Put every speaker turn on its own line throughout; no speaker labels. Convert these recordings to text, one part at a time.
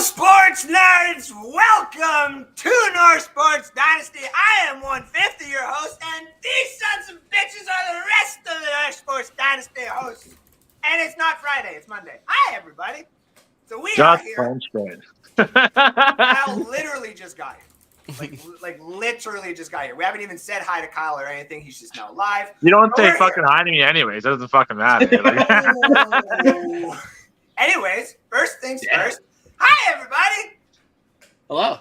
sports nerds, welcome to North Sports Dynasty. I am 1/5 of your host, and these sons of bitches are the rest of the North Sports Dynasty hosts. And it's not Friday, it's Monday. Hi, everybody. So we are here. Kyle literally just got here. Like literally just got here. We haven't even said hi to Kyle or anything. He's just now live.
You don't say fucking hi to me anyways. It doesn't fucking matter.
Anyways, first things first. Hi, everybody.
Hello.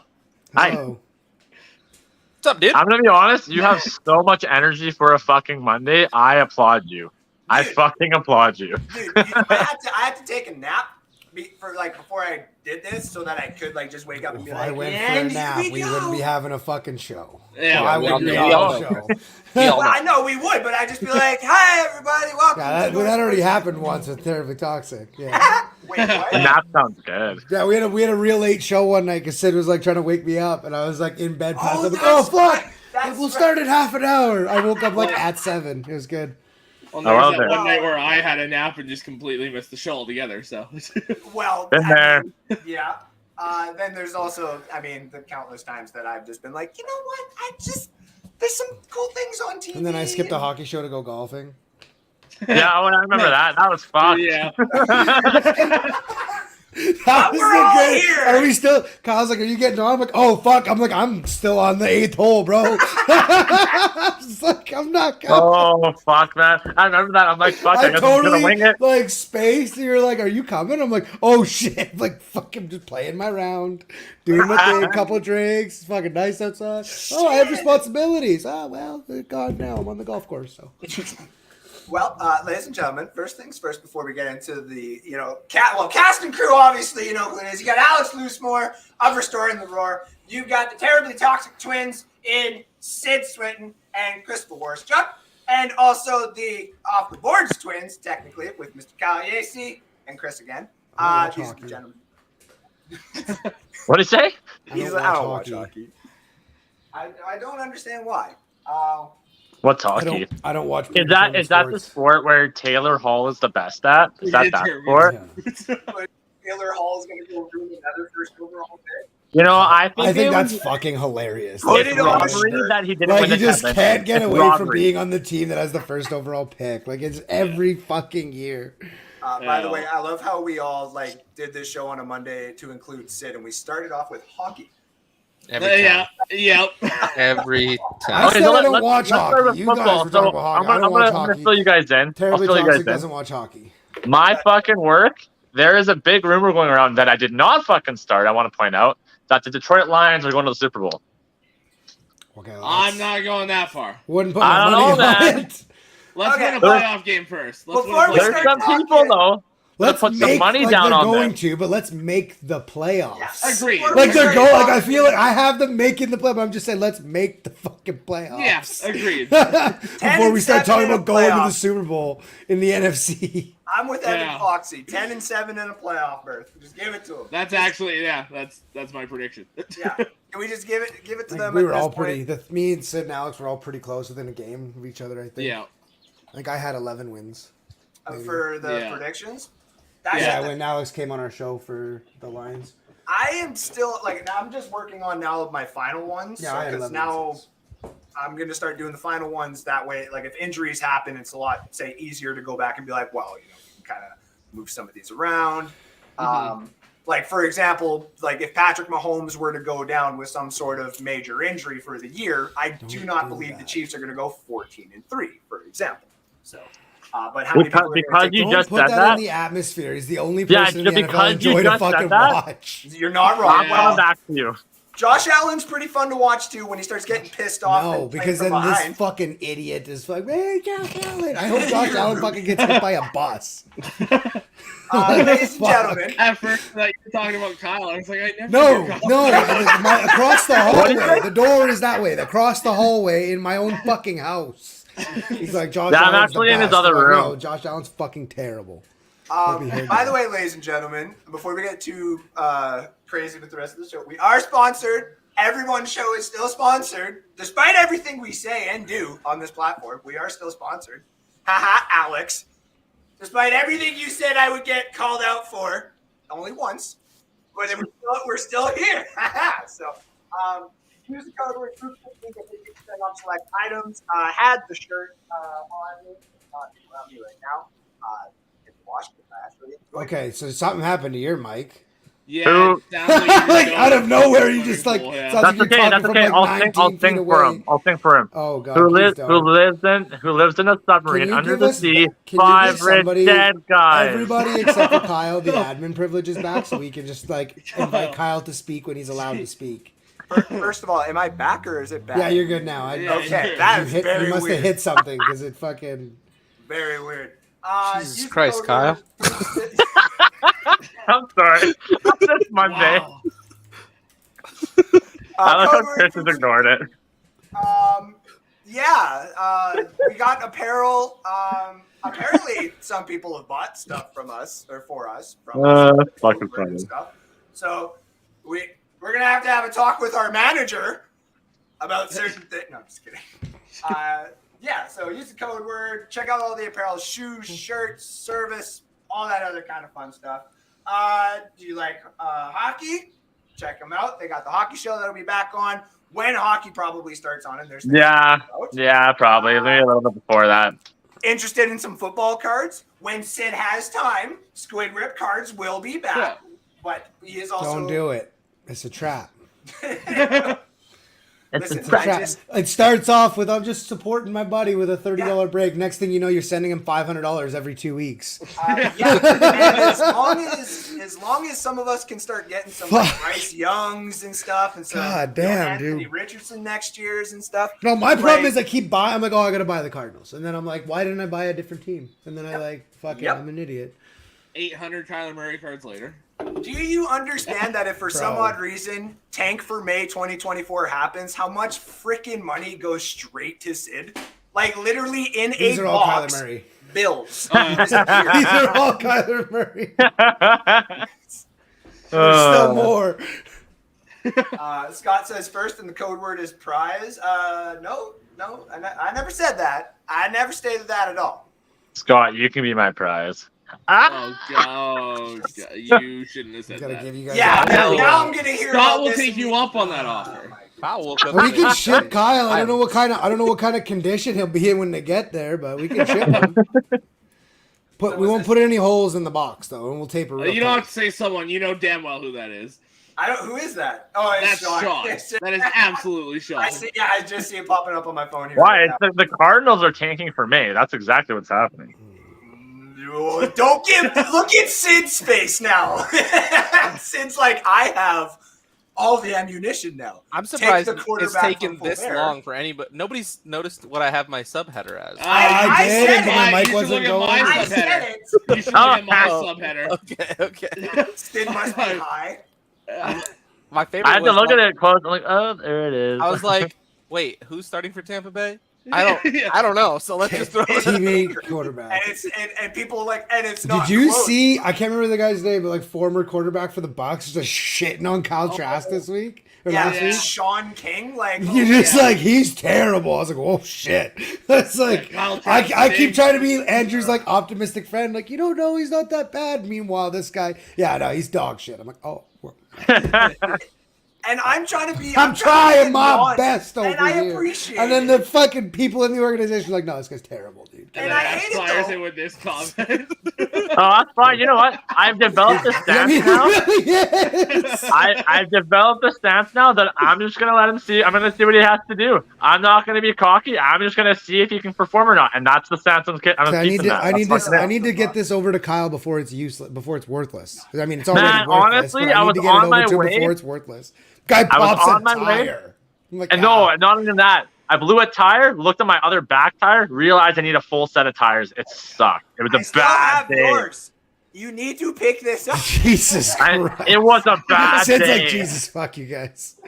Hi.
Hello. What's up, dude?
I'm going to be honest. You have so much energy for a fucking Monday. I applaud you. Dude, I fucking applaud you.
Dude, I had to take a nap before I did this so that I could just wake up and be like,
I went for a nap. We wouldn't be having a fucking show.
Yeah,
I wouldn't be on the show.
Well, I know we would, but I'd just be like, hi, everybody, welcome.
Yeah, that already happened once with Terribly Toxic. Yeah.
Wait, what?
The nap sounds good.
Yeah, we had a real late show one night because Sid was trying to wake me up, and I was in bed.
Oh,
Fuck!
Right.
We'll start in half an hour. I woke up at 7. It was good.
Well, there was that one night where I had a nap and just completely missed the show altogether. So,
well,
been there.
Yeah. Then there's also, the countless times that I've just been like, you know what? There's some cool things on TV.
And then I skipped a hockey show to go golfing.
Yeah, I remember that. That was fun.
Yeah.
We're all here.
Are we still? Kyle's like, are you getting on? I'm like, oh fuck. I'm still on the 8th hole, bro. I'm not coming.
Oh fuck, man! I remember that. I'm like, fuck. I guess
totally
I'm gonna wing it.
Space. And you're like, are you coming? I'm like, oh shit. Fuck. I'm just playing my round, doing my thing. A couple of drinks. It's fucking nice outside. Oh, I have responsibilities. Oh well, they're gone now. I'm on the golf course. So.
Well, ladies and gentlemen, first things first before we get into the, cast and crew, obviously, you know who it is. You got Alex Loosemore of Restoring the Roar. You've got the Terribly Toxic twins in Sid Swinton and Crystal Warstruck. And also the Off the Boards twins, technically, with Mr. Kyle Yacy and Chris again. These are the gentlemen.
What did he say?
I don't watch hockey. I don't understand why.
What's hockey?
I don't watch.
Is that the sport where Taylor Hall is the best at? Is that sport?
Yeah. Taylor Hall is going to go ruin another first overall pick.
I think
that's fucking hilarious.
It's robbery that he didn't win
you just can't get away from being on the team that has the first overall pick. It's every fucking year.
By the way, I love how we all did this show on a Monday to include Sid, and we started off with hockey.
Every time.
Every time.
I still don't watch hockey. You guys were talking about hockey. I don't watch
I'm gonna fill you guys in.
Terribly Toxic doesn't watch hockey.
My fucking work, there is a big rumor going around that I did not fucking start, I want to point out, that the Detroit Lions are going to the Super Bowl.
Okay,
I'm not going that far.
Wouldn't put my money on it.
Let's win a playoff game first.
There's some people, though. Let's put some money
like
down
they're
on
going
them.
to, but let's make the playoffs.
Yes.
Agreed.
Like they're going. Like I feel like I have them making the play, but I'm just saying let's make the fucking playoffs.
Yes, agreed.
Before we start
10-7
talking
in a
about going to the
playoff.
Super Bowl in the NFC.
I'm with Evan
Yeah.
Foxy. 10-7 in a playoff berth. Just give it to him.
That's actually that's my prediction.
Yeah. Can we just give it to
Like,
them?
we
at
were
this
all
point?
pretty. Me and Sid and Alex were all pretty close within a game of each other. I think.
Yeah.
Like I had 11 wins.
For the
Yeah.
predictions. That's
Yeah,
the-
when Alex came on our show for the Lions.
I am still like I'm just working on now my final ones.
Yeah, I had
because
11
now
wins.
I'm gonna start doing the final ones that way. Like if injuries happen, it's a lot easier to go back and be like, well, you can kind of move some of these around. Like for example, like if Patrick Mahomes were to go down with some sort of major injury for the year, I do not believe the Chiefs are going to go 14-3, for example. So. But how many people are gonna
Because
take
you
Don't
just
put
said
that
that?
in the atmosphere. He's the only
Yeah,
person in the NFL I
because you
enjoy to
just said
fucking
that.
watch.
You're not wrong.
I'm
Yeah.
coming back to you.
Josh Allen's pretty fun to watch too when he starts getting pissed off.
No,
and playing
because
from
then this
behind.
fucking idiot is like, hey, Josh Allen. I hope Josh Allen fucking gets hit by a bus.
Ladies and
Fuck.
gentlemen,
At first, that you were talking about Kyle, I was like, I never.
No,
hear Kyle.
no. Across the hallway. The door is that way. Across the hallway in my own fucking house. He's like, Josh
Yeah, I'm
Allen's
actually
the
in his
best.
other
I'm like,
room.
No, Josh Allen's fucking terrible.
by the way, ladies and gentlemen, before we get too crazy with the rest of the show, we are sponsored. Everyone's show is still sponsored. Despite everything we say and do on this platform, we are still sponsored. Haha, Alex. Despite everything you said I would get called out for, only once, but then we're still here. Haha. So, use the code word group 15 to 50% off select items. Had the shirt on me, not around me right now. It's washed it actually.
Okay, so something happened to your mic.
Yeah,
Who-
it sounds like, you're
Like
going
out of nowhere, you
swimming
just like
pool, yeah.
sounds
That's
like you're
okay.
talking
That's
from
okay.
like
I'll
19
sing
feet
for
away.
him. I'll sing for him.
Oh god,
Who
please
lives?
don't.
Who lives in a submarine
you
under
give
the
us-
sea?
can you
5
give
rich
somebody-
dead guys.
Everybody except for Kyle, the admin privilege is back, so we can just like invite Kyle to speak when he's allowed to speak.
First of all, am I back or is it back?
Yeah, you're good now.
Yeah,
Okay,
you
that is very
you must
weird.
have hit something because it fucking.
Very weird.
Jesus
use the
Christ,
code
Kyle.
word-
I'm sorry. It's Monday.
Wow.
I like
code
how
word
Chris has ignored it.
we got apparel. Apparently, some people have bought stuff from us or for us. From us.
Fucking
Code word and
funny.
stuff. So we're gonna have to have a talk with our manager about certain things. No, I'm just kidding. Yeah, so use the code word. Check out all the apparel, shoes, shirts, service, all that other kind of fun stuff. Do you like hockey? Check them out. They got the hockey show that'll be back on when hockey probably starts on. And there's
Yeah, probably. Maybe a little bit before that.
interested in some football cards. When Sid has time, Squid Rip cards will be back.
Yeah.
But he is also
Don't do it. It's a trap.
It's
Listen,
a
It's a
I
trap.
just-
It starts off with I'm just supporting my buddy with a $30 break. Next thing you know, you're sending him $500 every 2 weeks.
Yeah, and as long as some of us can start getting some like
Fuck.
Bryce Youngs and stuff, and some
God damn,
Anthony
dude.
Richardson next year's and stuff.
No, my problem
Like,
is I keep buying. I'm like, oh, I gotta buy the Cardinals, and then I'm like, why didn't I buy a different team? And then I like, fuck it,
Yep.
I'm an idiot.
800 Kyler Murray cards later.
do you understand that if for some
Bro.
odd reason Tank for May 2024 happens, how much freaking money goes straight to Sid? Like literally in
These
a
are all
box,
Kyler Murray.
bills.
These are all Kyler Murray. There's
Uh,
still more.
Scott says first, and the code word is prize. No, I never said that. I never stated that at all.
Scott, you can be my prize.
Oh, God. You shouldn't have said
Gotta
that.
give you guys.
Yeah,
a-
now I'm gonna hear.
Scott
about
will
this
take
and
you up on that offer.
Kyle woke up.
We can ship Kyle. I don't know what kind of condition he'll be in when they get there, but we can ship him. We won't put any holes in the box though, and we'll tape a real
You don't
tape.
have to say someone. You know damn well who that is.
I don't. Who is that? Oh, it's
That's Sean.
Yes.
That is absolutely Sean.
I see. Yeah, I just see it popping up on my phone here.
Why?
right
It's the Cardinals are tanking for May. That's exactly what's happening.
now. Don't look at Sid's face now. Sid's like, I have all the ammunition now.
I'm surprised
the
it's
quarterback
taken
from
this
Fulmer.
long for anybody. Nobody's noticed what I have my subheader as.
I did,
said
but my
it.
mic
You should
wasn't
look at
going.
my
I said
subheader.
it.
You should look at my
Oh.
subheader.
Okay.
Stid must be high.
My favorite.
I had to
was
look
like-
at it close. I'm like, oh, there it is.
I was like, wait, who's starting for Tampa Bay? I don't know. So let's just throw it.
TV quarterback.
And it's and people like and it's
Did
not.
you
close.
see? I can't remember the guy's name, but like former quarterback for the Bucs, just shitting on Kyle Trask this week or
Yeah,
last week.
Sean King. Like
You're just like, he's terrible. I was like, oh shit. That's like,
Kyle Trask
I keep
stinks.
trying to be Andrew's like optimistic friend. Like, you don't know, he's not that bad. Meanwhile, this guy, yeah, no, he's dog shit. I'm like, oh, well,
And I'm trying to be.
I'm
to
trying
be
my
nuanced,
best over
and I
here.
appreciate
And then
it.
the fucking people in the organization are like, no, this guy's terrible, dude.
And I hate it,
Fires
though.
it with this comment.
Oh, that's fine. You know what? I've developed a
I
stance
mean,
now.
it really is.
I've developed a stance now that I'm just gonna let him see. I'm gonna see what he has to do. I'm not gonna be cocky. I'm just gonna see if he can perform or not, and that's the stance I'm
So I need
keeping
to,
that.
I need
That's
this,
fucking
I
it.
need to get this over to Kyle before it's useless, before it's worthless. I mean, it's already
Man,
worthless.
honestly,
but
I
I need
was
to get
on
it
my
over to him
way.
before it's worthless. Guy
I was
pops
on
a
my way.
tire. I'm like,
And no, not even that. I blew a tire, looked at my other back tire, realized I need a full set of tires. It sucked. It was
I
a
still
bad
have
day.
yours. You need to pick this up.
Jesus Christ.
It was a bad
Sid's
day.
like, Jesus, fuck you guys.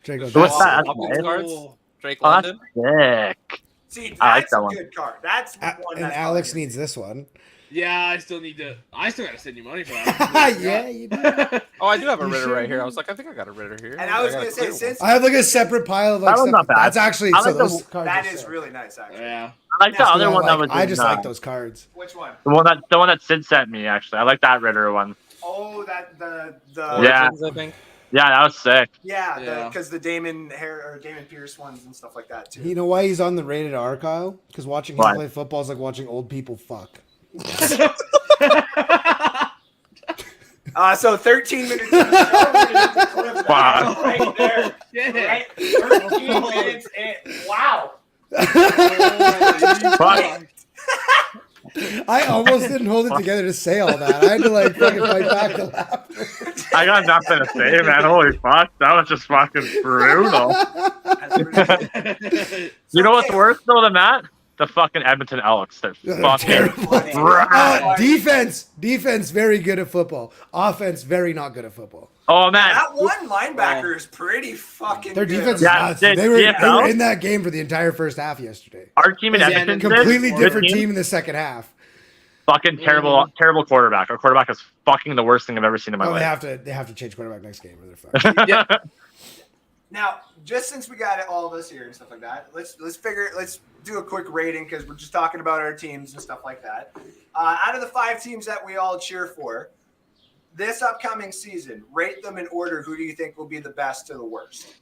Draco,
What's
that's-
that?
Falcons
That's
cards.
nice.
Drake
Oh, that's
London.
sick.
See, that's
I like that
a
one.
good card. That's one
And
that's
Alex
probably-
needs this one.
Yeah, I still gotta send you money for that.
Yeah, you do.
Oh, I do have a
You
Ritter
sure
right here.
do.
I was like, I think I got a Ritter here.
And I was
got a
gonna say,
clear one.
since
I have like a separate pile of like
That one's
stuff.
not bad.
That's actually
I
so
like the-
those cards
that
are
is
sick.
really nice, actually.
Yeah.
I like the
That's
other
what
one
I
that
like.
was.
I just
in,
like those cards.
Which one?
the one that Sid sent me. Actually, I like that Ritter one.
Oh, that the
Yeah.
Origins, I think.
Yeah, that was sick.
Yeah.
because the Damon Pierce ones and stuff like that too.
You know why he's on the rated R, Kyle? Because watching him
Why?
play football is like watching old people fuck.
So 13 minutes. Of the show, we're gonna get the clip
Wow.
right there.
Yeah.
Right, 13 minutes in. Wow.
Fuck.
I almost didn't hold it together to say all that. I had to like fucking fight back to laugh.
I got nothing to say, man. Holy fuck, that was just fucking brutal.
That's pretty good.
You know what's worse though than that? The fucking Edmonton Elks. They're
They're
fucking
terrible.
rad.
Defense, very good at football. Offense, very not good at football.
Oh man,
That one linebacker is pretty fucking
Their
good.
defense is
Yeah,
nuts.
did
They were
CFL?
in that game for the entire first half yesterday.
our team in
Yeah,
Edmonton,
Completely
did,
different
good
team in the second half.
Fucking terrible quarterback. Our quarterback is fucking the worst thing I've ever seen in my
Oh,
life.
they have to change quarterback next game or they're fucked.
Yeah.
Now, just since we got all of us here and stuff like that, let's do a quick rating because we're just talking about our teams and stuff like that. Out of the 5 teams that we all cheer for, this upcoming season, rate them in order. Who do you think will be the best to the worst?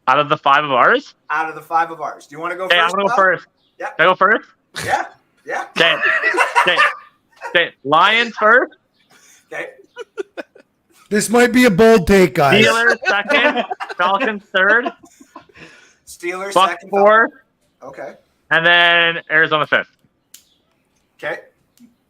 Out of the 5 of ours,
Out of the 5 of ours, do you want to go
okay, I'm
first?
gonna go
Bob?
first.
Yeah.
Can I go first?
Yeah, yeah.
Okay. Lions first.
Okay.
This might be a bold take, guys.
Steelers second. Falcons third.
Steelers
Bucs
second.
fourth.
Okay.
And then Arizona fifth.
Okay.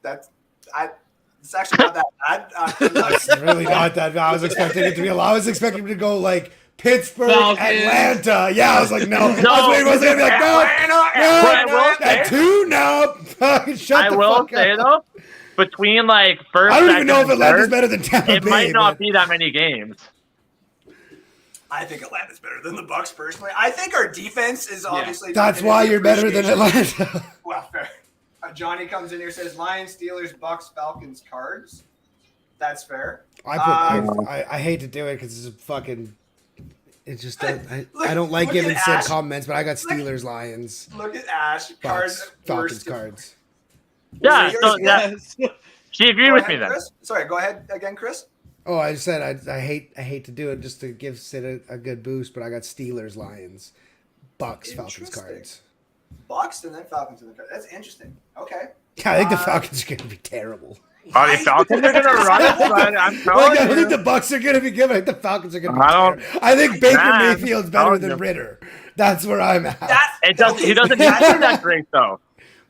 It's actually not that bad.
It's really not that bad. I was expecting it to be a lot. I was expecting to go like Pittsburgh,
Falcons.
Atlanta. Yeah, I was like, no. I was
No.
waiting, was gonna be like, no.
But I will
At
say,
2, no. Fucking shut
I
the
will
fuck
say
up.
though, between like first,
I don't
second,
even know if
and
Atlanta's
third,
better than Tampa
it
Bay.
might not
but-
be that many games.
I think Atlanta's better than the Bucs personally. I think our defense is obviously.
That's
not
why
gonna
you're
get
better than
appreciation.
Atlanta.
Well, fair. Johnny comes in here says Lions, Steelers, Bucs, Falcons, Cards. That's fair.
I hate to do it because it's a fucking. It just I don't like
look
giving
at
Sid
Ash.
comments, but I got Steelers, Lions,
Look at Ash. Cards.
Bucks, Falcons,
worst.
cards.
Yeah,
yours
so
again?
yeah, she agreed
Go
with
ahead,
me then.
Chris. Sorry, go ahead again, Chris.
Oh, I said I hate to do it just to give Sid a good boost, but I got Steelers, Lions, Bucks, Falcons,
Interesting.
cards.
Bucs and then Falcons in the card. That's interesting. Okay.
Yeah, I think the Falcons are going to be terrible.
Oh, the Falcons are gonna run it, but I'm
Like,
telling
I think
you.
the Bucks are going to be good. I think the Falcons are going to be
I don't-
terrible. I think Baker
Man,
Mayfield's better
telling
than
you.
Ritter. That's where I'm at.
That
He doesn't need to be that great though.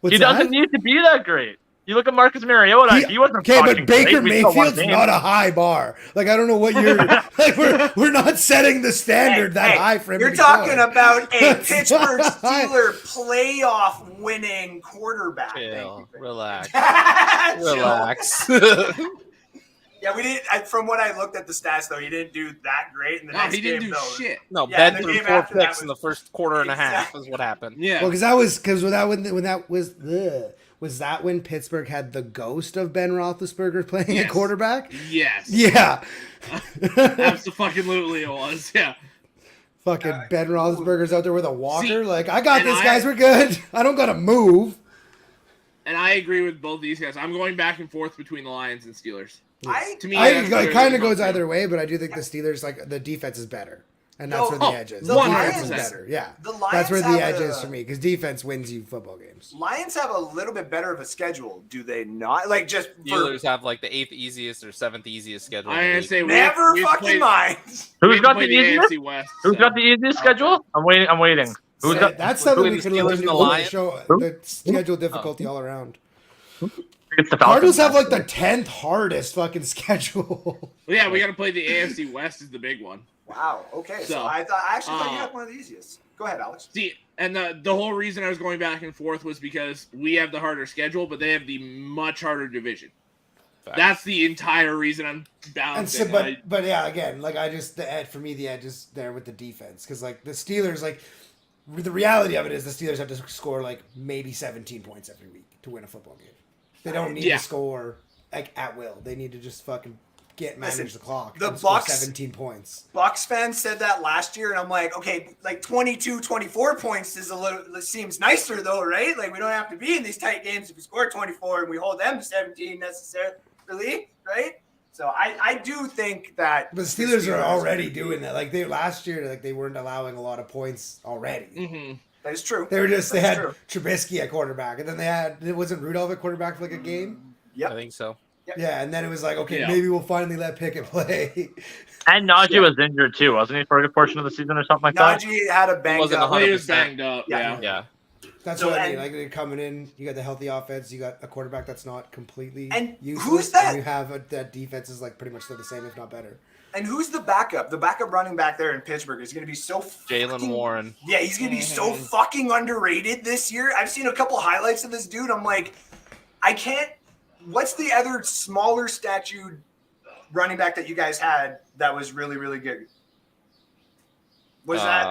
What's
He doesn't
that?
need to be that great. You look at Marcus Mariota. He wasn't
okay,
fucking
but Baker
great. We still won
Mayfield's
games.
not a high bar. Like I don't know what you're like. We're not setting the standard that high for him.
You're
to be
talking
going.
about a
That's
Pittsburgh
not high.
Steeler playoff winning quarterback.
Chill, relax,
Chill.
relax.
Yeah, we didn't. From what I looked at the stats, though, he didn't do that great in the
No,
next
he didn't
game,
do
though.
shit.
No,
Yeah,
Ben
the
threw
game
4
after that
picks in the
was-
first quarter and a half.
Exactly.
Is what happened.
Yeah.
Well, was that when Pittsburgh had the ghost of Ben Roethlisberger playing
Yes.
at quarterback?
Yes.
Yeah.
Absolutely it was. Yeah.
Fucking Ben Roethlisberger's out there with a walker.
See,
like, I got
and
this, guys. We're good. I don't got to move.
And I agree with both these guys. I'm going back and forth between the Lions and Steelers. To me,
It
that's where
kind
the
of goes
conflict-
either way, but I do think the Steelers, like, the defense is better. And that's
No,
where the edge is.
the
The defense is
Lions-
better. Yeah.
the
That's where
Lions
the
have
edge
a-
is for me, because defense wins you football games.
Lions have a little bit better of a schedule, do they not? Like, just for
Steelers have like the 8th easiest or 7th easiest schedule. in the
I'm gonna
league.
say
never
we've
fucking
played-
mind.
we
Who's got the
played
easiest?
AFC West,
Who's
so-
got the easiest schedule? I'm waiting. Who's got?
That's something we
Between
can
the
look
Steelers and
into
the
to
Lions?
show
Who?
the schedule difficulty all around.
It's the
Cardinals
Falcons.
have like the 10th hardest fucking schedule.
Well, yeah, we got to play the AFC West is the big one.
Wow. Okay. So,
So,
I actually thought you had one of the easiest. Go ahead, Alex.
See, and the whole reason I was going back and forth was because we have the harder schedule, but they have the much harder division.
Facts.
That's the entire reason I'm
And
balancing.
so, but yeah, again, like the edge for me, the edge is there with the defense, because like the Steelers, like the reality of it is the Steelers have to score like maybe 17 points every week to win a football game. They don't need
Yeah.
to score like at will. They need to just fucking manage
Listen,
the clock.
the
and score
Bucs-
17 points.
Bucs fans said that last year, and I'm like, okay, like 22, 24 points is it seems nicer though, right? Like we don't have to be in these tight games if we score 24 and we hold them to 17 necessarily, right? So I do think that
But the Steelers are already doing that. Like they last year, like they weren't allowing a lot of points already.
Mhm.
That is true.
They
That's
had
true.
Trubisky at quarterback, and then it wasn't Rudolph at quarterback for like a game.
I
Yep.
think so.
Yeah, and then it was like, okay,
Yeah.
maybe we'll finally let Pickett play.
And Najee was injured too, wasn't he, for a good portion of the season or something like that?
Najee had a banged
wasn't
up.
Well, he was
100%.
banged up.
Yeah.
Yeah.
That's
So,
what I mean.
and-
Like they're coming in, you got the healthy offense, you got a quarterback that's not completely
And
useless,
who's that?
And you have that defense is like pretty much still the same, if not better.
And who's the backup? The backup running back there in Pittsburgh is going to be so
Jalen
fucking-
Warren.
Yeah, he's going to be so fucking underrated this year. I've seen a couple highlights of this dude. I'm like, I can't. What's the other smaller statued running back that you guys had that was really, really good? Was that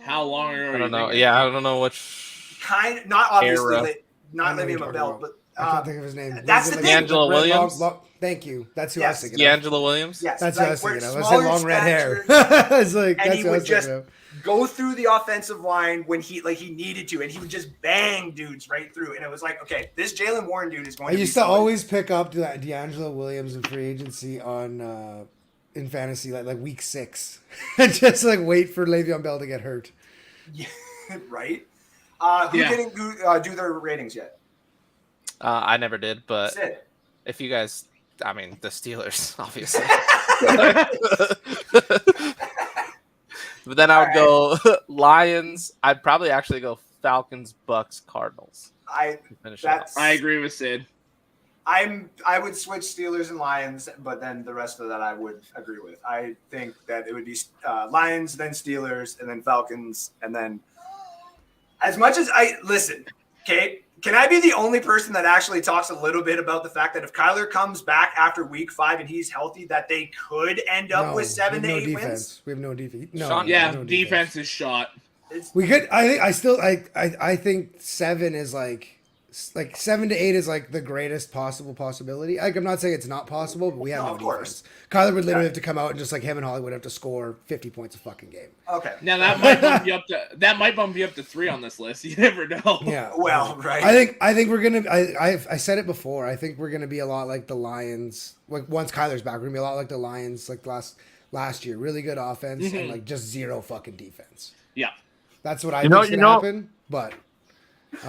How long ago?
I don't know. Yeah, I don't know which.
not obviously,
Era.
not
I know who
Le'Veon
you're
Bell,
talking
but
I can't think of his name.
that's
He's
the
in
thing.
D'Angelo
red
Williams?
thank you. That's who I was
Yes.
thinking of.
D'Angelo Williams.
yes,
That's who I
like
was
where
thinking of. I
smaller
said long red hair.
stature,
I was like,
and
that's
he
what I
would
was
just
thinking of.
go through the offensive line when he needed to, and he would just bang dudes right through. And it was like, okay, this Jalen Warren dude is going
I
to
used
be
to
somebody.
always pick up D'Angelo Williams in free agency on in fantasy like week 6, and just like wait for Le'Veon Bell to get hurt.
Yeah, right? Who
Yeah.
didn't do their ratings yet?
I never did, but
Sid.
if you guys, I mean, the Steelers, obviously. But then I would go Lions. I'd probably actually go Falcons, Bucks, Cardinals.
I
to finish it
That's-
off.
I agree with Sid.
I would switch Steelers and Lions, but then the rest of that I would agree with. I think that it would be Lions, then Steelers, and then Falcons, and then as much as listen, okay, can I be the only person that actually talks a little bit about the fact that if Kyler comes back after week 5 and he's healthy, that they could end up
No,
with 7 to
we have
8
no
wins?
defense. We have no defense. No,
Sean,
we have
Yeah,
no
defense is shot.
We could. I think 7 is like 7 to 8 is like the greatest possible possibility. Like I'm not saying it's not possible, but we have
No,
no
of course.
defense. Kyler would literally have to come out and just like him and Hollywood have to score 50 points a fucking game.
Okay.
Now that might bump you up to 3 on this list. You never know.
Yeah.
Well, right.
I think we're gonna. I said it before. I think we're gonna be a lot like the Lions. Like once Kyler's back, we're gonna be a lot like the Lions. Like last year, really good offense and like just zero fucking defense.
Yeah.
That's what I
You know-
think's
you
gonna
know-
happen. But
You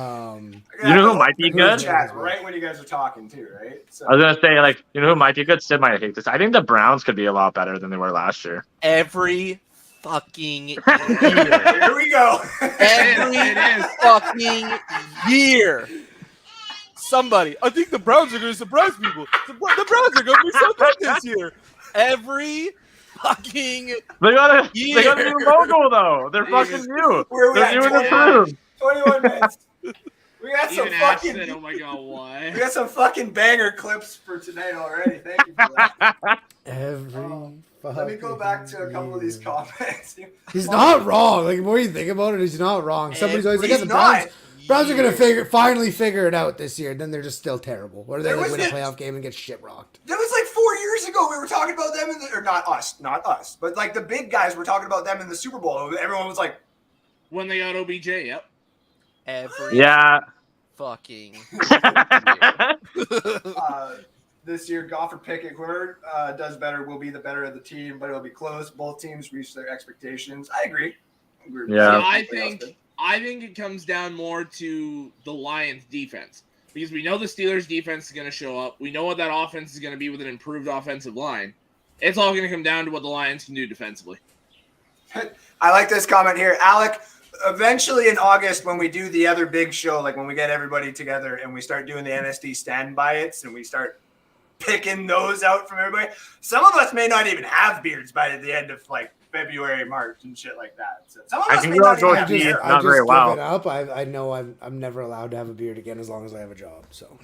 know who might be
Who's
good?
Chat right when you guys are talking too, right? So
I was gonna say, like, you know who might be good? Sid might hate this. I think the Browns could be a lot better than they were last year.
Every fucking year.
here we go.
Every
It is.
fucking year. somebody. I think the Browns are going to surprise people. The Browns are going to be so good this year. Every fucking
They got a
year.
new logo though. They're fucking new.
Where are we
They're
at?
new and
21
improved.
21 minutes. We got some
Even Ash
fucking.
said, "Oh my god, why?"
We got some fucking banger clips for tonight already. Thank you for that. Let me go back to a couple of these comments.
He's not wrong. Like the more you think about it, he's not wrong. Somebody's always like,
He's
"The
not.
Browns are gonna finally figure it out this year." Then they're just still terrible. Or they
There
like
was
win a
the-
playoff game and get shit rocked.
That was like 4 years ago. We were talking about them, or not us, but like the big guys were talking about them in the Super Bowl. Everyone was like,
When they got OBJ, yep.
Every
Yeah.
fucking
this year, Goff or Pickett, whoever does better will be the better of the team, but it'll be close. Both teams reach their expectations. I agree.
Yeah.
See, I think it comes down more to the Lions defense because we know the Steelers defense is going to show up. We know what that offense is going to be with an improved offensive line. It's all going to come down to what the Lions can do defensively.
I like this comment here. Alec, eventually in August when we do the other big show, like when we get everybody together and we start doing the NSD standby-its and we start picking those out from everybody, some of us may not even have beards by the end of like February, March and shit like that. So some of
I
us
can
may
go
not even
out
have
to
hair.
not very well.
Give it up. I know I'm never allowed to have a beard again as long as I have a job. So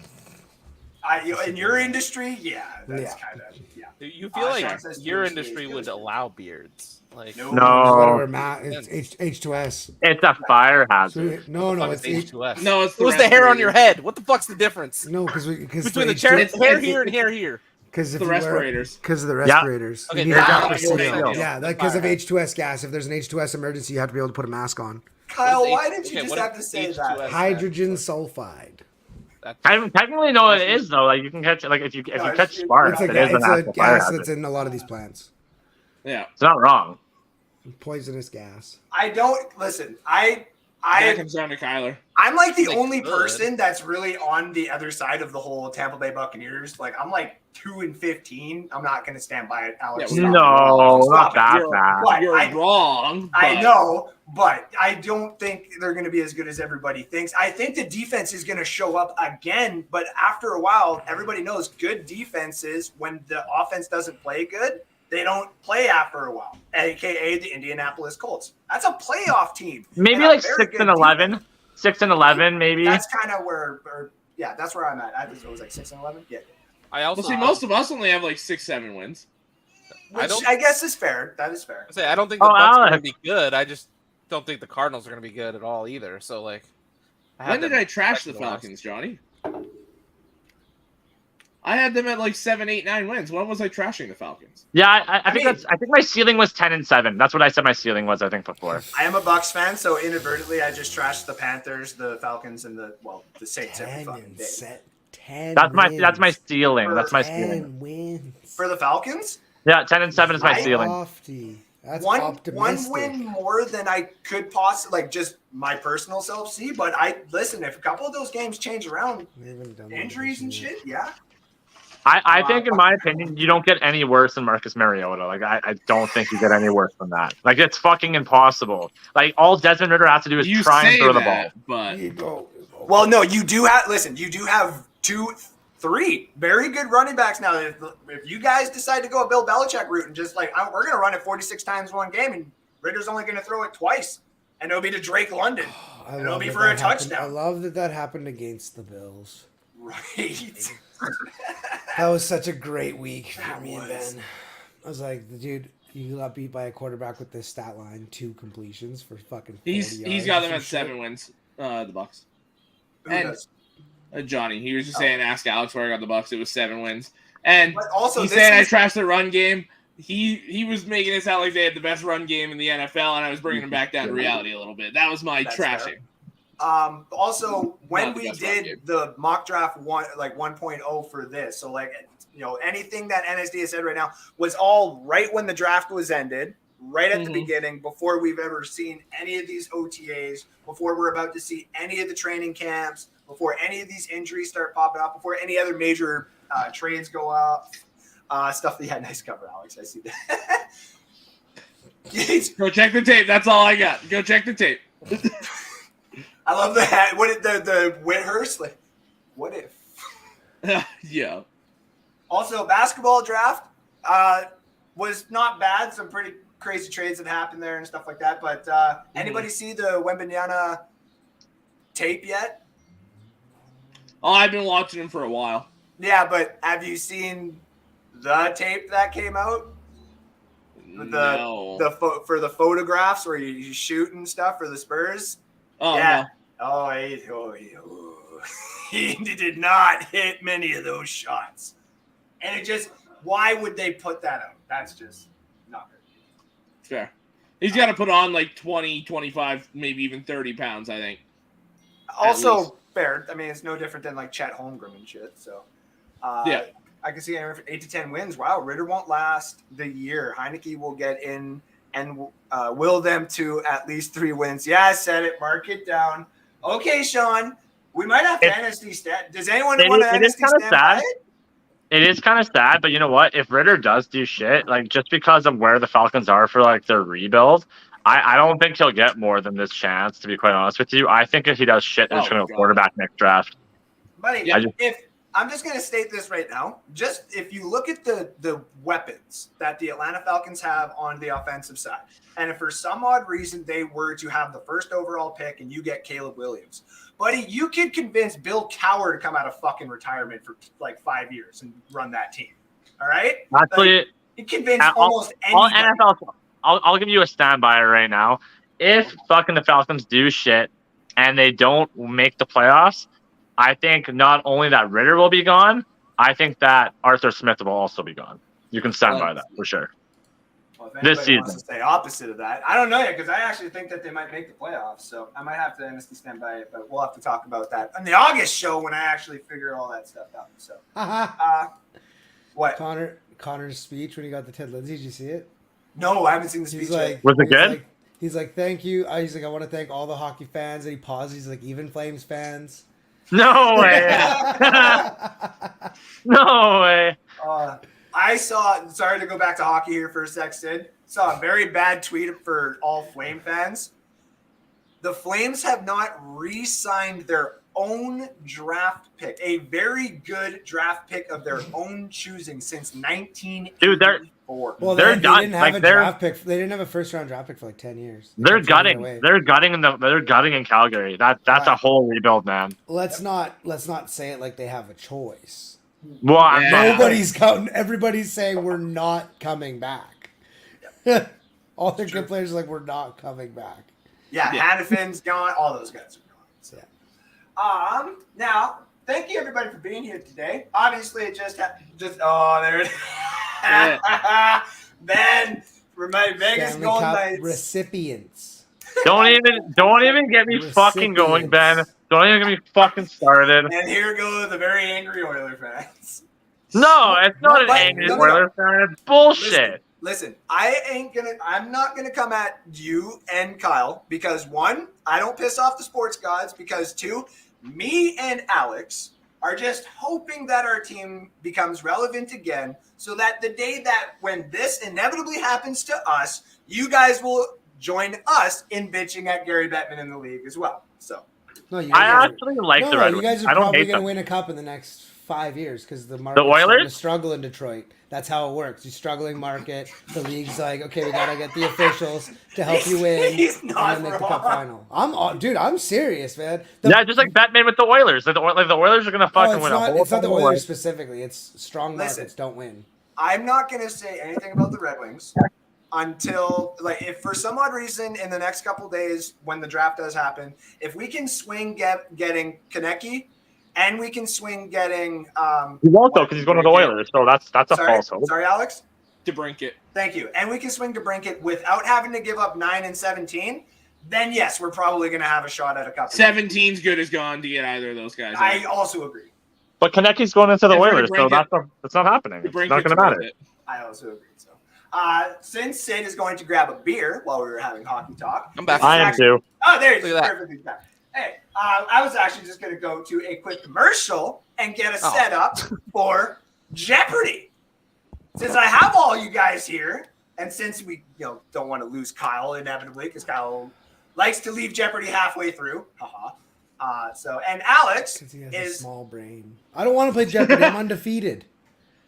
In your industry, yeah, that's
Yeah.
kind of, yeah.
You feel like
Sean says
your
Tuesday
industry would
goes-
allow beards. Like
No.
whatever,
No.
Matt. It's H2S.
It's a fire hazard.
No,
fuck
it's
is H2S.
No, it's
It was the hair on your head. What the fuck's the difference
no because
between the hair here and hair here?
because
the respirators.
Because of the respirators.
Okay,
You
now
need
I
to
understand.
seal.
Yeah.
Yeah, because of H2S gas. If there's an H2S emergency, you have to be able to put a mask on.
Kyle,
What is
why
H-
didn't you
okay,
just
what
have
is
to say
H2S?
that?
Hydrogen sulfide.
Technically, no, it is though. Like you can catch, like if you catch
it's-
sparks,
It's
it
a,
is an
it's a
actual fire
gas
hazard.
that's in a lot of these plants.
Yeah.
It's not wrong.
Poisonous gas.
I don't listen.
That
I
comes down to Kyler.
I'm like the
They
only
could.
person that's really on the other side of the whole Tampa Bay Buccaneers. Like I'm like 2-15. I'm not going to stand by it, Alex.
Yeah,
Stop
No,
it. Stop
not
it.
that
You're-
bad.
But
You're
I-
wrong.
I
but-
know, but I don't think they're going to be as good as everybody thinks. I think the defense is going to show up again, but after a while, everybody knows good defenses, when the offense doesn't play good, they don't play after a while, aka the Indianapolis Colts. That's a playoff team.
Maybe
And a
like
very
6
good
and 11.
defense.
6 and 11, maybe.
That's kind of that's where I'm at. I think it was like 6 and 11. Yeah.
I also
Well, see, most of us only have like 6-7 wins.
Which
don't-
I guess is fair. That is fair.
I don't think the
Oh,
Bucs are
Alex.
going to be good. I just don't think the Cardinals are going to be good at all either. So like,
When did I trash the
second to last.
Falcons, Johnny? I had them at like 7, 8, 9 wins. When was I trashing the Falcons?
Yeah, I think
mean-
I think my ceiling was 10 and 7. That's what I said my ceiling was. I think before.
I am a Bucs fan, so inadvertently I just trashed the Panthers, the Falcons, and the Saints every fucking day.
10
That's my
wins.
ceiling. That's my
10
ceiling.
wins.
For the Falcons,
Yeah, 10 and 7 is my
Right?
ceiling.
Lofty. That's
one
optimistic.
win more than I could possibly, like, just my personal self see. But listen, if a couple of those games change around,
We haven't done that
injuries and
yet.
shit, yeah.
I think, in my opinion, you don't get any worse than Marcus Mariota. Like, I don't think you get any worse than that. Like, it's fucking impossible. Like, all Desmond Ritter has to do is
You
try and
say
throw the ball.
that, but
You go.
Well, no, you do have. Listen, you do have 2, 3 very good running backs now. If you guys decide to go a Bill Belichick route and just like we're going to run it 46 times one game, and Ritter's only going to throw it twice, and it'll be to Drake London.
I
It'll
love
be
that
for a
that happened.
touchdown.
I love that happened against the Bills.
Right.
That was such a great week for
That
me and
was.
Ben. I was like, dude, you got beat by a quarterback with this stat line, 2 completions for fucking 40
he's
yards
got
or
them
some
at
shit.
7 wins. The Bucks.
Who
And-
does?
Johnny, he was just saying, ask Alex where I got the Bucks. It was 7 wins. And
But also,
he's
this
saying I
is-
trashed the run game. He was making it sound like they had the best run game in the NFL, and I was bringing them back down to reality a little bit. That was my
That's
trashing.
Also, when
Not the
we
best run
did
game.
the mock draft 1.0 for this, so like anything that NSD has said right now was all right when the draft was ended, right at the
Mhm.
beginning, before we've ever seen any of these OTAs, before we're about to see any of the training camps, before any of these injuries start popping up, before any other major trades go up. Stuff that nice cover, Alex. I see that.
Go check the tape. That's all I got. Go check the tape.
I love the hat. What the Whithurst? Like, What if?
Yeah.
Also, basketball draft was not bad. Some pretty crazy trades that happened there and stuff like that. But anybody see the Wembanyama tape yet?
Oh, I've been watching him for a while.
Yeah, but have you seen the tape that came out? With
No.
for the photographs where you shoot and stuff for the Spurs?
Oh,
yeah.
no.
He did not hit many of those shots. And it just, why would they put that out? That's just not good.
Fair. He's got to put on like 20, 25, maybe even 30 pounds, I think.
Also, fair. I mean, it's no different than like Chet Holmgren and shit. So,
yeah.
I can see anywhere from 8 to 10 wins. Wow, Ritter won't last the year. Heineke will get in and will them to at least 3 wins. Yeah, I said it. Mark it down. Okay, Sean. We might have Dynasty stat. Does anyone want to Dynasty stand by it?
It is kind of sad, but you know what? If Ritter does do shit, like just because of where the Falcons are for like their rebuild, I don't think he'll get more than this chance, to be quite honest with you. I think if he does shit, they're just going to quarterback next draft.
Buddy, I'm just going to state this right now. Just if you look at the weapons that the Atlanta Falcons have on the offensive side, and if for some odd reason they were to have the first overall pick and you get Caleb Williams, buddy, you could convince Bill Cowher to come out of fucking retirement for like 5 years and run that team. All right?
Actually,
like, you convince almost
all
anybody.
NFL. I'll give you a standby right now. If fucking the Falcons do shit and they don't make the playoffs, I think not only that Ritter will be gone, I think that Arthur Smith will also be gone. You can stand by that for sure.
Well,
this season.
Wants to stay opposite of that. I don't know yet because I actually think that they might make the playoffs. So I might have to honestly stand by it, but we'll have to talk about that on the August show when I actually figure all that stuff out. So, what?
Connor's speech when he got the Ted Lindsay, did you see it?
No, I haven't seen the speech yet.
Was it good?
He's like, thank you. He's like, I want to thank all the hockey fans. And he pauses. He's like, even Flames fans.
No way. No way.
I saw, sorry to go back to hockey here for a sec, Sid. Saw a very bad tweet for all Flame fans. The Flames have not re-signed their own draft pick, a very good draft pick of their own choosing since 1984.
Dude,
well,
they're
they
done.
didn't have a draft pick. They didn't have a first-round draft pick for like 10 years.
They're gutting. They're gutting in Calgary. That's a whole rebuild, man.
Let's not say it like they have a choice.
Well,
nobody's counting. Everybody's saying we're not coming back. All their good players are like, we're not coming back.
Yeah, Hannafin's gone. All those guys are gone. So. Yeah. Now, thank you everybody for being here today. Obviously, it just there it is. Ben, for my Vegas
Stanley
Golden
Cup
Knights
recipients.
Don't even get me fucking going, Ben. Don't even get me fucking started.
And here go the very angry Oiler fans.
No, it's not an angry Oiler fan. It's bullshit.
Listen, I'm not gonna come at you and Kyle because 1, I don't piss off the sports gods, because 2, me and Alex are just hoping that our team becomes relevant again, so that the day that when this inevitably happens to us, you guys will join us in bitching at Gary Bettman in the league as well. So
I actually like the Red Wings.
You guys are probably going to win a cup in the next 5 years because the market's
Oilers
to struggle in Detroit. That's how it works. You struggling market. The league's like, okay, we gotta get the officials to help you win
He's not
and then make the cup final. I'm serious, man.
Just like Batman with the Oilers. Like the Oilers are gonna fucking win.
It's not the Oilers specifically. It's strong markets don't win.
I'm not gonna say anything about the Red Wings until, like, if for some odd reason in the next couple days when the draft does happen, if we can swing getting Konecny. And we can swing getting.
He won't though, because he's going to the Oilers, so that's a false hope.
Sorry, Alex.
DeBrincat.
Thank you. And we can swing DeBrincat without having to give up 9 and 17. Then yes, we're probably going to have a shot at a cup.
17's good as gone to get either of those guys.
I also agree.
But Konecny's going into the Oilers, so that's not happening. It's not going to matter.
I also agree. So, since Sid is going to grab a beer while we were having hockey talk,
I'm back.
I am too.
Oh, there you go. Perfectly back. Hey, I was actually just going to go to a quick commercial and get a setup for Jeopardy. Since I have all you guys here, and since we don't want to lose Kyle inevitably, because Kyle likes to leave Jeopardy halfway through, And Alex
Because he has a
is
small brain. I don't want to play Jeopardy. I'm undefeated.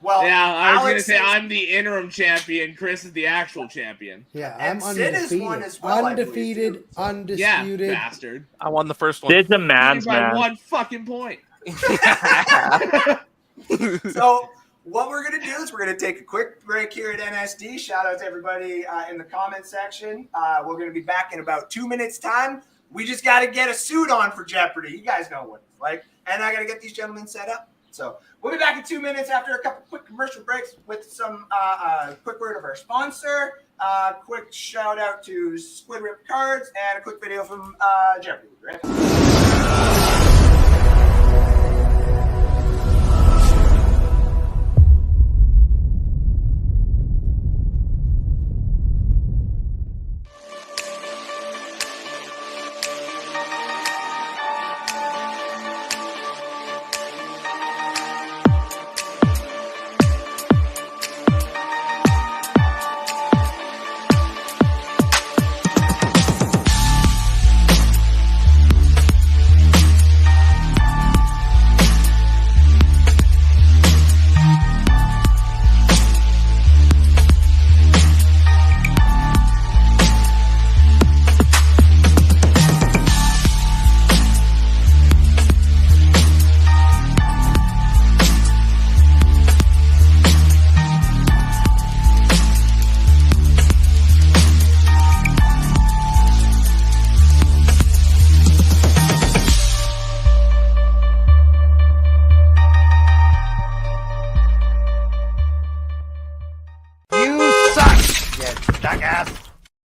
well.
Yeah, I was gonna
Alex
say
is-
I'm the interim champion. Chris is the actual champion.
Yeah,
And
I'm
Sid is
undefeated.
one as well, I believe,
Undefeated,
too, so.
Yeah,
undisputed.
bastard.
I won the first one.
Sid's a man's
by
man.
1 fucking point.
So what we're gonna do is we're gonna take a quick break here at NSD. Shout out to everybody in the comment section. We're gonna be back in about 2 minutes time. We just got to get a suit on for Jeopardy. You guys know what it's like, and I got to get these gentlemen set up. So we'll be back in 2 minutes after a couple quick commercial breaks with some quick word of our sponsor, quick shout out to Squid Rip Cards, and a quick video from Jeopardy. Right?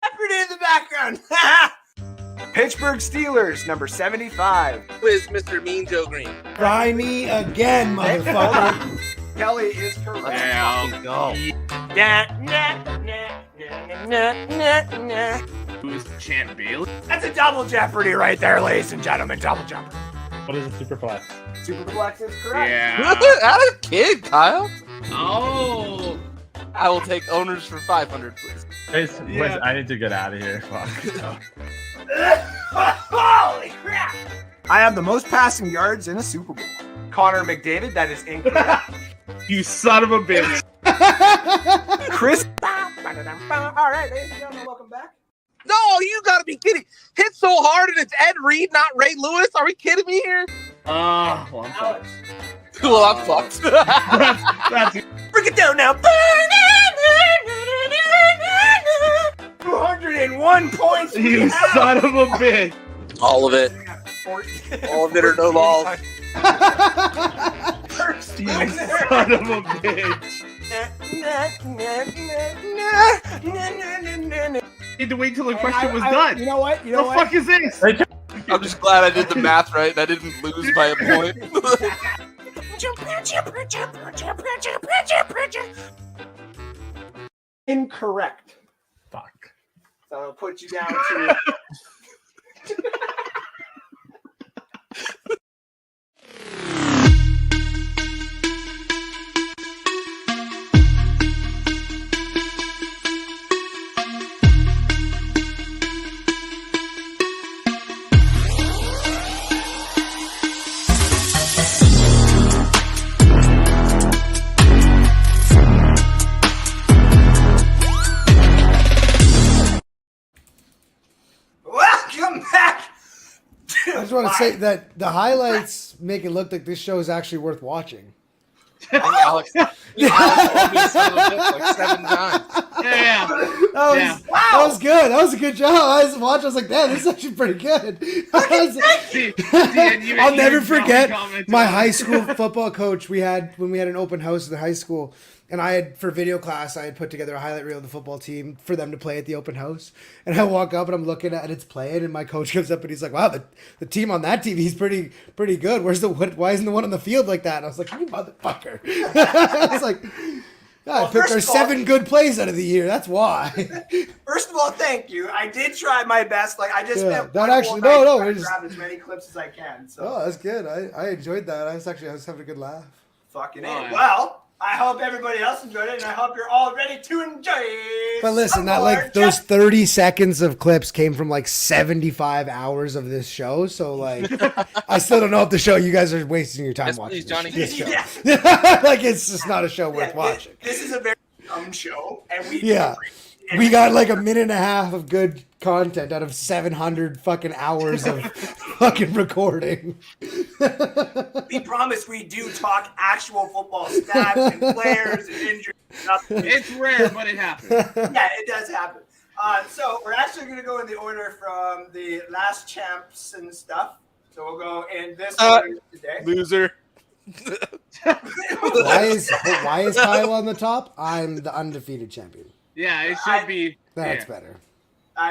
Jeopardy in the background. Pittsburgh Steelers, number 75.
Who is Mr. Mean Joe Green?
Try me again, motherfucker.
Kelly is correct.
Yeah.
Go. Who's
Champ Bailey?
That's a double Jeopardy right there, ladies and gentlemen. Double Jeopardy.
What is a superflex?
Superflex is correct.
Yeah.
Out of kid, Kyle.
Oh.
I will take owners for 500, please.
Yeah.
I need to get out of here. Fuck.
Holy crap! I have the most passing yards in a Super Bowl. Connor McDavid, that is incorrect.
You son of a bitch.
Chris. All right, ladies and gentlemen, welcome back.
No, you gotta be kidding. Hit so hard and it's Ed Reed, not Ray Lewis. Are we kidding me here?
Well, I'm fucked.
Alex.
Well, I'm fucked.
That's
Break it down now. 201 points.
you son of a bitch.
All of it. All of it or no balls.
First,
You son of a bitch. Need to wait till the question was done.
You know what? You
The
know what?
fuck is this?
I'm just glad I did the math right and I didn't lose by a point.
Incorrect.
Fuck.
So I'll put you down to. Welcome back.
I just want to say that the highlights make it look like this show is actually worth watching.
Alex told me son of a bitch like 7 times.
Yeah.
That was good. That was a good job. I was watching. I was like, "Damn, this is actually pretty good." I'll never forget my high school football coach. We had when we had an open house at the high school, and I had for video class. I had put together a highlight reel of the football team for them to play at the open house. And I walk up and I'm looking at it, it's playing, and my coach comes up and he's like, "Wow, the team on that TV is pretty good. Why isn't the one on the field like that?" And I was like, "You motherfucker!" It's like. I picked our 7 good plays out of the year. That's why.
First of all, thank you. I did try my best. Like I just spent
that
one
actually
whole night
no.
trying
It
to
just,
grab as many clips as I can. So
oh, that's good. I enjoyed that. I was having a good laugh.
fucking
Oh,
A.
yeah.
Well, I hope everybody else enjoyed it, and I hope you're all ready to enjoy it.
But listen, that like those 30 seconds of clips came from like 75 hours of this show. So like, I still don't know if the show you guys are wasting your time
Yes,
watching.
please, Johnny.
This show.
Yeah.
Like it's just not a show worth watching.
This is a very dumb show, and we
we got like a minute and a half of good content out of 700 fucking hours of fucking recording.
We promise we do talk actual football stats and players and injuries.
It's rare, but it happens.
Yeah, it does happen. So we're actually going to go in the order from the last champs and stuff. So we'll go in this order today.
Loser.
Why is Kyle on the top? I'm the undefeated champion.
Yeah, it should be.
That's
fair.
better.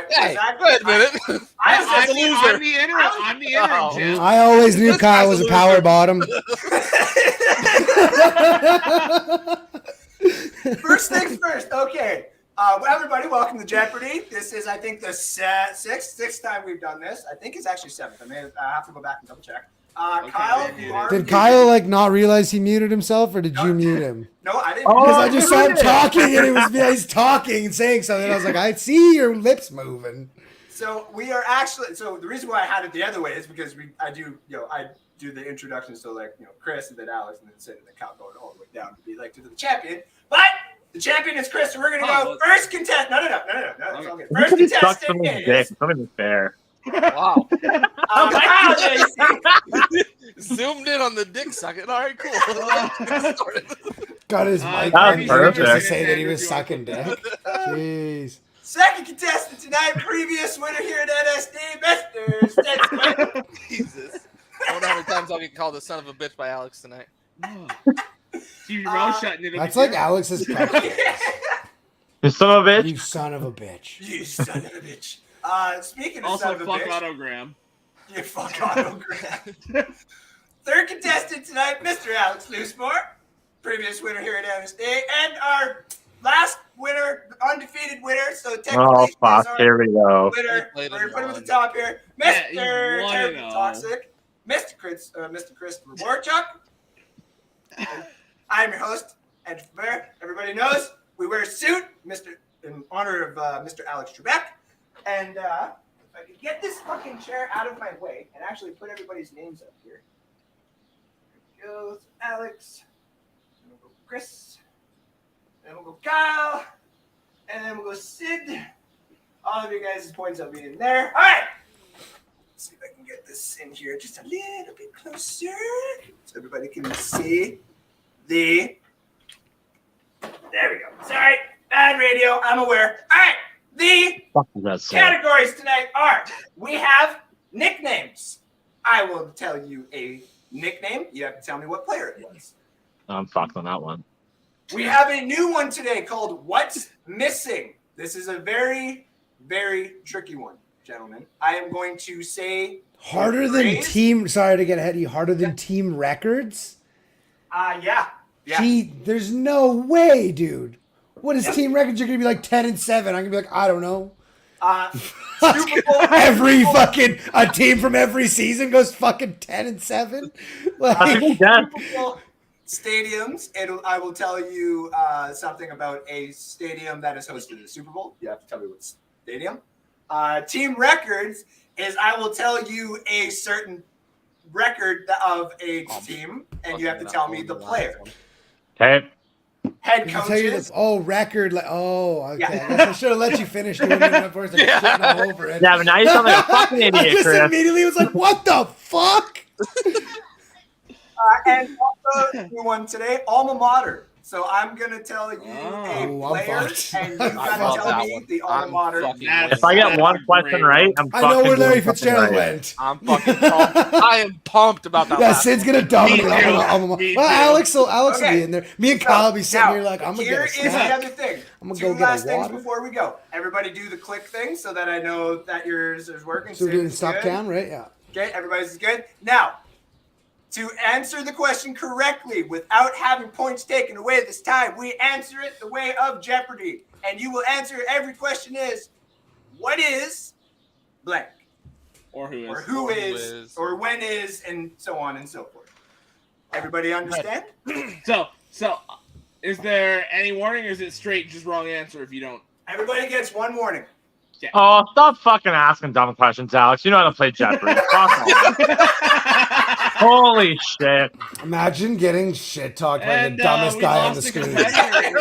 Hey, wait a minute.
I'm
the loser.
the interim champ.
I always knew
This
Kyle
guy's
was
a
a power
loser.
bottom.
First things first. Okay. Well, everybody, welcome to Jeopardy. This is, I think, the sixth time we've done this. I think it's actually seventh. I have to go back and double check. Kyle, you are.
Did Kyle like not realize he muted himself, or did you mute him?
No, I didn't.
Because I just saw him talking, and he's talking and saying something. I was like, I see your lips moving.
So we are actually. So the reason why I had it the other way is because I do the introduction. So like Chris and then Alex and then Sid and then Kyle going all the way down to be like to the champion. But the champion is Chris. So we're gonna go first contestant. No. It's all good. First contestant is.
It's not even fair.
Wow.
Kyle, JC.
Zoomed in on the dick sucking. All right, cool.
Got his mic
That was
on
perfect.
just to say that he was sucking dick. Jeez.
Second contestant tonight, previous winner here at NSD, Mr. Stetson.
Jesus. I wonder how many times I'll get called a son of a bitch by Alex tonight.
Keep your mouth shut.
That's like Alex's pet.
You son of a bitch.
You son of a bitch.
You son of a bitch. Speaking of
Also,
son of a
fuck
bitch.
autogram.
You fuck autogram. Third contestant tonight, Mr. Alex Loosemore, previous winner here at NSD, and our last winner, undefeated winner. So technically,
Oh fuck!
he's our
Here we go.
winner.
He played
We're
in
put him at
one.
the top here,
Yeah,
Mr.
he's
Terribly
1-0.
Toxic, Mr. Christopher Warchuk. I'm your host, Ed Bear. Everybody knows we wear a suit, in honor of Mr. Alex Trebek. And if I could get this fucking chair out of my way and actually put everybody's names up here. Here goes Alex. Then we'll go Chris. Then we'll go Kyle. And then we'll go Sid. All of you guys' points will be in there. All right. Let's see if I can get this in here just a little bit closer so everybody can see the. There we go. Sorry. Bad radio. I'm aware. All right. The
Fuck is that say?
categories tonight are we have nicknames. I will tell you a nickname. You have to tell me what player it was.
I'm fucked on that one.
We have a new one today called What's Missing. This is a very, very tricky one, gentlemen. I am going to say
Harder
a
than
phrase.
team. Sorry to get ahead of you. Harder than team records.
Yeah.
Gee, there's no way, dude. What is team records? You're gonna be like 10-7. I'm gonna be like, I don't know.
Super Bowl.
Every fucking a team from every season goes fucking 10-7. Like,
Yeah.
Super Bowl stadiums. I will tell you something about a stadium that is hosted the Super Bowl. You have to tell me what stadium. Team records is I will tell you a certain record of a team, and you have to tell me the player.
Okay.
Head
I'll tell you
coaches.
this. Oh, record. Like, oh, okay.
Yeah.
I guess I should have let you finish doing it at first. Like, shitting all over it.
Yeah, but now you sound like a fucking
I
idiot,
just
Chris.
immediately was like, what the fuck?
And also new one today, alma mater. So I'm gonna tell you a
I'm
player,
fucked.
and you
I'm
gotta
fucked.
tell me the alma
I'm
mater.
fucking
That's-
If I get
That's
one
a
question
great
right,
one.
I'm
I know
fucking
where Larry
doing something
Fitzgerald
right.
went.
I'm fucking pumped. I am pumped about that.
Yeah,
last
Sid's
one.
gonna dominate.
Me
I'm
too.
gonna- I'm gonna-
Me
well,
too.
Alex will
Okay.
be in there. Me and Kyle will be sitting
Now,
here like, I'm gonna
here
get a
is the
snack.
other thing.
I'm gonna
Two
go get
last
a
things
water.
before we go. Everybody do the click thing so that I know that yours is working.
So we're
Sid
doing
is
stop
good.
cam, right? Yeah.
Okay, everybody's good. Now, to answer the question correctly without having points taken away this time, we answer it the way of Jeopardy. And you will answer every question is, what is blank?
Or who is?
Or who
Or who
is,
is.
or when is, and so on and so forth. Everybody understand?
So Is there any warning, or is it straight just wrong answer if you don't?
Everybody gets one warning.
Oh, stop fucking asking dumb questions, Alex. You know how to play Jeopardy. Fuck off. Holy shit.
Imagine getting shit talked by the
And
dumbest
we
guy on
lost
the
a
screen.
competitor here.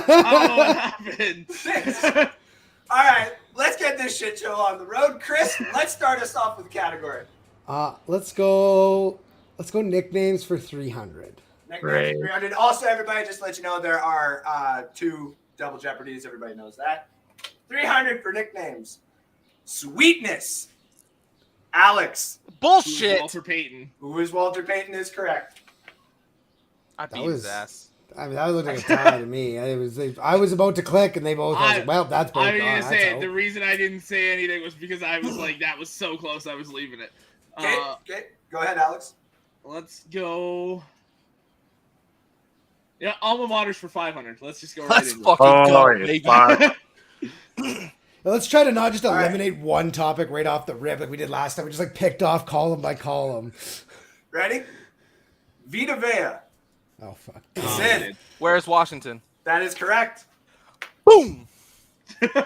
I don't know what happened.
6. All right, let's get this shit show on the road. Chris, let's start us off with a category.
Let's go nicknames for 300.
Nicknames
Great.
300. Also, everybody, just to let you know, there are 2 double Jeopardies. Everybody knows that. 300 for nicknames. Sweetness. Alex.
Bullshit.
Walter Payton.
Who is Walter Payton is correct.
I beat his ass.
I mean, that looked like a tie to me. I was about to click, and they both. I was like, well, that's both.
I was gonna
that's
say
out.
the reason I didn't say anything was because I was like, that was so close, I was leaving it.
Okay, go ahead, Alex.
Let's go. Yeah, alma maters for 500. Let's just go right
Let's
into
fucking go,
Holy
baby.
fuck.
it.
Let's try to not just
right.
eliminate one topic right off the rip like we did last time. We just like picked off column by column.
Ready? Vita Vea.
Oh fuck.
Sid.
Where's Washington?
That is correct.
Boom. All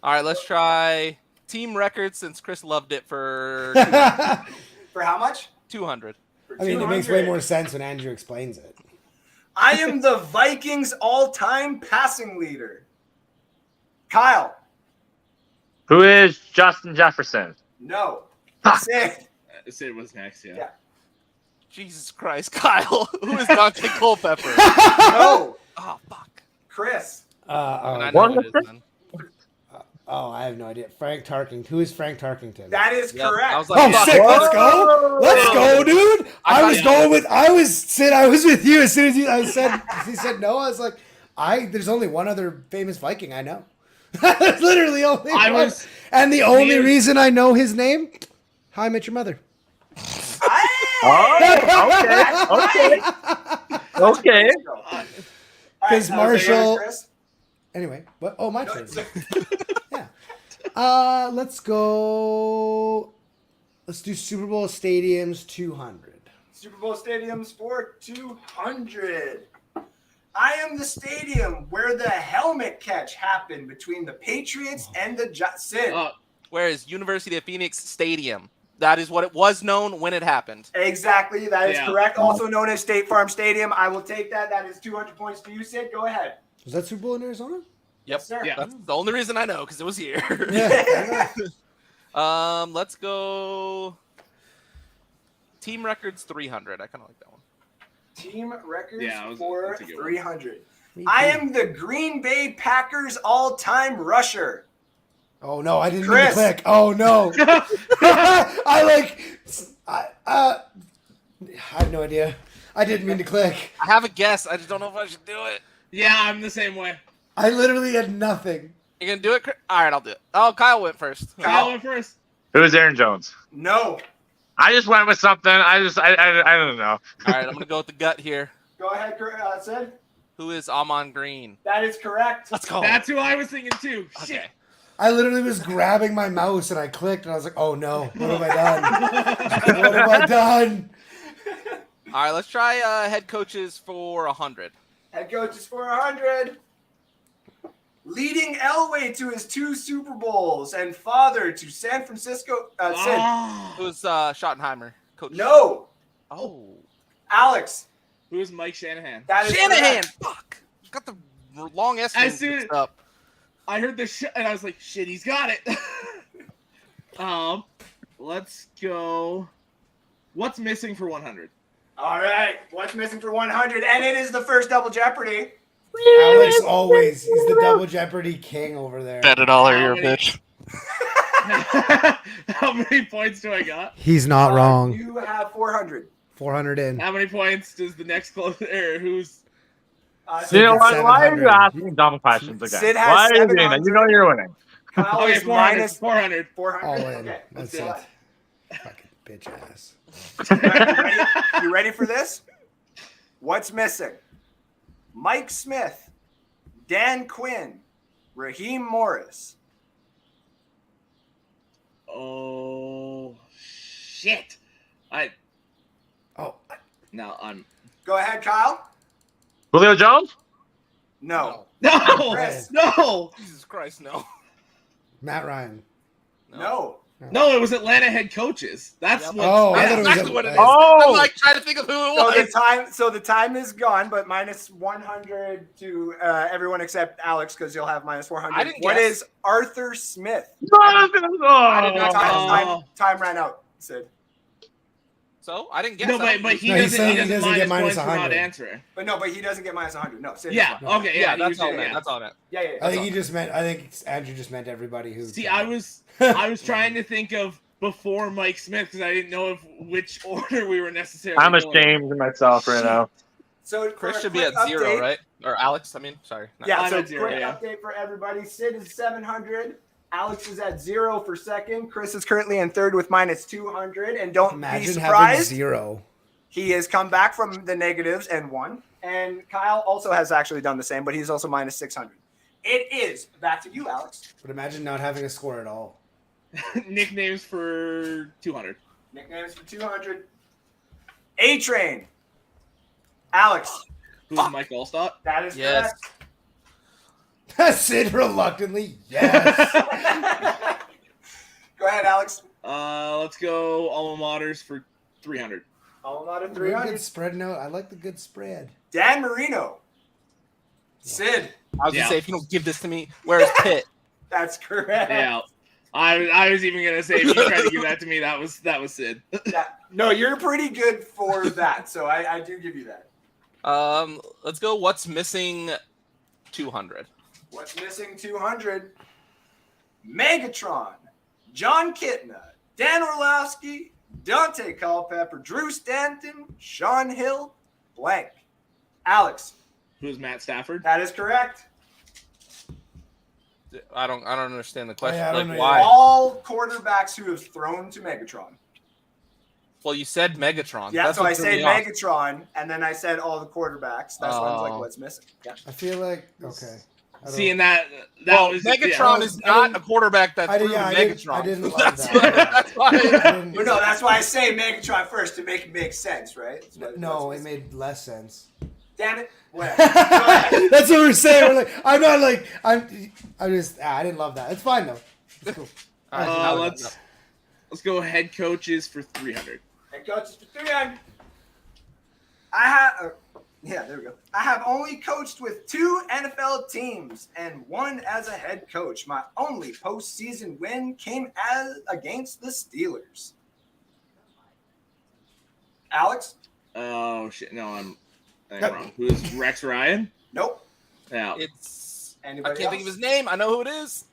right, let's try team record since Chris loved it for
For how much?
200.
For
I mean, it makes
200.
way more sense when Andrew explains it.
I am the Vikings all-time passing leader. Kyle.
Who is Justin Jefferson?
No.
Fuck.
Sid.
Sid was next, yeah.
Yeah.
Jesus Christ, Kyle. Who is Dante Culpepper?
No.
Oh, fuck.
Chris.
I know
What
who it is, then.
I have no idea. Frank Tarkington. Who is Frank Tarkington?
That is
Yep,
correct.
I was like,
Oh,
fuck.
sick! Let's go! Let's go, dude! I was
got
going with. I was with you as soon as he said no. I was like, there's only one other famous Viking I know. There's literally only one. And the only reason I know his name, How I Met Your Mother.
Okay.
Because Marshall.
Chris.
Anyway, what? Oh, my turn. Yeah. Let's go. Let's do Super Bowl stadiums 200.
Super Bowl stadiums for 200. I am the stadium where the helmet catch happened between the Patriots and the Sid.
Where is University of Phoenix Stadium? That is what it was known when it happened.
Exactly, that is correct. Also known as State Farm Stadium. I will take that. That is 200 points for you, Sid. Go ahead.
Was that Super Bowl in Arizona?
Yep.
Yes, sir.
Yeah.
That's the only reason I know, because it was here.
Yeah.
Let's go team records 300. I kind of like that one.
Team records
Yeah,
for
that's a good one.
300. I am the Green Bay Packers all-time rusher.
Oh no, I didn't
Chris.
mean to click. Oh no. I have no idea. I didn't mean to click.
I have a guess. I just don't know if I should do it.
Yeah, I'm the same way.
I literally had nothing.
You gonna do it? All right, I'll do it. Oh, Kyle went first.
Kyle went first.
Who is Aaron Jones?
No.
I just went with something. I don't know.
All right, I'm gonna go with the gut here.
Go ahead, Sid.
Who is Amon Green?
That is correct.
Let's go.
That's who I was thinking too. Shit.
Okay.
I literally was grabbing my mouse and I clicked and I was like, oh no, what have I done? What have I done?
All right, let's try head coaches for 100.
Head coaches for 100. Leading Elway to his 2 Super Bowls and father to San Francisco. Sid.
Who's Schottenheimer? Coach.
No.
Oh.
Alex.
Who is Mike Shanahan?
That is
Shanahan.
correct.
Fuck. Got the long S
As soon
mixed up.
I heard this shit and I was like, shit, he's got it. Let's go. What's missing for 100?
All right. What's missing for 100? And it is the first double Jeopardy.
Alex always. He's the double Jeopardy king over there.
Bet it all or you're a bitch.
How many points do I got?
He's not wrong.
You have 400.
400 in.
How many points does the next closer? Who's?
You know
Sid
why
gets
are you
700.
asking dumb questions again?
Sid has
Why are you doing that?
700.
You know you're winning.
Kyle
Okay,
is
400.
minus
400.
400.
All in.
Okay, let's
That's
do
it.
it.
Fucking bitch ass.
You ready for this? What's missing? Mike Smith, Dan Quinn, Raheem Morris.
Oh shit!
Oh,
No, I'm.
Go ahead, Kyle.
Julio Jones?
No.
No,
Chris.
no,
Jesus Christ, no.
Matt Ryan.
No.
no. It was Atlanta head coaches. That's
Yep.
what.
Oh, I
that's
thought it was
exactly
a-
what it is.
Oh!
I'm like trying to think of who it was.
So the time is gone, but minus 100 to everyone except Alex, because you'll have minus 400.
I didn't
What
guess.
is Arthur Smith?
Oh.
Time ran out, Sid.
So I didn't guess.
No,
that.
but he
No, he's
doesn't.
saying
He
he
doesn't
doesn't get
minus
minus
points for not
100.
answering.
But he doesn't get minus 100. No, Sid.
Yeah.
fine.
Okay.
yeah,
you
that's all
said-
that.
yeah.
That's all that.
Yeah.
I
That's
think
all.
he just meant. I think Andrew just meant everybody who.
See, I was trying to think of before Mike Smith because I didn't know which order we were necessarily.
I'm
going.
ashamed of myself right now.
So
Chris
for a
should be at
quick
0,
update-
right? Or Alex? I mean, sorry. No.
Yeah.
I'm
So
at 0,
quick
yeah.
update for everybody. Sid is 700. Alex is at 0 for second. Chris is currently in third with minus 200. And don't be
Imagine having
surprised.
0.
He has come back from the negatives and won. And Kyle also has actually done the same, but he's also minus 600. It is back to you, Alex.
But imagine not having a score at all.
Nicknames for 200.
Nicknames for 200. A-Train. Alex.
Who's Mike Allstott?
That is
Yes.
Sid reluctantly, yes.
correct. Go ahead, Alex.
Let's go alma maters for 300.
Alma mater
Good
300.
spread note. I like the good spread.
Dan Marino. Sid.
I was
Yeah.
gonna say if you don't give this to me, where's Pitt?
That's correct.
Yeah. I was even gonna say if you tried to give that to me, that was Sid.
No, you're pretty good for that, so I do give you that.
Let's go. What's missing? 200.
What's missing 200? Megatron, John Kitna, Dan Orlovsky, Dante Culpepper, Drew Stanton, Sean Hill, blank. Alex,
Who's Matt Stafford?
that is correct.
I don't understand the question.
yeah, I don't
like
know
why?
All quarterbacks who have thrown to Megatron.
Well, you said Megatron.
Yeah,
That's
so
what
I
threw
said
me off.
Megatron, and then I said all the quarterbacks. That's why I was like,
Oh.
what's missing? Yeah.
I feel like okay. I don't-
Seeing that
Well,
was
Megatron
yeah.
is not a quarterback that
I
threw
did- yeah,
to
I didn't-
Megatron.
I didn't like
that's
that.
Why, that's why.
I didn't-
But no, that's why I say Megatron first to make it make sense, right? That's what-
No,
that's
it
what's-
made less sense.
Damn it. Whatever. Go ahead.
That's what we're saying. We're like, I'm not like I'm just I didn't love that. It's fine though. It's cool.
All right, now we got
Let's go head coaches for 300.
And coaches for 300. I have, there we go. I have only coached with 2 NFL teams and 1 as a head coach. My only postseason win came against the Steelers. Alex?
Oh shit! No, I'm
Yep.
wrong. Who's Rex Ryan?
Nope.
Yeah.
It's.
Anybody
I can't think of
else?
his name. I know who it is.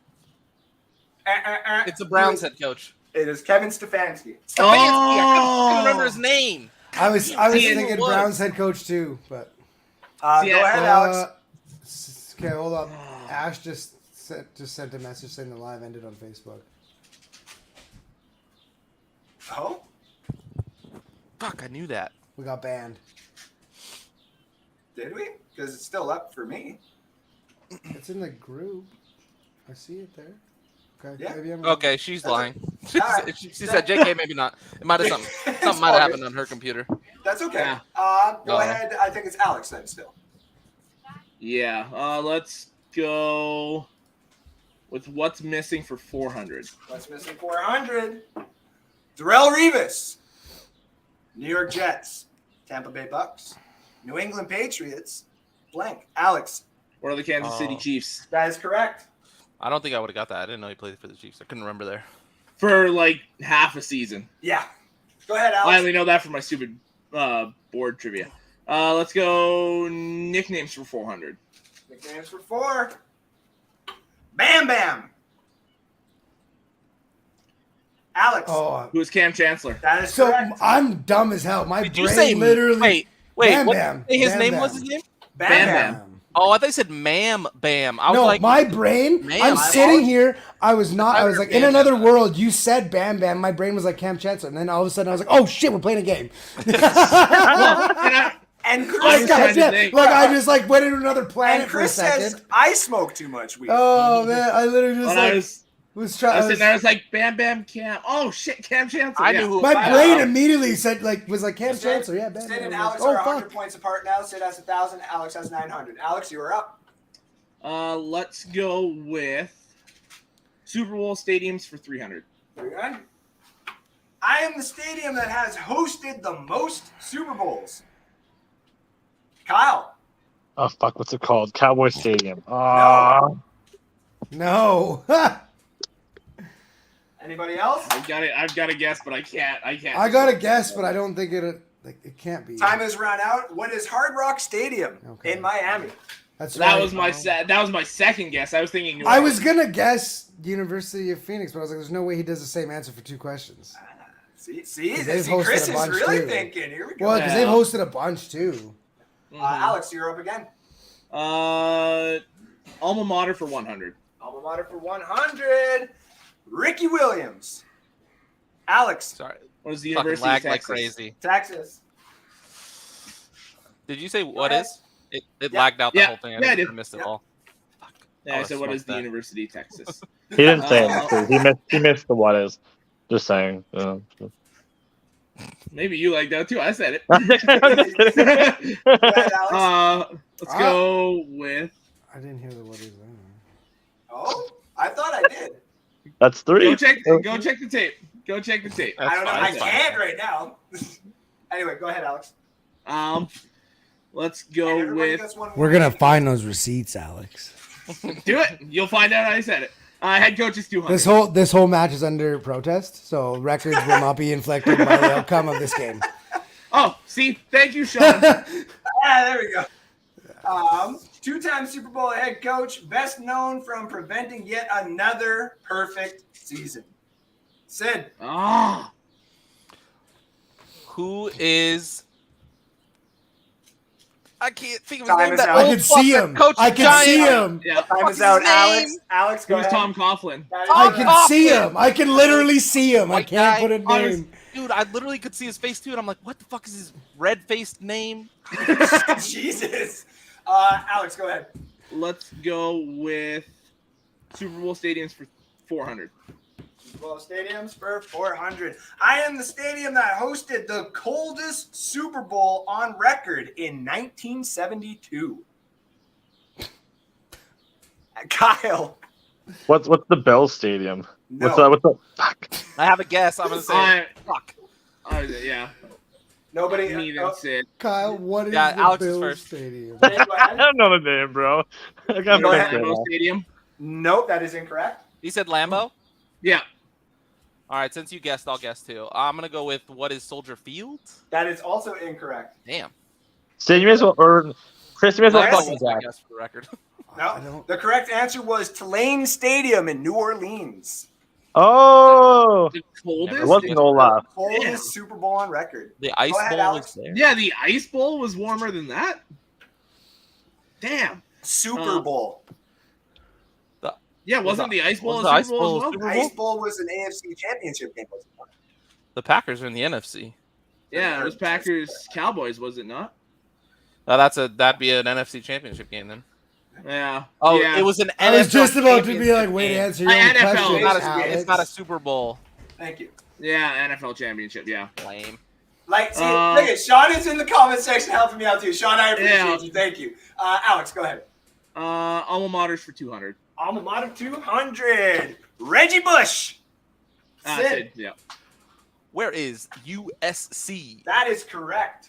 It's a
Who
Browns
is-
head coach.
It is Kevin Stefanski.
Stefanski. I can't remember his name.
I was
See,
thinking
it was.
Browns head coach too, but
See,
Go ahead, Alex.
okay, hold up. Ash just sent a message saying the live ended on Facebook.
Oh?
Fuck, I knew that.
We got banned.
Did we? Because it's still up for me.
It's in the group. I see it there. Okay.
Yeah.
Maybe I'm
Okay, she's
That's
lying.
Alright.
She said JK, maybe not. It might have something.
It's
Something might
all
have
good.
happened on her computer.
That's okay.
Yeah.
Go ahead. I think it's Alex then still.
Yeah. Let's go with what's missing for 400.
What's missing 400? Darrelle Revis, New York Jets, Tampa Bay Bucs, New England Patriots, blank. Alex,
What are the Kansas City
Oh.
Chiefs?
that is correct.
I don't think I would have got that. I didn't know he played for the Chiefs. I couldn't remember there.
For like half a season.
Yeah. Go ahead,
I
Alex.
only know that from my stupid board trivia. Let's go nicknames for 400.
Nicknames for 4. Bam Bam. Alex,
Oh,
Who's Cam Chancellor?
that is
so
correct.
I'm dumb as hell. My
Did
brain
you say
literally
Wait.
Bam
What
Bam.
did you say his
Bam
name
Bam.
was his name?
Bam
Bam
Bam.
Bam.
Oh, I thought you said Ma'am Bam. I was
No,
like,
my brain.
Man,
I'm
I
sitting
lost.
here. I was not. I was like in
Bam
another
Bam.
world. You said Bam Bam. My brain was like Cam Chancellor, and then all of a sudden I was like, oh shit, we're playing a game.
And
I
Chris,
was trying to
Goddamn,
think.
like I just like went into another
and
planet for a
Chris
second.
says, I smoke too much weed.
Oh man, I literally just
When
like.
I was
Was
I
trying.
was sitting there, I was like, Bam Bam Cam. Oh shit, Cam Chancellor.
I
yeah.
knew who.
My
I-
brain immediately said was like Cam
Sid-
Chancellor. Yeah,
Sid
bad.
and
man.
Alex
Oh
are 100
fuck.
points apart now. Sid has 1,000. Alex has 900. Alex, you are up.
Let's go with Super Bowl stadiums for 300.
Very good. I am the stadium that has hosted the most Super Bowls. Kyle.
Oh fuck, what's it called? Cowboy Stadium.
No.
Anybody else?
I've got to guess, but I can't.
I got to guess, but I don't think it can't be.
Time has run out. What is Hard Rock Stadium
Okay.
in Miami?
That's
That
right.
was my that was my second guess. I was thinking. New
I was
Orleans.
gonna guess University of Phoenix, but I was like, "There's no way he does the same answer for 2 questions."
See,
'Cause they've hosted
Chris
a
is
bunch,
really
too.
thinking. Here we go.
Well, because
Yeah.
they've hosted a bunch too.
Alex, you're up again.
Alma Mater for 100.
Alma Mater for 100. Ricky Williams. Alex,
Sorry.
What is the
Fucking
University
lag
of
like
Texas?
crazy.
Texas.
Did you say what
ahead.
is? It
Yeah.
lagged out the
Yeah.
whole thing.
Yeah, I
I
did.
missed it
Yeah.
all.
Yeah, I
Oh,
said, what is
smoked
the
that.
University of Texas?
He didn't say it. He missed the what is. Just saying.
Maybe you like that too. I said it.
Go ahead, Alex.
Let's go with.
I didn't hear the what is that.
Oh, I thought I did.
That's 3.
Go check the tape. Go check the tape.
I don't know.
That's
I
fine, that's
can't right now. Anyway, go ahead, Alex.
Let's
And
go
everybody
with.
gets one
We're
more.
gonna find those receipts, Alex.
Do it. You'll find out I said it. Head coach is 200.
This whole match is under protest, so records will not be inflected by the outcome of this game.
Oh, see, thank you, Sean.
There we go. 2-time Super Bowl head coach, best known from preventing yet another perfect season. Sid.
Ah,
Who is? I can't think of his
Time
name.
is
That
out.
I
old
can see
fucker,
him.
Coach
I can
Giant.
see him.
yeah.
Time
What's
is out.
his
Alex.
name?
Alex, go
Who's
ahead.
Tom Coughlin?
That is
I
correct.
can see him. I can literally see him. I
White
can't
guy.
put a name.
Dude, I literally could see his face too, and I'm like, what the fuck is his red-faced name?
Jesus. Alex, go ahead.
Let's go with Super Bowl stadiums for 400.
Super Bowl stadiums for 400. I am the stadium that hosted the coldest Super Bowl on record in 1972. Kyle.
What's the Bell Stadium?
No.
What's the fuck?
I have a guess. I'm gonna say fuck.
Yeah.
Nobody.
Me
Oh,
then Sid.
Kyle, what is
Yeah,
the
Alex is
Bills
first.
Stadium?
Sid, go
I
ahead.
don't know the name, bro. I got
Go ahead.
Lambeau Stadium.
Nope, that is incorrect.
He said Lambeau.
Yeah.
All right, since you guessed, I'll guess too. I'm gonna go with what is Soldier Field?
That is also incorrect.
Damn.
So you may as well, or Chris, you may as well
Yes.
fucking
Was my
guess.
guess for the record.
I
No,
don't.
the correct answer was Tulane Stadium in New Orleans.
Oh,
The coldest.
it wasn't Olaf.
Coldest
Damn.
Super Bowl on record.
The Ice
Go ahead,
Bowl
Alex.
was there.
Yeah, the Ice Bowl was warmer than that. Damn.
Super Bowl.
Yeah, wasn't the Ice Bowl
Was
a
the Ice
Super Bowl
Bowl
as well?
Super Bowl?
Ice Bowl was an AFC championship game. Was it not?
The Packers are in the NFC.
Yeah, it was Packers Cowboys, was it not?
That'd be an NFC Championship game then.
Yeah.
Oh,
yeah.
it was an.
I was
NFL
just about to be
championship
like, wait to
game.
answer your own
NFL.
question.
It's not, a,
Alex.
it's not a Super Bowl.
Thank you.
Yeah, NFL Championship. Yeah.
Lame.
Like, see,
Uh,
look at Sean is in the comment section helping me out too. Sean, I appreciate
Yeah.
you. Thank you. Alex, go ahead.
Alma Maters for 200.
Alma Mater 200. Reggie Bush. Sid.
Sid, yeah.
Where is USC?
That is correct.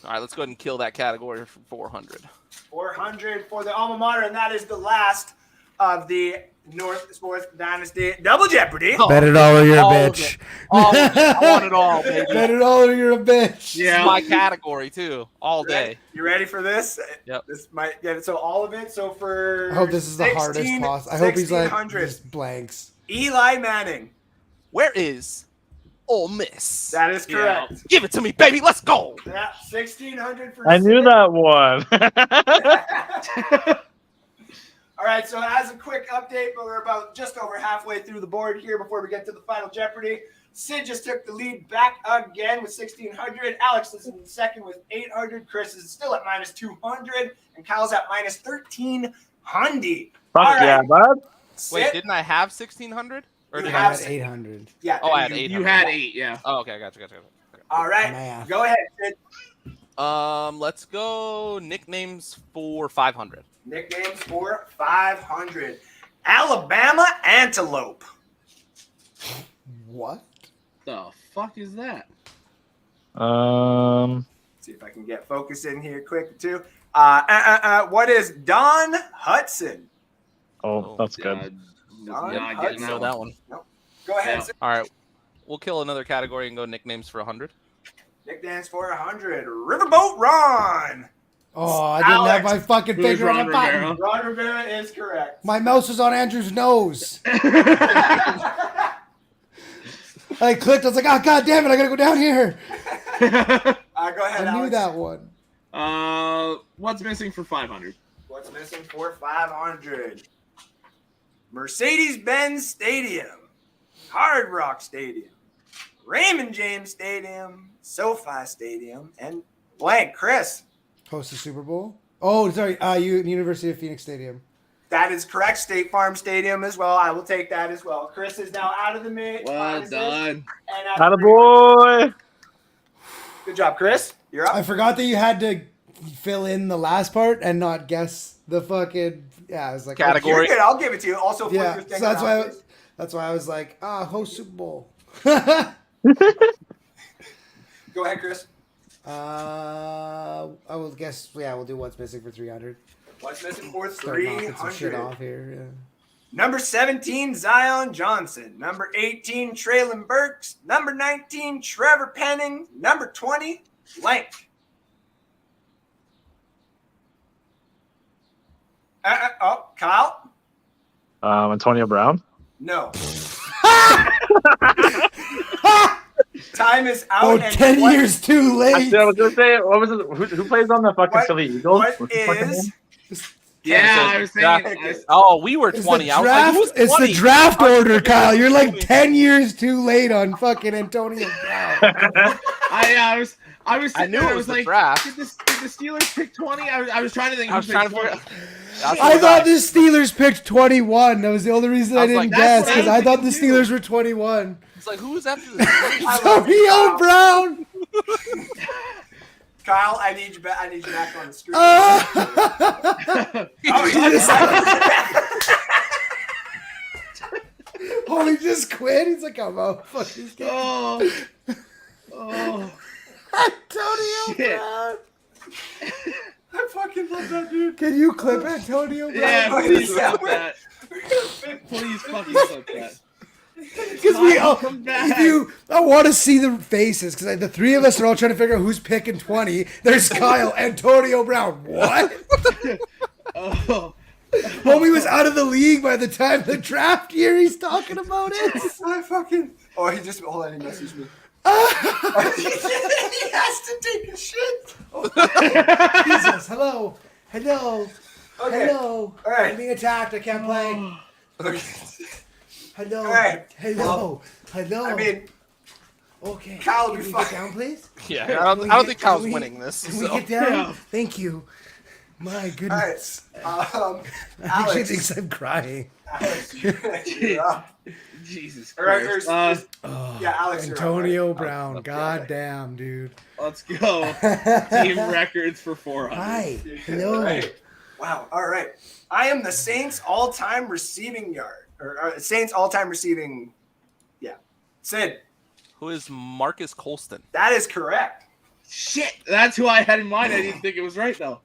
All right, let's go ahead and kill that category for 400.
400 for the Alma Mater, and that is the last of the North Sports Dynasty Double Jeopardy.
Oh,
Bet it all or you're a
all of
bitch.
it. All of it. I want it all, baby.
Bet it all or you're a bitch.
This
Yeah.
is my category too, all day.
You ready for this?
Yep.
This might get it. So all of it. So for
I hope this is the hardest possible. I hope he's like
1600.
just blanks.
Eli Manning.
Where is Ole Miss?
That is
Yeah.
correct.
Give it to me, baby. Let's go.
Yeah, 1600 for
I knew
Sid.
that one.
All right, so as a quick update, but we're about just over halfway through the board here before we get to the final Jeopardy. Sid just took the lead back again with 1,600. Alex is in second with 800. Chris is still at minus 200. And Kyle's at minus 1,300.
Fuck
All
yeah,
right.
bud.
Wait,
Sid,
didn't I have 1600? Or
You
did
I
I
have
had
have?
800.
yeah.
Oh, I had
You
800.
had 8, yeah.
Oh, okay, gotcha.
All right,
Math.
go ahead, Sid.
Let's go nicknames for 500.
Nicknames for 500. Alabama Antelope.
What?
The fuck is that?
See if I can get focus in here quick too. What is Don Hudson?
Oh, that's good.
Don
Not
I
getting
didn't know
that
that one.
Go ahead.
Yeah.
Sid.
All right, we'll kill another category and go nicknames for 100.
Nicknames for 100. Riverboat Ron.
Oh, I didn't have
Alex.
my fucking
Who's
finger on
Ron
the button.
Rivera?
Ron Rivera is correct.
My mouse was on Andrew's nose. I clicked. I was like, oh, God damn it. I got to go down here.
Go ahead,
I knew
Alex.
that one.
What's missing for 500?
What's missing for 500? Mercedes-Benz Stadium, Hard Rock Stadium, Raymond James Stadium, SoFi Stadium, and blank. Chris.
Host the Super Bowl? Oh, sorry. University of Phoenix Stadium.
That is correct. State Farm Stadium as well. I will take that as well. Chris is now out of the mix.
Well done.
And
Attaboy!
good job, Chris. You're up.
I forgot that you had to fill in the last part and not guess the fucking. Yeah, I was like,
Category.
You're good. I'll give it to you. Also, flip
Yeah,
your
so
thing
that's
around,
why.
please.
That's why I was like, host Super Bowl.
Go ahead, Chris.
I will guess. Yeah, we'll do what's missing for 300.
What's missing for
Start knocking some shit
300?
off here. Yeah.
Number 17, Zion Johnson. Number 18, Traylon Burks. Number 19, Trevor Penning. Number 20, blank. Kyle?
Antonio Brown.
No. Time is out.
Oh,
and
10
what-
years too late.
I was gonna say, what was it? Who plays on the fucking
What-
Philly Eagles?
what
What's the fucking
is-
name?
Yeah, I was thinking.
Oh, we were
It's
20.
the
I was like,
draft,
who's 20?
it's the draft order, Kyle. You're like
20.
10 years too late on fucking Antonio Brown.
I was.
I knew
thinking,
it was the
like,
draft.
Did the Steelers pick 20? I was trying to think.
I was
who
trying
picked
to figure
20.
That's
I
what
thought the Steelers picked 21. That was the only reason I,
I was
didn't
like,
guess,
that's what
because
I
I
was
thought the
thinking
Steelers were 21.
It's like, who was after this?
Antonio Brown!
Kyle, I need you back. I need you back on the screen.
Oh, he just quit. He's like, I'm out. Fuck this game.
Oh.
Antonio
Shit.
Brown.
I fucking love that dude.
Can you clip Antonio Brown?
Yeah, please
Yeah,
stop that. Please fucking stop that.
Because we all,
Come back.
I want to see the faces because the three of us are all trying to figure out who's picking 20. There's Kyle, Antonio Brown. What?
Oh.
Homie was out of the league by the time the draft year. He's talking about it.
I fucking. Oh, he just. Hold on, he messaged me. He has to take a shit.
Jesus, hello. Hello.
Okay.
Hello.
All right.
I'm being attacked. I can't play.
Okay.
Hello.
All right.
Hello. Hello.
I mean,
okay.
Kyle will
Can
be
we
fine.
get down, please?
Yeah, I don't think Kyle's winning this.
Can we
So.
get down?
Yeah.
Thank you. My
all right.
goodness. I think she
Alex.
thinks I'm crying.
Alex, you're up.
Jesus
All right,
Christ.
there's-
Oh,
Yeah, Alex, you're up,
Antonio
right?
Brown. God damn, dude.
Let's go. Team records for 400.
Hi.
All
Hello.
right. Wow. All right. I am the Saints' all-time receiving yard, or Saints' all-time receiving. Yeah. Sid,
Who is Marcus Colston?
that is correct.
Shit, that's who I had in mind. I didn't think it was right though.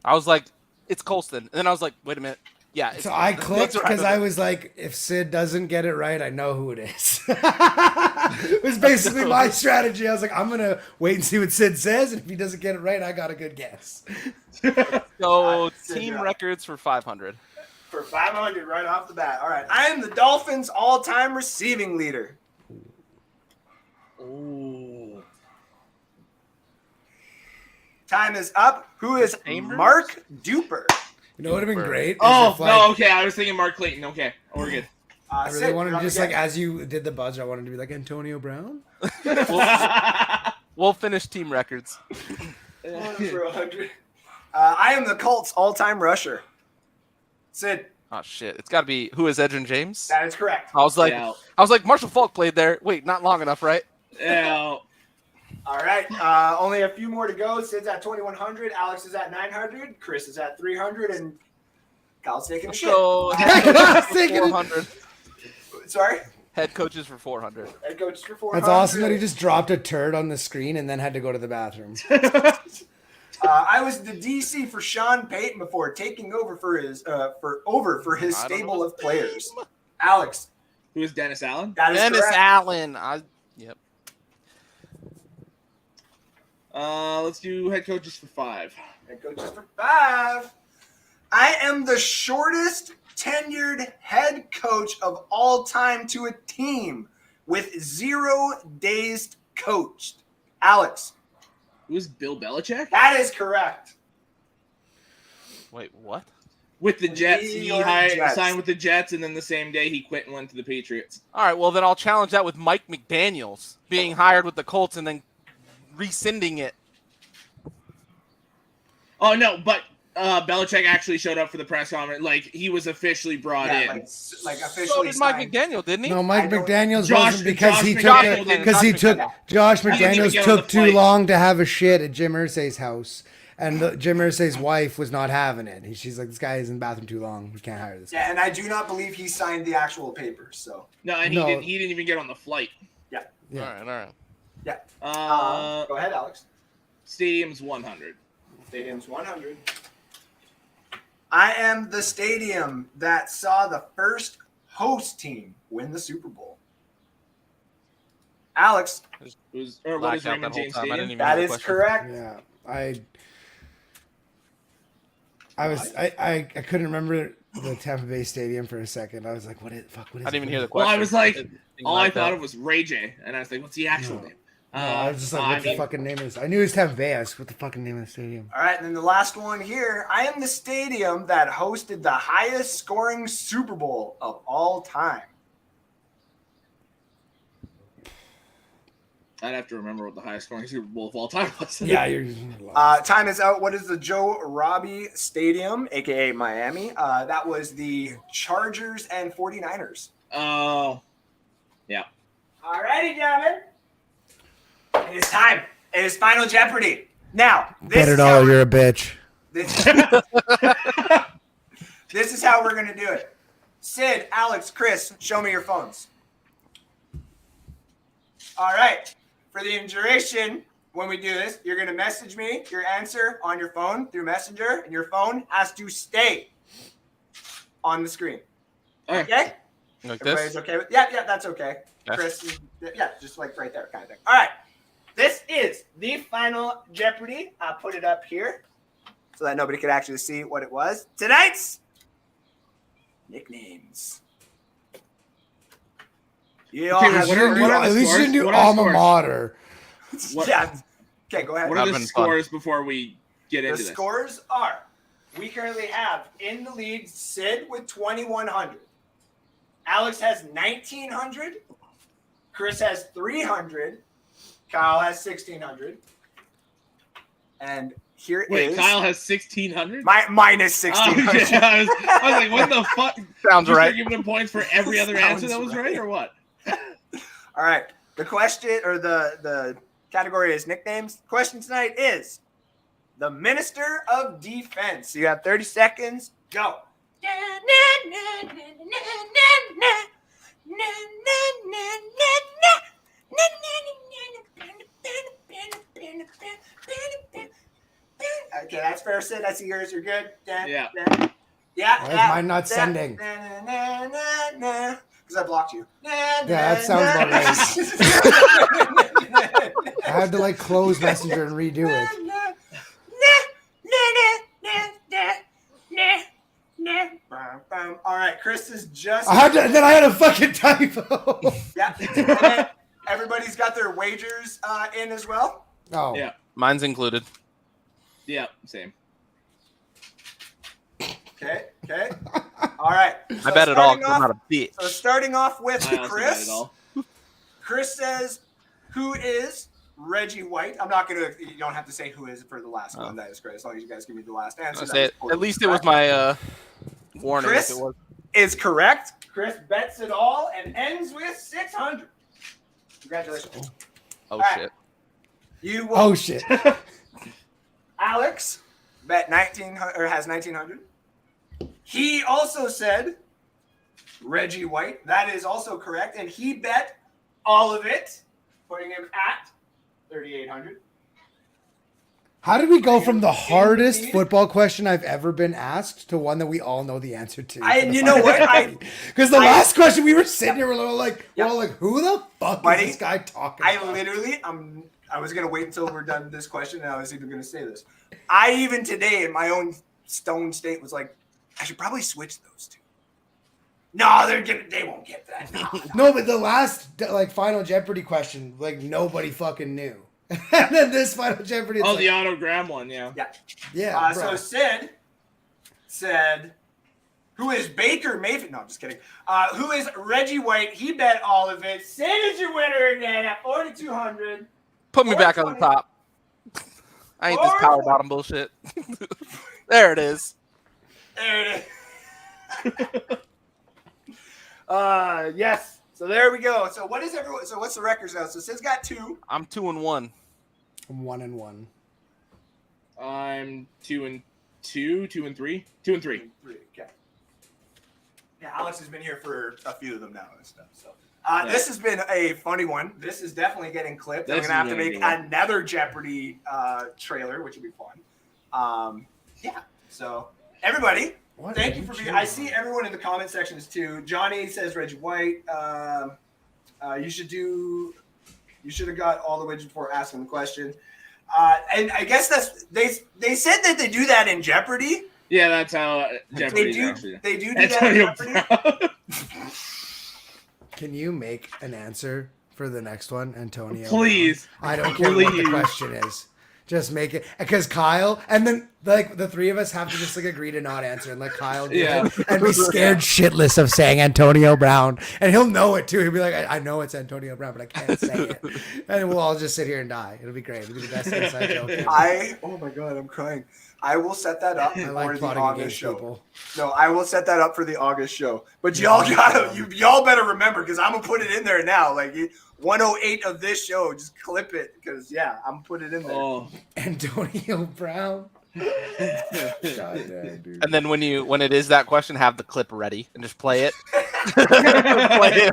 I was like, it's Colston. And then I was like, wait a minute. Yeah.
So I clicked
that's right.
because I was like, if Sid doesn't get it right, I know who it is. It was basically my strategy. I was like, I'm going to wait and see what Sid says. And if he doesn't get it right, I got a good guess.
So
Sid,
team
you're up.
records for 500.
For 500 right off the bat. All right. I am the Dolphins' all-time receiving leader.
Oh.
Time is up. Who is
Chambers?
Mark Duper?
You know what would have been great? Is
Oh
if, like,
no, okay. I was thinking Mark Clayton. Okay, we're good.
I really
Sid,
wanted
you're
to
up
just like,
again.
as you did the buzzer, I wanted to be like Antonio Brown.
We'll finish team records.
For 100. I am the Colts' all-time rusher. Sid,
Oh shit! It's got to be who is Edgerrin James?
That is correct.
I was like,
Yeah.
Marshall Falk played there. Wait, not long enough, right?
Yeah.
All right. Only a few more to go. Sid's at 2,100. Alex is at 900. Chris is at 300. And Kyle's taking a shit.
So
Kyle's taking a-
400.
Sorry?
Head coaches for 400.
Head coach for 400.
That's awesome that he just dropped a turd on the screen and then had to go to the bathroom.
I was the DC for Sean Payton before taking over for his stable of players. Alex.
Who is Dennis Allen?
That is
Dennis
correct.
Allen. Yep.
Let's do head coaches for 5.
Head coaches for 5. I am the shortest tenured head coach of all time to a team with 0 days coached. Alex.
Who's Bill Belichick?
That is correct.
Wait, what?
With the Jets.
New
He
York Jets.
signed with the Jets, and then the same day he quit and went to the Patriots.
All right, well then I'll challenge that with Mike McDaniels being hired with the Colts and then rescinding it.
Oh, no, but Belichick actually showed up for the press conference. Like, he was officially brought in.
Like officially
So did Mike
signed.
McDaniel, didn't he?
No, Mike
I don't-
McDaniels
Josh-
wasn't because
Josh
he
McDaniels
took
didn't.
because he
Josh
took
McDaniels.
Josh
He didn't even
McDaniels
get on
took
the
too
flight.
long to have a shit at Jim Irsay's house, and Jim Irsay's wife was not having it. She's like, this guy is in the bathroom too long. We can't hire this guy.
Yeah, and I do not believe he signed the actual papers. So
No, and
No.
he didn't even get on the flight.
Yeah.
All right.
go ahead, Alex.
Stadium's 100.
Stadium's 100. I am the stadium that saw the first host team win the Super Bowl. Alex.
What is
Blacked out
Raymond
that whole
James
time. I didn't
Stadium?
even
That
hear the
is
question.
correct.
Yeah, I couldn't remember the Tampa Bay Stadium for a second. I was like, what is
I
it?
didn't even hear the
Well,
question.
I was like,
It-
all I
blacked
thought
out.
of was Ray J, and I was like, what's the actual
No.
name?
No, I was just like, what the fucking name is? I knew it was Tampa Bay. I was, what the fucking name of the stadium?
All right, and then the last one here. I am the stadium that hosted the highest scoring Super Bowl of all time.
I'd have to remember what the highest scoring Super Bowl of all time was.
Yeah, you're.
Time is out. What is the Joe Robbie Stadium, a.k.a. Miami? That was the Chargers and 49ers.
Oh, yeah.
All righty, gentlemen. It is time. It is Final Jeopardy. Now, this
Better
is
dollar,
how
you're a bitch.
this is how we're going to do it. Sid, Alex, Chris, show me your phones. All right. For the duration, when we do this, you're going to message me your answer on your phone through Messenger, and your phone has to stay on the screen.
Okay.
Okay?
Like
Everybody's
this?
okay with? Yeah, that's okay.
Yeah.
Chris, yeah, just like right there kind of thing. All right. This is the Final Jeopardy. I'll put it up here so that nobody could actually see what it was. Tonight's nicknames. You all
Okay,
have
what
your
are- what are
At
the
least you didn't do
What are the
alma
scores?
mater.
What-
Yeah. Okay, go ahead.
What are the
Having fun.
scores before we get
The
into this?
scores are, we currently have in the lead Sid with 2,100. Alex has 1,900. Chris has 300. Kyle has 1,600. And here is
Wait, Kyle has 1,600?
minus
Oh,
1,600.
yeah, I was like, what the fuck?
Sounds
You start
right.
giving him points for every other answer that
Sounds
was
right.
right, or what?
All right. The question or the category is nicknames. The question tonight is the Minister of Defense. You have 30 seconds. Go. Okay, that's fair, Sid. I see yours. You're good.
Yeah.
Yeah.
Why is mine not sending?
Because I blocked you.
Yeah, that sounds about I had to like close Messenger and redo it.
All right, Chris is just.
Then I had a fucking typo.
Yeah. And then everybody's got their wagers in as well.
Oh.
Yeah.
Mine's included.
Yeah, same.
Okay. All right.
I bet it all.
starting
'cause I'm
off-
not a bitch.
So starting off with
I also bet
Chris.
it all.
Chris says, "Who is Reggie White?" I'm not gonna. You don't have to say who is for the last one. That is great. As long as you guys give me the last answer.
I
that
say
was
it.
poorly
At least it was
correct.
Warning
Chris
if it was.
is correct. Chris bets it all and ends with 600. Congratulations.
Oh,
right.
shit.
You
Oh
won.
shit.
Alex bet 1900 or has 1900. He also said Reggie White. That is also correct, and he bet all of it, putting him at 3,800.
How did we go from the hardest football question I've ever been asked to one that we all know the answer to?
You know what?
Because the last question we were sitting here, we're all like,
Yep.
who the fuck
Buddy,
is this guy talking
I
about?
literally, I was gonna wait until we're done with this question, and I was even gonna say this. I even today, in my own stone state, was like, I should probably switch those two. No, they won't get that.
No, but the last Final Jeopardy question, nobody fucking knew. And then this Final Jeopardy, it's
the autogram one, yeah.
yeah.
So Sid said, who is Baker Mayfield? No, I'm just kidding. Who is Reggie White? He bet all of it. Sid is your winner again at 4,200.
Put me back on the top. I ain't this power bottom bullshit. There it is.
There it is. Yes. So there we go. So what is everyone? So what's the records now? So Sid's got 2.
I'm 2-1.
I'm 1-1.
I'm 2-2, 2-3, 2-3.
3. Okay. Yeah, Alex has been here for a few of them now and stuff. So this has been a funny one. This is definitely getting clipped. I'm gonna have to make another Jeopardy trailer, which will be fun. Yeah. So everybody. Thank you for being. I see everyone in the comment sections too. Johnny says Reggie White. You should have got all the widgets before asking the question. And I guess they said that they do that in Jeopardy.
Yeah, that's how Jeopardy
They do that in Jeopardy.
Can you make an answer for the next one, Antonio?
Please.
I don't care what the question is. Just make it, because Kyle, and then the three of us have to just agree to not answer and let Kyle do it and be scared shitless of saying Antonio Brown, and he'll know it too. He'll be like, I know it's Antonio Brown, but I can't say it, and we'll all just sit here and die. It'll be great. It'll be the best inside joke ever.
Oh my god, I'm crying. I will set that up
I
for
like
the
plotting
August
against
show.
people.
No, I will set that up for the August show. But y'all better remember, because I'm gonna put it in there now. 108 of this show, just clip it, because I'm put it in there.
Oh.
Antonio Brown. Goddamn, dude.
And then when it is that question, have the clip ready and just play it. Play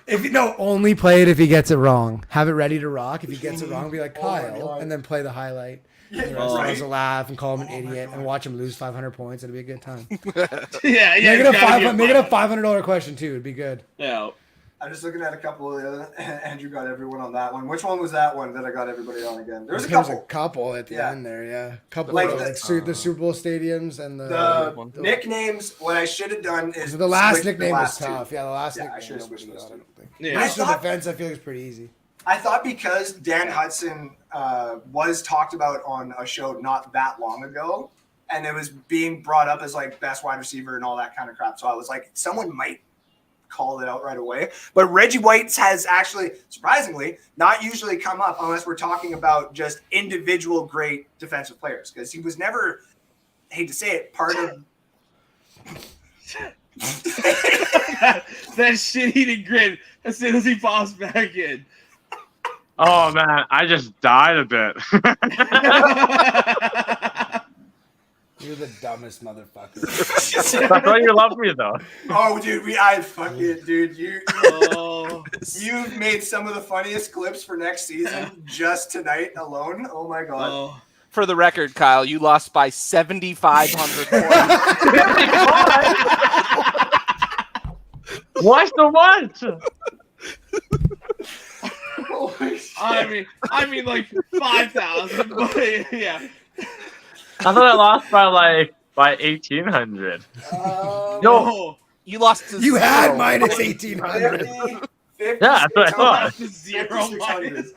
him.
Only play it if he gets it wrong. Have it ready to rock. If he gets it wrong, be like Kyle, and then play the highlight. And the rest of us will laugh and call him an idiot and watch him lose 500 points. It'll be a good time. Make it a $500 question too. It'd be good.
Yeah.
I'm just looking at a couple of the other. Andrew got everyone on that one. Which one was that one that I got everybody on again? There was a couple
at the end there, yeah. Couple
Like
of the Super Bowl stadiums and
the nicknames. What I should have done is
the last
switch
nickname
the
was
last
tough.
two.
Yeah, the last
Yeah,
nickname.
I should have switched those two.
Yeah.
National defense, I feel like is pretty easy.
I thought because Dan Hudson was talked about on a show not that long ago, and it was being brought up as best wide receiver and all that kind of crap. So I was like, someone might call it out right away. But Reggie White has actually, surprisingly, not usually come up unless we're talking about just individual great defensive players, because he was never, I hate to say it, part of
that shit-eating grin as soon as he pops back in.
Oh man, I just died a bit.
You're the dumbest motherfucker.
That's why you love me though.
Oh, dude, dude, you've made some of the funniest clips for next season just tonight alone. Oh my god.
Oh.
For the record, Kyle, you lost by 7,500 points.
What's the what?
I mean, 5,000. But yeah.
I thought I lost by 1,800.
No, you lost to
You
zero.
had minus 1,800.
50,
Yeah, that's what I thought.
Zero minus.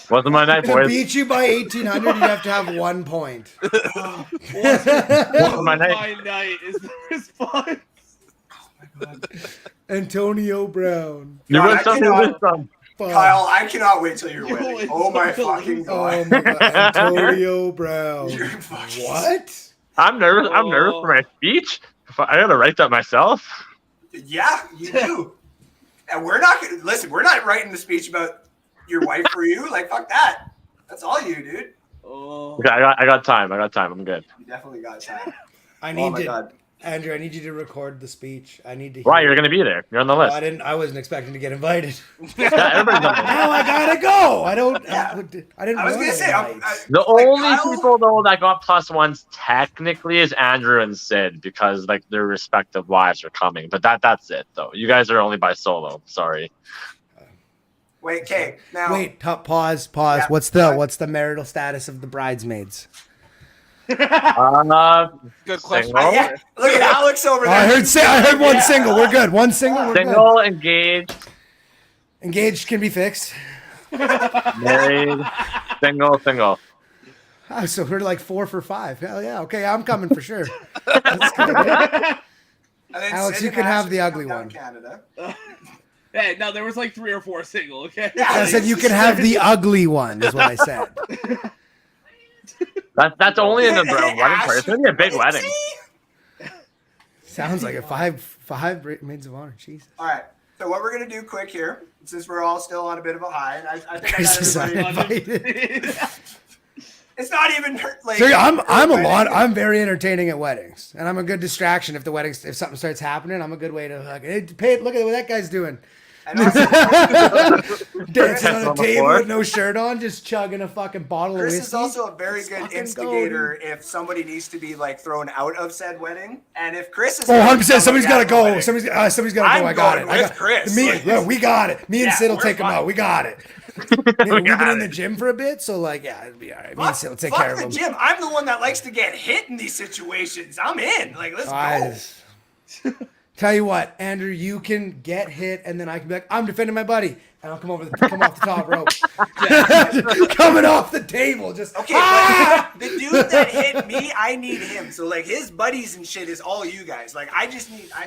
Wasn't my night,
To
boys.
beat you by 1,800, you have to have 1 point.
Wasn't my night.
My night is the response.
Antonio Brown.
You
God,
win
I
some, you
cannot-
win some.
Fuck.
Kyle, I cannot wait till you're
You
winning.
win
Oh my
some,
fucking
you
god.
Oh my god, Antonio Brown.
You're fucking-
What?
I'm nervous. I'm nervous for my speech. I gotta write that myself.
Yeah, you do. And we're not gonna listen. We're not writing the speech about your wife for you. Like fuck that. That's all you, dude.
Oh.
Okay, I got time. I got time. I'm good.
You definitely got time.
I
Oh
need
my
to,
god.
Andrew. I need you to record the speech. I need to.
Why?
hear
You're
it.
gonna be there. You're on the
Oh,
list.
I wasn't expecting to get invited.
Yeah, everybody's on the list.
Now I gotta go. I don't.
Yeah.
I didn't.
I was
want
gonna say,
invite.
The
like,
only
Kyle-
people though that got +1s technically is Andrew and Sid because like their respective wives are coming. But that's it though. You guys are only by solo. Sorry.
Wait, okay. Now
Wait. Pause.
Yeah.
What's the marital status of the bridesmaids?
Good question.
Single,
yeah, look at Alex over
Oh,
there.
I heard one single. We're good. One single. We're good.
single, engaged,
Engaged can be fixed.
married, single.
Oh, so we're like 4 for 5. Hell yeah. Okay, I'm coming for sure.
And then
Alex,
Sid
you
and
can have
Ashley
the
come
ugly
down
one.
to Canada.
Hey, no, there was like 3 or 4 single. Okay.
Yeah,
I said you can have the ugly one. Is what I said.
That's only in the wedding party. It's gonna be a big wedding.
Sounds like a five maids of honor. Jesus.
All right. So what we're gonna do quick here, since we're all still on a bit of a high, and I think
Chris is
I got everybody.
uninvited.
It's not even like.
So I'm very entertaining at weddings, and I'm a good distraction if something starts happening. I'm a good way to like, hey, look at what that guy's doing.
And also,
Dancing on a
On the
table
floor.
with no shirt on, just chugging a fucking bottle
Chris
of
is
whiskey.
also a very
Let's
good
fucking go,
instigator
dude.
if somebody needs to be like thrown out of said wedding, and if Chris is.
Oh, 100%. Somebody's
somebody
got to
out of the
go.
wedding-
Somebody's got to
I'm
go. I got it.
going with Chris.
We got it. Me and
Yeah,
Sid will
we're
take him
fine.
out. We got it. We've been
got
in the
it.
gym for a bit, so like, yeah, it'll be all right. Me and Sid will take
Fuck
care of
the
him.
gym. I'm the one that likes to get hit in these situations. I'm in. Like, let's go.
Tell you what, Andrew, you can get hit, and then I can be like, I'm defending my buddy, and I'll come off the top rope, coming off the table, just
Okay,
ah!
but the dude that hit me, I need him. So like his buddies and shit is all you guys. Like I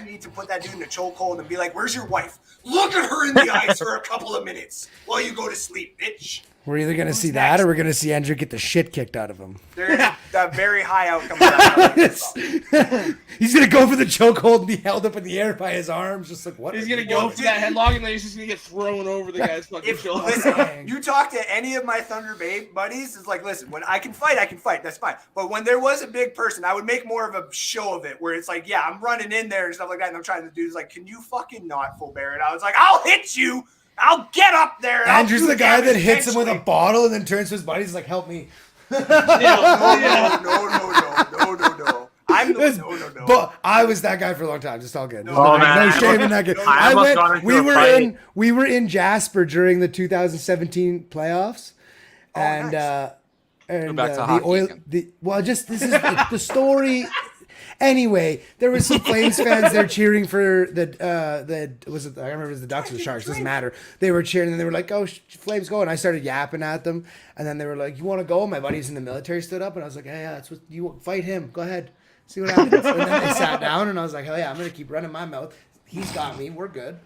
need to put that dude in a chokehold and be like, "Where's your wife? Look at her in the eyes for a couple of minutes while you go to sleep, bitch."
We're either gonna see
Who's
that,
next?
or we're gonna see Andrew get the shit kicked out of him.
There's a very high outcome. For that.
He's gonna go for the chokehold and be held up in the air by his arms, just like what?
He's gonna go for that headlock and then he's just gonna get thrown over the guy's fucking
If
shoulder.
listen, you talk to any of my Thunder Bay buddies, it's like, listen, when I can fight, that's fine. But when there was a big person, I would make more of a show of it, where it's like, yeah, I'm running in there and stuff like that, and I'm trying to do is like, can you fucking not full bear it? I was like, I'll hit you. I'll get up there. And
Andrew's
I'll do
the guy that
damage
hits him with a
eventually.
bottle and then turns to his buddies like, "Help me."
No. I'm the no.
But I was that guy for a long time. Just all good.
No,
Oh, man.
No shame in that game.
I almost got into a fight.
We were in Jasper during the 2017 playoffs, and
nice.
and
back to
the
hockey
oil.
again.
This is the story. Anyway, there was some Flames fans there cheering for the I remember it was the Ducks or the Sharks, doesn't matter. They were cheering and they were like, "Oh, Flames go!" And I started yapping at them, and then they were like, "You want to go?" My buddies in the military stood up, and I was like, "Hey, yeah, that's what you fight him. Go ahead, see what happens." And then they sat down, and I was like, "Hell yeah, I'm gonna keep running my mouth. He's got me. We're good.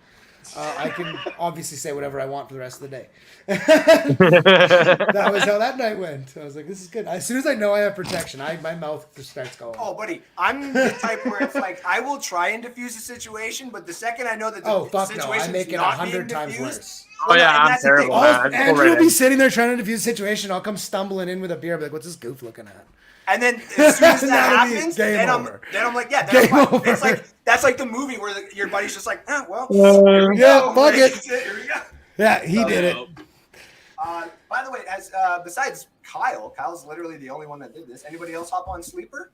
I can obviously say whatever I want for the rest of the day." That was how that night went. I was like, "This is good." As soon as I know I have protection, my mouth just starts going.
Oh, buddy, I'm the type where it's like I will try and diffuse a situation, but the second I know that the
Oh fuck no!
situation's
I make it
not
100
being
times
diffused,
worse.
Oh yeah,
and
I'm
that's the thing.
terrible.
Oh,
man. I'd go
Andrew
right
will be
in.
sitting there trying to defuse the situation. I'll come stumbling in with a beer. I'll be like, "What's this goof looking at?"
And then as soon as that
That'll be
happens,
game
then
over.
I'm like, yeah,
Game
that's fine.
over.
It's like that's like the movie where your buddy's just like, well,
Yeah, fuck it.
Here we go.
Yeah, he did it.
By the way, as besides Kyle's literally the only one that did this. Anybody else hop on Sleeper?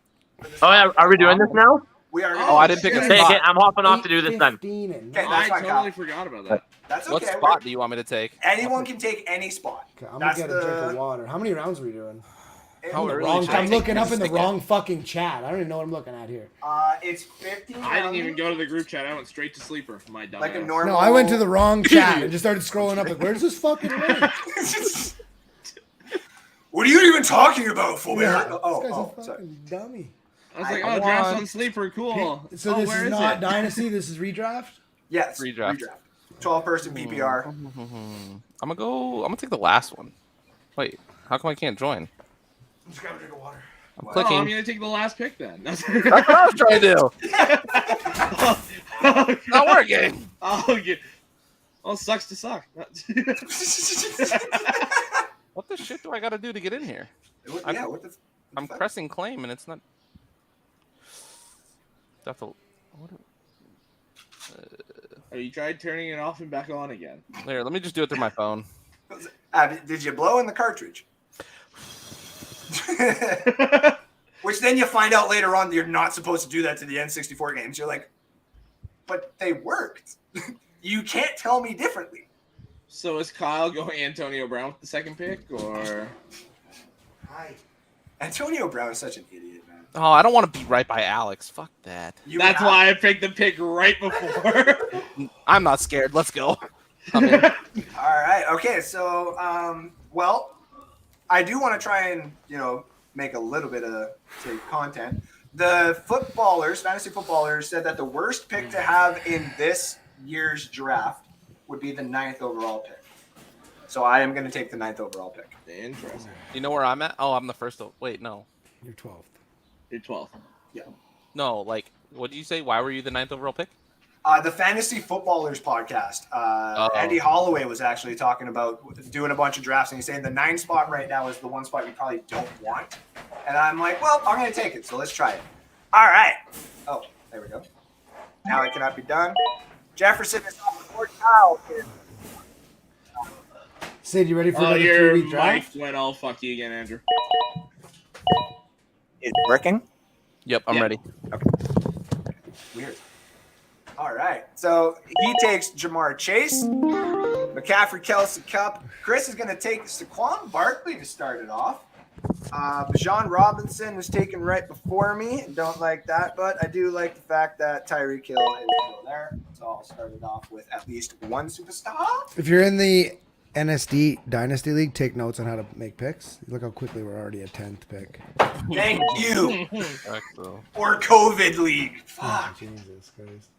Oh yeah, are we doing this now?
We are.
Oh,
I didn't pick a
Okay,
spot.
okay, I'm hopping off to do this then.
8:15 and
Okay,
nine.
that's
I
fine,
totally
Kyle.
forgot about that.
That's okay.
What spot do you want me to take?
Anyone can take any spot.
Okay, I'm
That's
gonna get a drink of water. How many rounds are we doing?
How
the
early
wrong
should I
I'm
take
looking
this
up in the
thing?
wrong fucking chat. I don't even know what I'm looking at here.
It's 15.
I didn't even
rounds,
go to the group chat. I went straight to Sleeper. My dumb
like a
ass.
normal.
No, I went to the wrong chat and just started scrolling up. Like, where's this fucking link?
What are you even talking about, full bear?
Yeah, this guy's a
Oh,
fucking
sorry.
dummy.
I was like,
I
oh, drafts
want-
on Sleeper, cool.
So
Oh,
this
where
is
is
not
it?
Dynasty. This is redraft.
Yes.
Redraft.
12-person PPR.
I'm gonna take the last one. Wait, how come I can't join?
I'm just grabbing a drink of water.
I'm
Oh,
clicking.
I'm gonna take the last pick then.
That's what I was trying to do. Not working.
Oh, okay. Well, sucks to suck.
What the shit do I got to do to get in here?
Yeah, what the
I'm
fuck?
pressing claim and it's not. That's a. What?
Have you tried turning it off and back on again?
There, let me just do it through my phone.
Did you blow in the cartridge? Which then you find out later on that you're not supposed to do that to the N64 games. You're like, but they worked. You can't tell me differently.
So is Kyle going Antonio Brown with the second pick, or?
Hi. Antonio Brown is such an idiot, man.
Oh, I don't want to be right by Alex. Fuck that.
That's why I picked the pick right before.
I'm not scared. Let's go. I'm in.
All right. Okay. So, well, I do want to try and make a little bit of content. The fantasy footballers, said that the worst pick to have in this year's draft would be the 9th overall pick. So I am going to take the 9th overall pick.
Interesting.
You know where I'm at? Oh, I'm the first. Wait, no.
You're 12th.
You're 12th.
Yeah.
No, like, what did you say? Why were you the 9th overall pick?
The Fantasy Footballers podcast. Andy Holloway was actually talking about doing a bunch of drafts, and he's saying the 9 spot right now is the one spot you probably don't want. And I'm like, well, I'm going to take it, so let's try it. All right. Oh, there we go. Now it cannot be done. Jefferson is off the board. Kyle is.
Sid, you ready for another
Your
3-week
mic
draft?
went all fuck you again, Andrew.
Is it working?
Yep, I'm ready.
Weird. All right. So he takes Jamar Chase, McCaffrey, Kelsey Cup. Chris is going to take Saquon Barkley to start it off. Bijan Robinson was taken right before me. Don't like that, but I do like the fact that Tyreek Hill is still there. So I'll start it off with at least one superstar.
If you're in the NSD Dynasty League, take notes on how to make picks. Look how quickly we're already at 10th pick.
Thank you.
Excellent.
Or COVID League.
Oh,
Fuck.
Jesus Christ.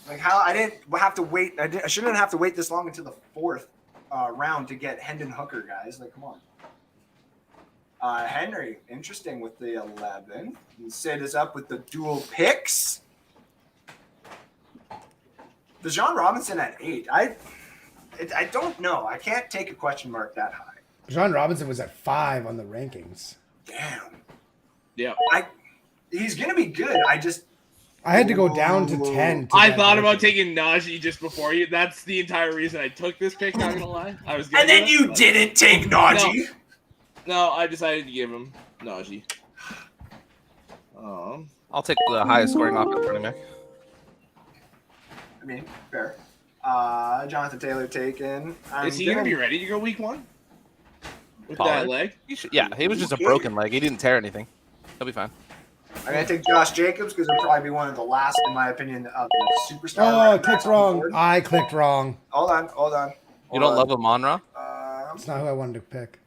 Like how I didn't have to wait. I shouldn't have to wait this long until the 4th round to get Hendon Hooker, guys. Like, come on. Henry, interesting with the 11. And Sid is up with the dual picks. Bijan Robinson at 8. I don't know. I can't take a question mark that high.
John Robinson was at 5 on the rankings.
Damn.
Yeah.
He's gonna be good.
I had to go down to 10.
I thought about taking Najee just before you. That's the entire reason I took this pick. Not gonna lie, I was.
And then you didn't take Najee.
No, I decided to give him Najee.
I'll take the highest scoring offense running back.
I mean, fair. Jonathan Taylor taken.
Is he gonna be ready to go week 1 with
Pollard?
that leg?
Yeah, he was just a broken leg. He didn't tear anything. He'll be fine.
I'm gonna take Josh Jacobs because he'll probably be one of the last, in my opinion, of the superstar.
Oh, I
running
clicked
backs on the
wrong.
board.
I clicked wrong.
Hold on.
You don't love Amon-Ra?
It's not who I wanted to pick.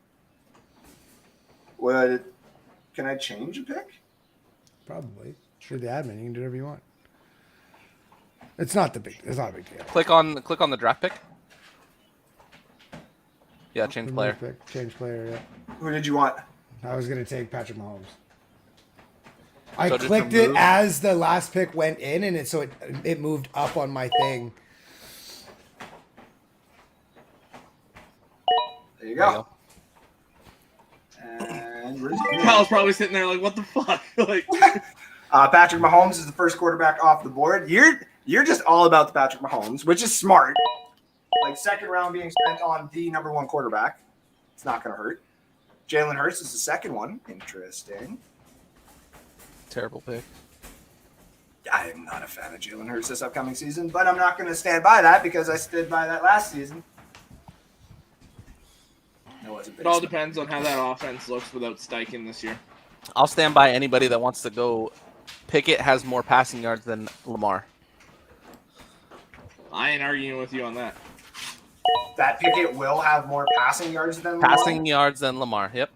Can I change a pick?
Probably. Sure, the admin. You can do whatever you want. It's not a big deal.
Click on the draft pick. Yeah, change
Remove
player.
pick. Change player, yeah.
Who did you want?
I was going to take Patrick Mahomes. I
So just
clicked it
remove?
as the last pick went in, and it moved up on my thing.
There you go. And where's
Kyle's probably sitting there like, "What the fuck?" Like,
Patrick Mahomes is the first quarterback off the board. You're just all about the Patrick Mahomes, which is smart. Like, second round being spent on the number 1 quarterback. It's not going to hurt. Jalen Hurts is the second one. Interesting.
Terrible pick.
I am not a fan of Jalen Hurts this upcoming season, but I'm not going to stand by that because I stood by that last season.
it all depends on how that offense looks without Steichen this year.
I'll stand by anybody that wants to go. Pickett has more passing yards than Lamar.
I ain't arguing with you on that.
That Pickett will have more passing yards than
Passing yards than Lamar. Yep.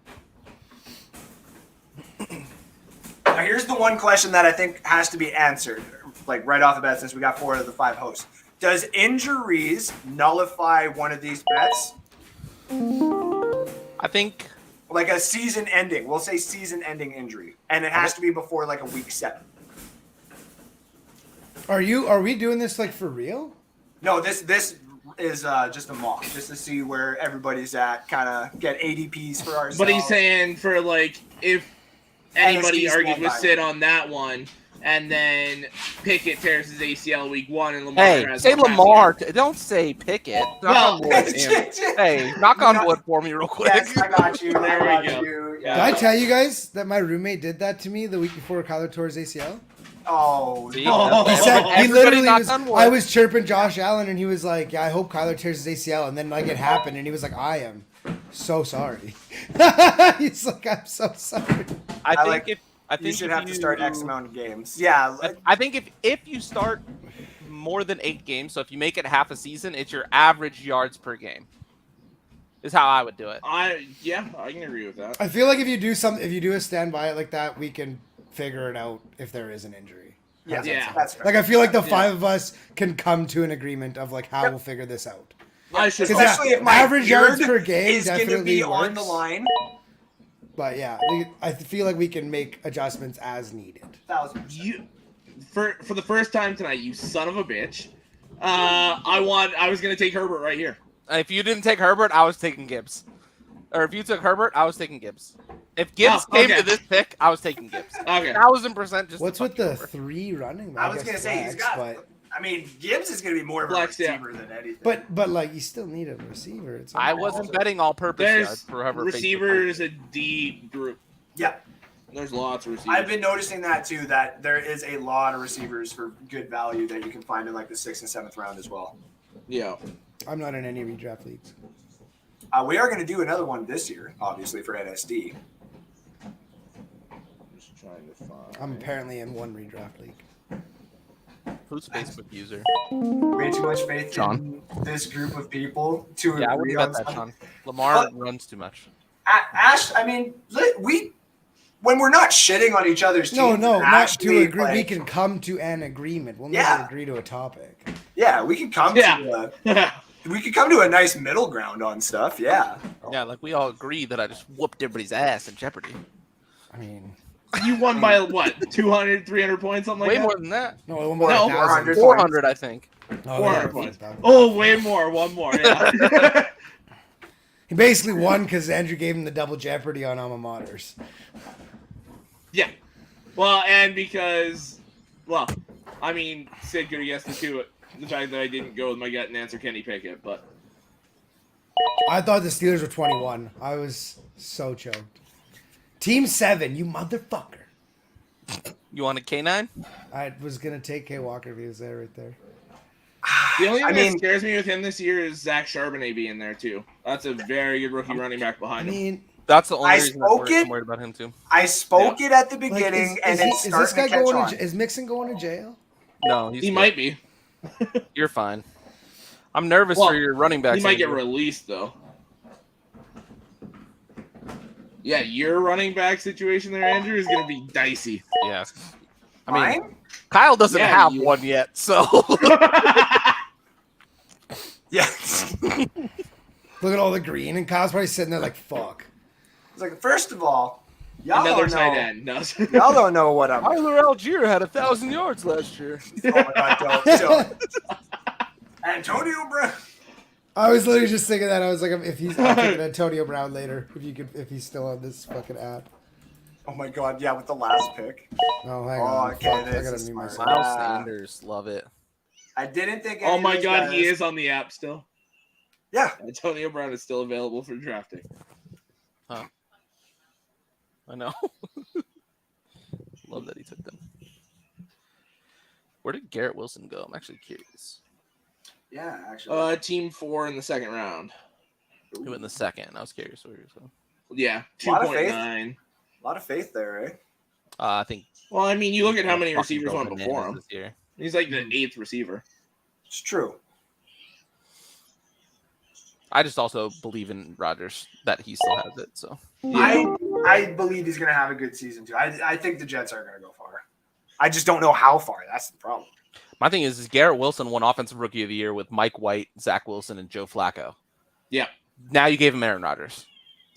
Now, here's the one question that I think has to be answered, like right off the bat, since we got 4 of the 5 hosts. Does injuries nullify one of these bets?
I think
Like a season-ending. We'll say season-ending injury, and it has to be before like a week 7.
Are we doing this like for real?
No, this is just a mock, just to see where everybody's at. Kind of get ADPs for ourselves.
But he's saying for like if anybody
NSD's
argued
one
with
by
Sid on that one, and then Pickett tears his ACL week 1, and Lamar
Hey,
has
say
one
Lamar. Don't say Pickett.
Well,
Knock on wood. Hey, knock on wood for me real quick.
Yes, I got you.
There
I
we
got
go.
you.
Did
Yeah.
I tell you guys that my roommate did that to me the week before Kyler tore his ACL?
Oh,
See?
no.
He said he
Everybody
literally
knocked
was.
on wood.
I was chirping Josh Allen, and he was like, "Yeah, I hope Kyler tears his ACL." And then like it happened, and he was like, "I am so sorry." He's like, "I'm so sorry."
I think
like-
if I think
You should
if
have to start X amount of games. Yeah.
I think if you start more than 8 games, so if you make it half a season, it's your average yards per game. Is how I would do it.
I can agree with that.
I feel like if you do a standby like that, we can figure it out if there is an injury.
Yeah,
Yeah.
that's right.
Like I feel like the 5 of us can come to an agreement of like how we'll figure this out.
I should.
Because
Especially if my
average yards
beard
per game
is going to
definitely
be on the
works.
line.
But yeah, I feel like we can make adjustments as needed.
1000%.
You for the first time tonight, you son of a bitch. I was gonna take Herbert right here.
If you didn't take Herbert, I was taking Gibbs. Or if you took Herbert, I was taking Gibbs. If Gibbs
Oh,
came
okay.
to this pick, I was taking Gibbs.
Okay.
1000% just.
What's
to
with
fuck you
the
over.
3 running back?
I was going to say he's got.
but
I mean, Gibbs is going to be more of a
Flex, yeah.
receiver than anything.
but like you still need a receiver. It's
I wasn't betting all-purpose yards
There's
for whoever
receivers a deep group.
yeah,
There's lots of receivers.
I've been noticing that too. That there is a lot of receivers for good value that you can find in like the 6th and 7th round as well.
Yeah.
I'm not in any redraft leagues.
We are going to do another one this year, obviously for NSD.
Just trying to find.
I'm apparently in one redraft league.
Who's Facebook user?
Way too much faith
John.
in this group of people to
Yeah, I
agree
wouldn't
on
bet that,
something.
Sean. Lamar runs too much.
Ash, I mean, when we're not shitting on each other's teams,
No, not
actually,
to agree.
like,
We can come to an agreement. We'll
Yeah.
never agree to a topic.
Yeah, we can come to a nice middle ground on stuff. Yeah.
Yeah, like we all agree that I just whooped everybody's ass in Jeopardy.
I mean,
You won by what? 200, 300 points, something like
Way
that?
more than that.
no, it won't
No,
be
400.
400, I think.
No,
400
yeah,
points.
that-
Oh, way more. One more. Yeah.
He basically won because Andrew gave him the double Jeopardy on alma maters.
Yeah. Well, and because, I mean, Sid could have guessed it too. The fact that I didn't go with my gut and answer Kenny Pickett, but
I thought the Steelers were 21. I was so choked. Team 7, you motherfucker.
You want a K9?
I was gonna take K Walker if he was there right there.
the only
I
thing
mean-
that scares me with him this year is Zach Charbonnet being there too. That's a very good rookie running back
I
behind him.
mean,
That's the only
I
reason
spoke
I'm
it.
worried about him too.
I spoke it at the
like,
beginning, and
is
it's
this guy
starting to catch
going?
on.
Is Mixon going to jail?
No, he's
He
good.
might be.
You're fine. I'm nervous
Well,
for your running backs.
He might get
Andrew.
released though. Yeah, your running back situation there, Andrew, is going to be dicey.
Yeah. I mean,
Mine?
Kyle doesn't
Yeah,
have
you-
one yet, so
Yes.
Look at all the green, and Kyle's probably sitting there like, "Fuck."
It's like, first of all, y'all
Another
don't
tight
know.
end. No.
Y'all don't know what I'm.
Tyler Algier had 1,000 yards last year.
Oh my God, don't. Antonio Brown.
I was literally just thinking that. I was like, I'm thinking Antonio Brown later. If he's still on this fucking app.
Oh my God, yeah, with the last pick.
Oh, hang
Oh,
on.
okay,
Fuck, I
this
gotta
is
mute
smart.
myself.
Miles
Ah.
Sanders, love it.
I didn't think.
Oh
any
my
of these
God, he
guys-
is on the app still.
Yeah.
Antonio Brown is still available for drafting.
I know. Love that he took them. Where did Garrett Wilson go? I'm actually curious.
Yeah, actually.
Team 4 in the second round.
Who went in the second? I was curious where he was going.
Yeah,
Lot of faith.
2.9.
A lot of faith there, eh?
I think.
Well, I mean, you look at how many
fucking
receivers
go
went before
bananas
him.
this year.
He's like the 8th receiver.
It's true.
I just also believe in Rodgers that he still has it. So
I believe he's gonna have a good season too. I think the Jets are gonna go far. I just don't know how far. That's the problem.
my thing is Garrett Wilson won Offensive Rookie of the Year with Mike White, Zach Wilson, and Joe Flacco.
Yeah.
Now you gave him Aaron Rodgers.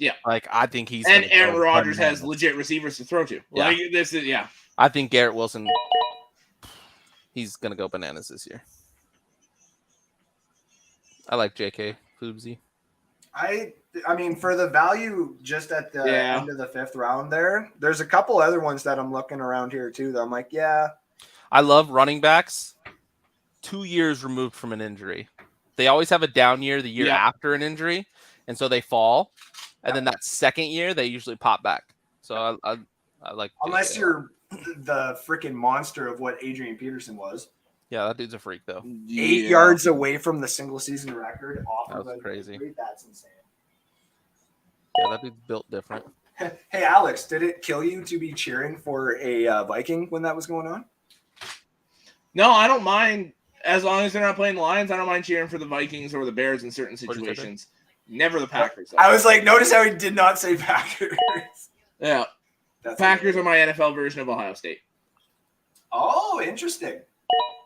Yeah.
Like I think he's
And
gonna
Aaron
go
Rodgers has
bananas.
legit receivers to throw to.
Yeah.
Like this is
I think Garrett Wilson. He's gonna go bananas this year. I like J.K. Foobsy.
I mean, for the value just at the
Yeah.
end of the 5th round there's a couple other ones that I'm looking around here too that I'm like, yeah.
I love running backs 2 years removed from an injury. They always have a down year the year after an injury, and so they fall. And then that second year, they usually pop back. So I like
Unless
JK.
you're the freaking monster of what Adrian Peterson was.
Yeah, that dude's a freak, though.
8 yards away from the single season record off
That
of
was
a
crazy.
injury. That's insane.
Yeah, that dude's built different.
Hey, Alex, did it kill you to be cheering for a Viking when that was going on?
No, I don't mind. As long as they're not playing the Lions, I don't mind cheering for the Vikings or the Bears in certain situations. Never the Packers. Though.
I was like, notice how he did not say Packers.
Yeah.
That's
Packers are my NFL version of Ohio State.
Oh, interesting.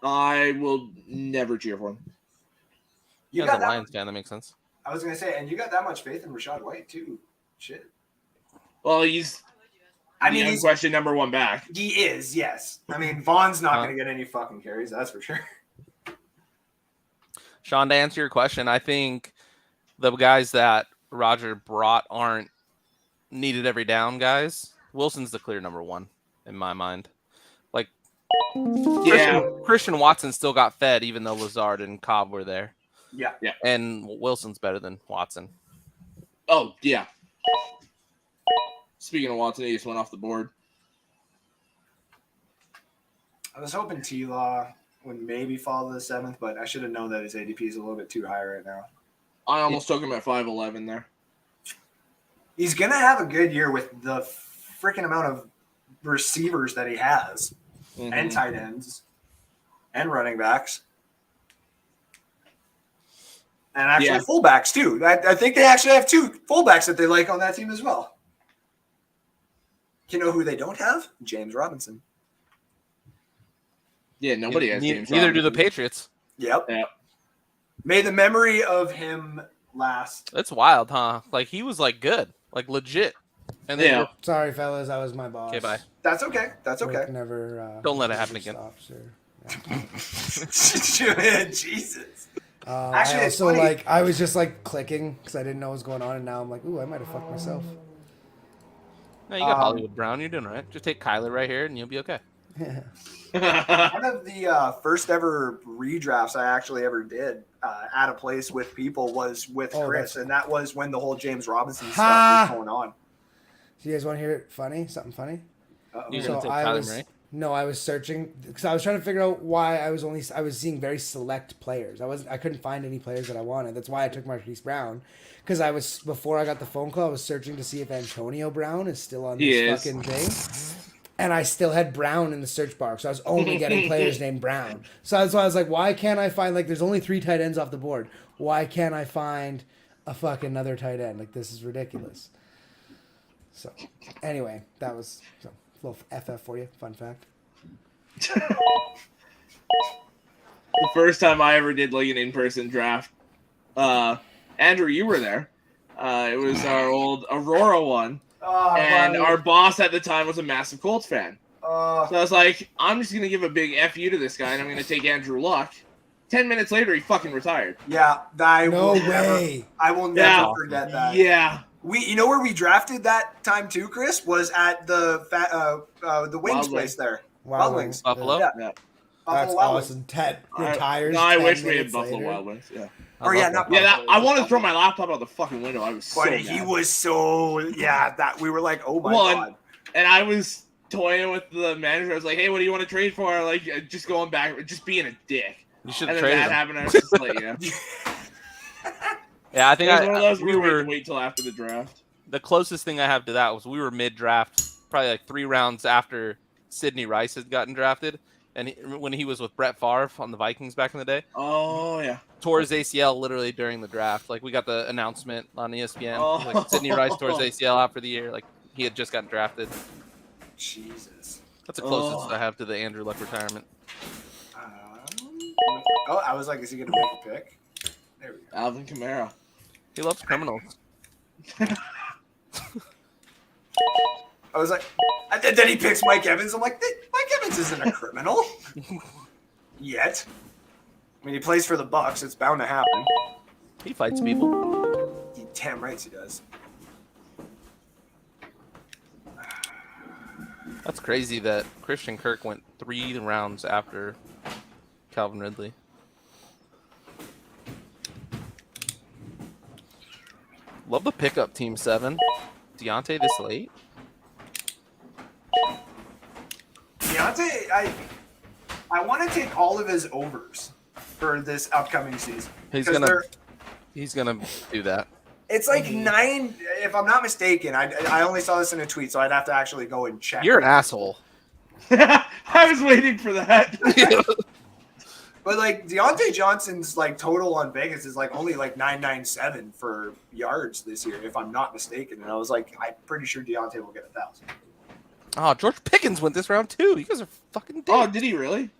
I will never cheer for them.
You
As
got
a
that,
Lions fan, that makes sense.
I was going to say, and you got that much faith in Rashad White, too. Shit.
Well, he's
he's
question number 1 back.
He is, yes. I mean, Vaughn's not going to get any fucking carries, that's for sure.
Sean, to answer your question, I think the guys that Roger brought aren't needed every down guys. Wilson's the clear number 1 in my mind. Like, Christian Watson still got fed even though Lazard and Cobb were there.
Yeah.
And Wilson's better than Watson.
Oh, yeah. Speaking of Watson, he just went off the board.
I was hoping T-Law would maybe fall to the 7th, but I should have known that his ADP is a little bit too high right now.
I almost took him at 5'11 there.
He's going to have a good year with the freaking amount of receivers that he has, and tight ends, and running backs. And actually fullbacks, too. I think they actually have 2 fullbacks that they like on that team as well. You know who they don't have? James Robinson.
Yeah, nobody has James
Neither do the
Robinson.
Patriots.
Yep. May the memory of him last.
That's wild, huh? Like, he was, like, good. Like, legit. And then
Sorry, fellas, I was my boss.
Okay, bye.
That's okay. That's okay.
Never.
Don't let it happen again.
Officer.
Jesus.
Actually, I also like I was just like clicking because I didn't know what was going on, and now I'm like, ooh, I might have fucked myself.
No, you got Hollywood Brown. You're doing all right. Just take Kyler right here, and you'll be okay.
One of the first ever redrafts I actually ever did at a place with people was with Chris, and that was when the whole James Robinson stuff was going on.
So you guys want to hear something funny?
You're gonna take Kyler Murray?
No, I was searching because I was trying to figure out why I was seeing very select players. I couldn't find any players that I wanted. That's why I took Marquise Brown, because before I got the phone call, I was searching to see if Antonio Brown is still on this fucking thing, and I still had Brown in the search bar, so I was only getting players named Brown. So that's why I was like, why can't I find there's only 3 tight ends off the board? Why can't I find a fucking another tight end? Like, this is ridiculous. So anyway, that was a little FF for you. Fun fact.
The first time I ever did like an in-person draft, Andrew, you were there. It was our old Aurora one, and our boss at the time was a massive Colts fan. So I was like, I'm just gonna give a big FU to this guy, and I'm gonna take Andrew Luck. 10 minutes later, he fucking retired.
Yeah, I will never forget that.
Yeah.
You know where we drafted that time too, Chris? Was at the Wings place there. Wild Wings.
Buffalo?
Yeah.
That's
Buffalo Wild
awesome. Ted retires.
No, I
10
wish we had
minutes
Buffalo
later.
Wild Wings. Yeah.
I
wanted to throw my laptop out the fucking window. I was so
But
mad.
he was so that we were like, oh my god.
And I was toying with the manager. I was like, hey, what do you want to trade for? Like, just going back, just being a dick.
You should
And
have
then
traded
that
him.
happened. I was just like, yeah.
Yeah, I think
It was one of those
we were
wait till after the draft.
the closest thing I have to that was we were mid-draft, probably like 3 rounds after Sidney Rice had gotten drafted, and when he was with Brett Favre on the Vikings back in the day.
Oh yeah.
Tore his ACL literally during the draft. Like, we got the announcement on ESPN. Like, Sidney Rice tore his ACL out for the year. Like, he had just gotten drafted.
Jesus.
That's the closest I have to the Andrew Luck retirement.
I was like, is he gonna make a pick? There we go.
Alvin Kamara.
He loves criminals.
I was like, and then he picks Mike Evans. I'm like, Mike Evans isn't a criminal yet. I mean, he plays for the Bucs. It's bound to happen.
He fights people.
He damn right he does.
That's crazy that Christian Kirk went 3 rounds after Calvin Ridley. Love the pickup, Team 7. Deontay this late?
Deontay, I want to take all of his overs for this upcoming season.
He's
'Cause
gonna do that.
It's like 9, if I'm not mistaken. I only saw this in a tweet, so I'd have to actually go and check.
You're an asshole.
I was waiting for that.
But like Deontay Johnson's like total on Vegas is like only like 997 for yards this year, if I'm not mistaken. And I was like, I'm pretty sure Deontay will get 1,000.
Oh, George Pickens went this round too. You guys are fucking dead.
Oh, did he really?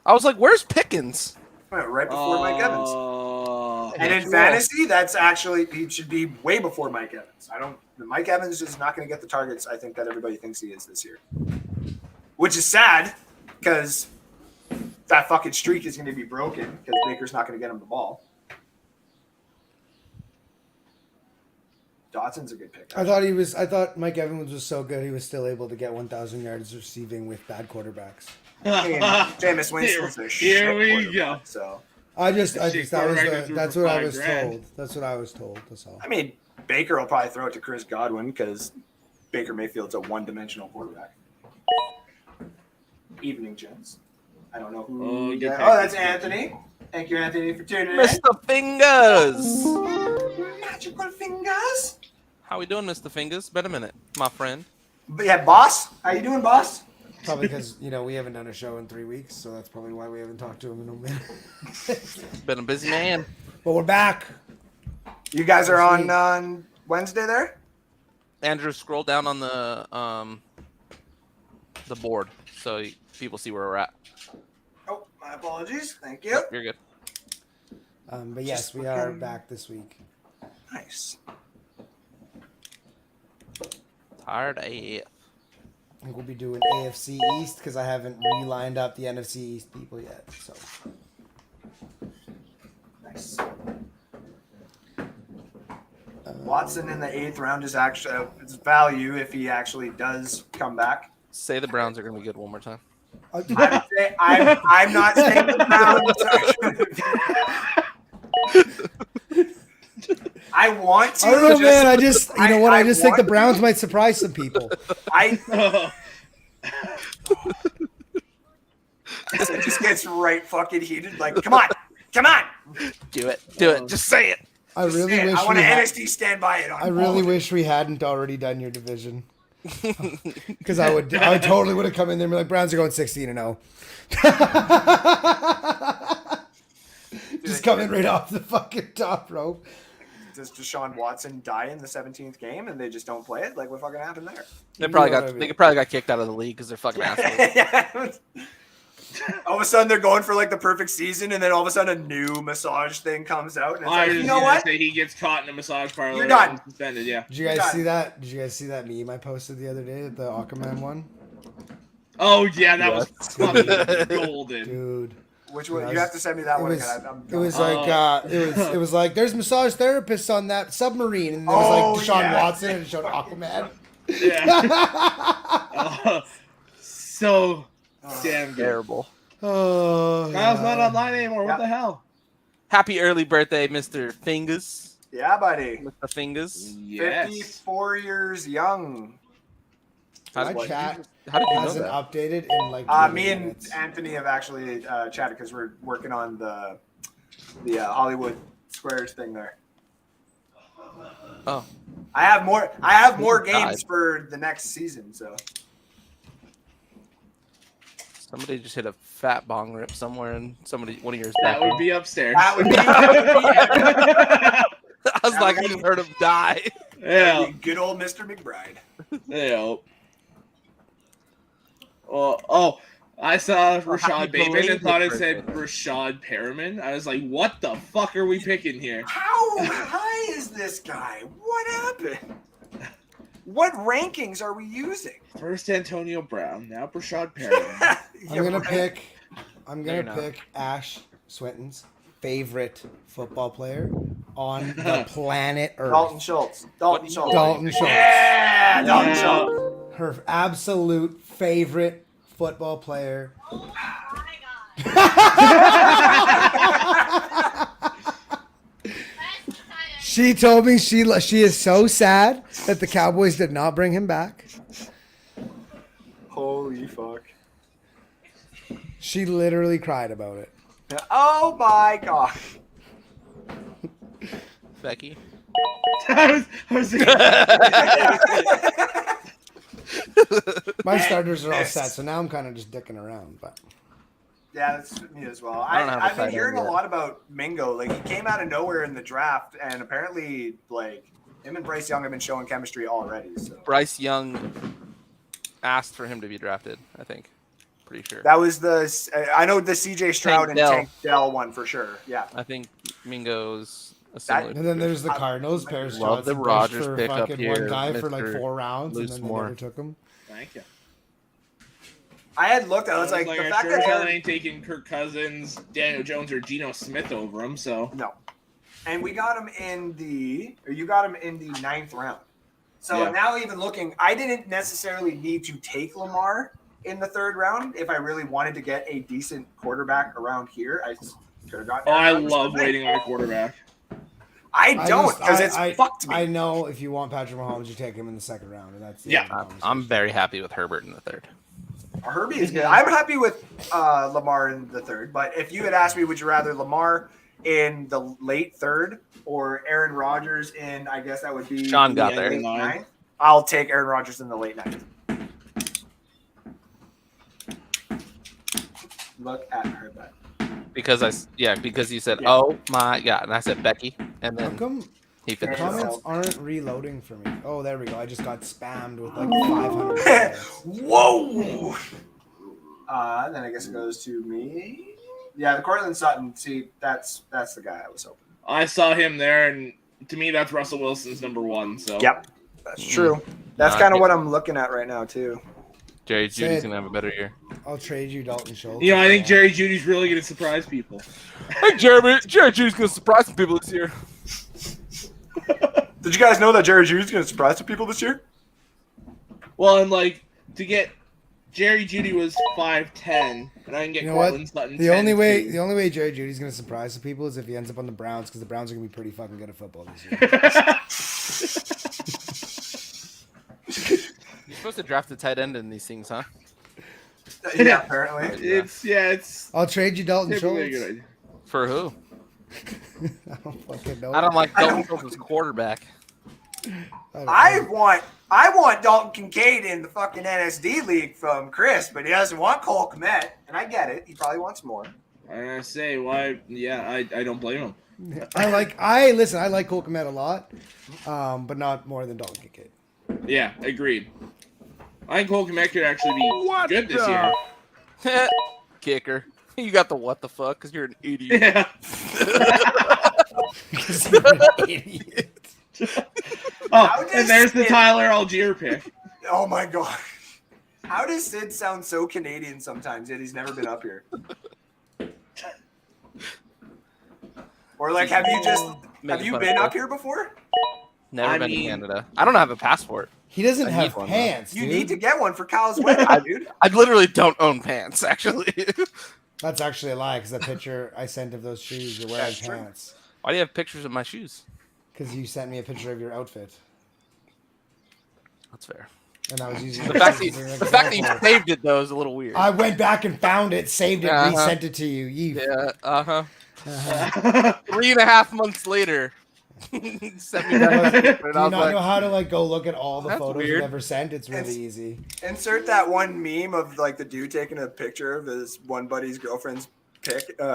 I was like, where's Pickens?
Right before Mike Evans. And in
cool.
fantasy, that's actually he should be way before Mike Evans. Mike Evans is not going to get the targets I think that everybody thinks he is this year, which is sad because that fucking streak is going to be broken because Baker's not going to get him the ball. Dotson's a good pick.
I thought Mike Evans was so good he was still able to get 1,000 yards receiving with bad quarterbacks.
Jameis Winston's a shit
Here we
quarterback,
go.
So
that's what I was told. That's what I was told. That's all.
I mean, Baker will probably throw it to Chris Godwin because Baker Mayfield's a one-dimensional quarterback. Evening, gents. I don't know who. That's Anthony. Thank you, Anthony, for tuning in.
Mr. Fingers.
Magical fingers.
How we doing, Mr. Fingers? Been a minute, my friend.
But yeah, boss. How you doing, boss?
Probably because we haven't done a show in 3 weeks, so that's probably why we haven't talked to him in a minute.
Been a busy man.
But we're back.
You guys are on Wednesday there?
Andrew, scroll down on the board so people see where we're at.
Oh, my apologies. Thank you.
You're good.
But yes, we are back this week.
Nice.
Tired AF.
I think we'll be doing AFC East because I haven't re-lined up the NFC East people yet. So
Nice. Watson in the 8th round is actually it's value if he actually does come back.
Say the Browns are going to be good one more time.
I'm not saying the Browns. I want to.
I don't know, man. I just I just think the Browns might surprise some people.
It just gets right fucking heated. Like, come on.
Do it. Just say it.
I really wish
I want an NSD stand by it.
I really wish we hadn't already done your division. Because I totally would have come in there and be like, Browns are going 16-0. Just coming right off the fucking top rope.
Does Deshaun Watson die in the 17th game and they just don't play it? Like, what fucking happened there?
They probably got kicked out of the league because they're fucking assholes.
All of a sudden, they're going for like the perfect season, and then all of a sudden, a new massage thing comes out, and it's like, you know what?
Say he gets caught in a massage parlor.
You're done.
Suspended, yeah.
Did you guys see that? Did you guys see that meme I posted the other day? The Aquaman one.
Oh yeah, that was fucking golden,
dude. Which one? You have to send me that one.
It was like there's massage therapists on that submarine, and there was like Deshaun Watson, and it showed Aquaman.
Yeah. So damn
terrible.
Kyle's not online anymore. What the hell?
Happy early birthday, Mr. Fingers.
Yeah, buddy.
Mr. Fingers.
Yes.
54 years young.
My chat
hasn't
updated in like
me and
minutes.
Anthony have actually chatted because we're working on the Hollywood Squares thing there.
Oh.
I have more games for the next season, so.
Somebody just hit a fat bong rip somewhere, and one of yours.
That would be upstairs.
That would be.
I was like, I just heard him die.
Yeah.
Good old Mr. McBride.
Yeah. Oh, I saw Rashad Bateman and thought it said Rashad Perriman. I was like, what the fuck are we picking here?
How high is this guy? What happened? What rankings are we using?
First Antonio Brown, now Brashad Perry.
I'm gonna pick Ash Swinton's favorite football player on the planet Earth.
Dalton Schultz.
Dalton Schultz.
Yeah, Dalton Schultz.
Her absolute favorite football player.
Oh my god.
She told me she is so sad that the Cowboys did not bring him back.
Holy fuck.
She literally cried about it.
Oh my god.
Becky.
I was
My starters are all set, so now I'm kind of just dicking around. But
Yeah, that's me as well.
I don't have a
I've been
tight
hearing
end
a
yet.
lot about Mingo. Like, he came out of nowhere in the draft, and apparently, like, him and Bryce Young have been showing chemistry already. So
Bryce Young asked for him to be drafted, I think. Pretty sure.
that was I know the CJ Stroud
Tank
and
Dell.
Tank Dell one for sure. Yeah.
I think Mingo's a
That-
similar.
and then there's the Cardinals. Paris
Love the
Johnson pushed
Rodgers
for
pickup
fucking
here,
one guy for like
Mr.
4 rounds, and then they
Loosemore.
never took him.
Thank you.
I had looked. I was like, the
I
fact
sure
that
as hell
Aaron,
ain't taking Kirk Cousins, Daniel Jones, or Geno Smith over him. So
no, and we got him in you got him in the 9th round. So
Yeah.
now even looking, I didn't necessarily need to take Lamar in the 3rd round if I really wanted to get a decent quarterback around here. I could have gotten.
oh, I
Aaron Rodgers
love
today.
waiting on a quarterback.
I don't because it's fucked me.
I know if you want Patrick Mahomes, you take him in the 2nd round, and that's the
Yeah.
end of the
I'm
conversation.
very happy with Herbert in the 3rd.
Herbie is good. I'm happy with Lamar in the 3rd, but if you had asked me, would you rather Lamar in the late 3rd or Aaron Rodgers in, I guess that would be
Sean got
the
there.
late 9th? I'll take Aaron Rodgers in the late 9th. Look at her bet.
Because because you said,
Yeah.
"Oh my god," and I said Becky, and
How
then
come
he
the
finished.
Comment-
comments aren't reloading for me? Oh, there we go. I just got spammed with like 500. comments.
Whoa! Then I guess it goes to me. Yeah, the Cortland Sutton. See, that's the guy I was hoping.
I saw him there, and to me, that's Russell Wilson's number 1. So
Yep, that's true. That's
Nah,
kind of
yeah.
what I'm looking at right now too.
Jerry Judy's
Sid.
gonna have a better year.
I'll trade you Dalton Schultz.
I think Jerry Judy's really going to surprise people.
Hey, Jerry Judy's gonna surprise some people this year.
Did you guys know that Jerry Judy's going to surprise some people this year?
Well, and like to get Jerry Judy was 5'10", and I can get
You know what?
Cortland Sutton.
The only
10'2".
way Jerry Judy's gonna surprise some people is if he ends up on the Browns, because the Browns are gonna be pretty fucking good at football this year.
You're supposed to draft a tight end in these things, huh?
Yeah, apparently.
It's
I'll trade you Dalton
typically a
Schultz.
good idea.
For who?
I don't fucking know.
I don't like Dalton Schultz as quarterback.
I want Dalton Kincaid in the fucking NSD league from Chris, but he doesn't want Cole Kmet, and I get it. He probably wants more.
I'm gonna say why? Yeah, I don't blame him.
I like Cole Kmet a lot, but not more than Dalton Kincaid.
Yeah, agreed. I think Cole Kmet could actually be good this year.
Kicker. You got the what the fuck? Because you're an idiot.
Yeah.
Because you're an idiot.
Oh,
How does
and there's the
it-
Tyler Algier pick.
Oh my god. How does Sid sound so Canadian sometimes, yet he's never been up here? Or like, have you
Making fun
been
of
up here before?
Never
I
been
mean-
to Canada. I don't have a passport.
He doesn't
I
have
need one, though.
pants,
You
dude.
need to get one for Kyle's wedding, dude.
I literally don't own pants, actually.
That's actually a lie, because the picture I sent of those shoes, you're wearing
That's true.
pants.
Why do you have pictures of my shoes?
Because you sent me a picture of your outfit,
That's fair.
and I was using
The
it
fact,
as
that,
an
the fact that you
example.
saved it, though, is a little weird.
I went back and found it, saved it,
Uh-huh.
resent it to you.
Yeah, uh-huh.
Uh-huh.
3.5 months later. Sent me that picture, and
Do
I
you
was
not
like,
know how to like go look at all the
That's
photos
weird.
you've ever sent? It's really
It's-
easy.
Insert that one meme of like the dude taking a picture of his one buddy's girlfriend's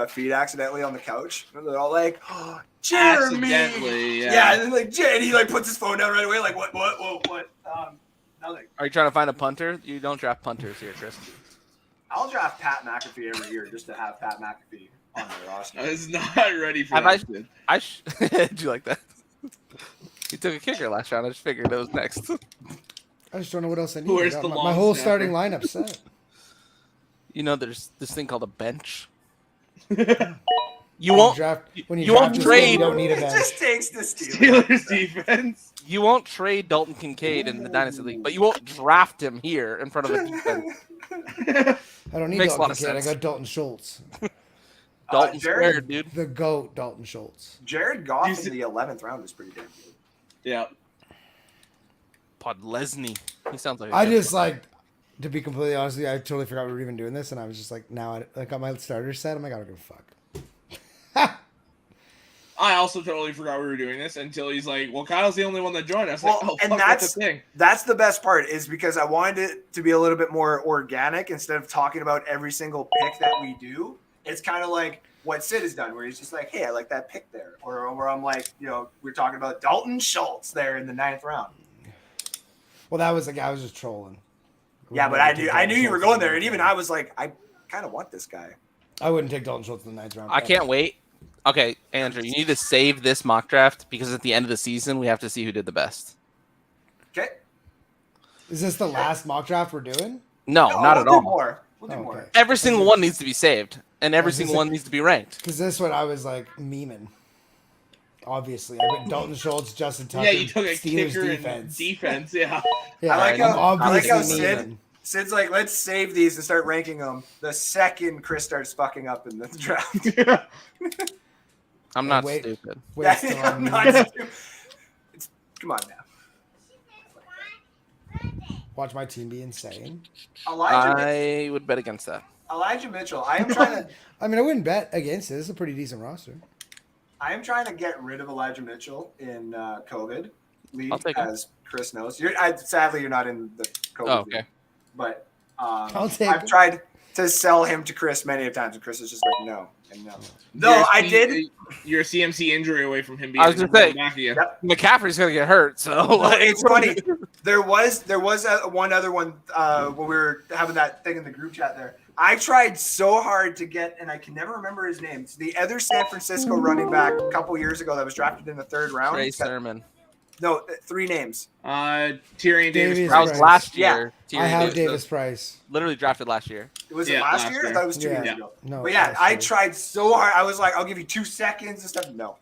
feet accidentally on the couch. And they're all like, oh, Jeremy.
Accidentally, yeah.
Yeah, and then like and he like puts his phone down right away, like what? Nothing.
Are you trying to find a punter? You don't draft punters here, Tris.
I'll draft Pat McAfee every year just to have Pat McAfee on the roster.
I was not ready for
Have
that. Sid.
Did you like that? He took a kicker last round. I just figured it was next.
I just don't know what else I need.
Where's
I got
the
my
long
whole
snapper?
starting lineup set.
You know, there's this thing called a bench. You
When you
won't.
draft, when you
you won't
draft this game,
trade-
you don't need a
It
bench.
just takes the Steelers.
Steelers defense.
You won't trade Dalton Kincaid in the Dynasty League, but you won't draft him here in front of the defense.
I don't need
Makes a lot
Dalton
of
Kincaid. I
sense.
got Dalton Schultz.
Dalton
Jared-
squared, dude.
The GOAT, Dalton Schultz.
Jared Goff
You
in
see-
the 11th round is pretty damn good.
Yeah.
Podlesny. He sounds like. a
I
good
just
player.
like, to be completely honest with you, I totally forgot we were even doing this, and I was just like, now I got my starter set. I'm like, I don't give a fuck.
I also totally forgot we were doing this until he's like, "Well, Kyle's the only one that joined us."
Well,
Like, oh,
and
fuck, that's the thing.
that's the best part is because I wanted it to be a little bit more organic instead of talking about every single pick that we do. It's kind of like what Sid has done, where he's just like, "Hey, I like that pick there," or where I'm like, we're talking about Dalton Schultz there in the 9th round.
Well, that was the guy I was just trolling.
Yeah, but I knew you were going there, and even I was like, I kind of want this guy.
I wouldn't take Dalton Schultz in the 9th round.
I can't wait. Okay, Andrew, you need to save this mock draft because at the end of the season we have to see who did the best.
Okay.
Is this the last mock draft we're doing?
No, not at
we'll
all.
do more. We'll do
Oh,
more.
okay.
Every single one needs to be saved, and every
Yeah,
single
this-
one needs to be ranked.
Because this one I was like memeing. Obviously, I went Dalton Schultz, Justin Tucker,
Yeah, you took a
Steelers
kicker
defense.
and defense. Yeah.
Yeah,
I like
I'm
how- I like how
obviously
Sid-
memeing.
Sid's like, let's save these and start ranking them the second Chris starts fucking up in the draft.
I'm not
wait.
stupid.
Wait till I'm
I'm not
memeing.
stupid. Come on now.
Watch my team be insane.
I would bet against that.
Elijah Mitchell. I am trying to.
I mean, I wouldn't bet against it. It's a pretty decent roster.
I am trying to get rid of Elijah Mitchell in COVID league,
I'll take him.
as Chris knows. Sadly, you're not in the COVID
Oh,
league,
okay.
but
I'll take
I've
him.
tried to sell him to Chris many times, and Chris is just like, no, and no.
You're
No,
a
I
C-
did.
You're a CMC injury away from him being
I was gonna say-
back again.
Yep.
McCaffrey's gonna get hurt, so like,
It's funny. There was one other one when we were having that thing in the group chat there. I tried so hard to get, and I can never remember his name. It's the other San Francisco running back a couple years ago that was drafted in the 3rd round.
Trey Sermon.
No, 3 names.
Tyrion
Davis
Davis.
That was
Price.
last
Yeah.
year.
I
Tyrion
have Davis
was
Price.
literally drafted last year.
Was it
Yeah,
last
last
year?
year.
I thought it was 2
Yeah.
years ago.
No,
But yeah,
last
I
year.
tried so hard. I was like, I'll give you 2 seconds and stuff. No.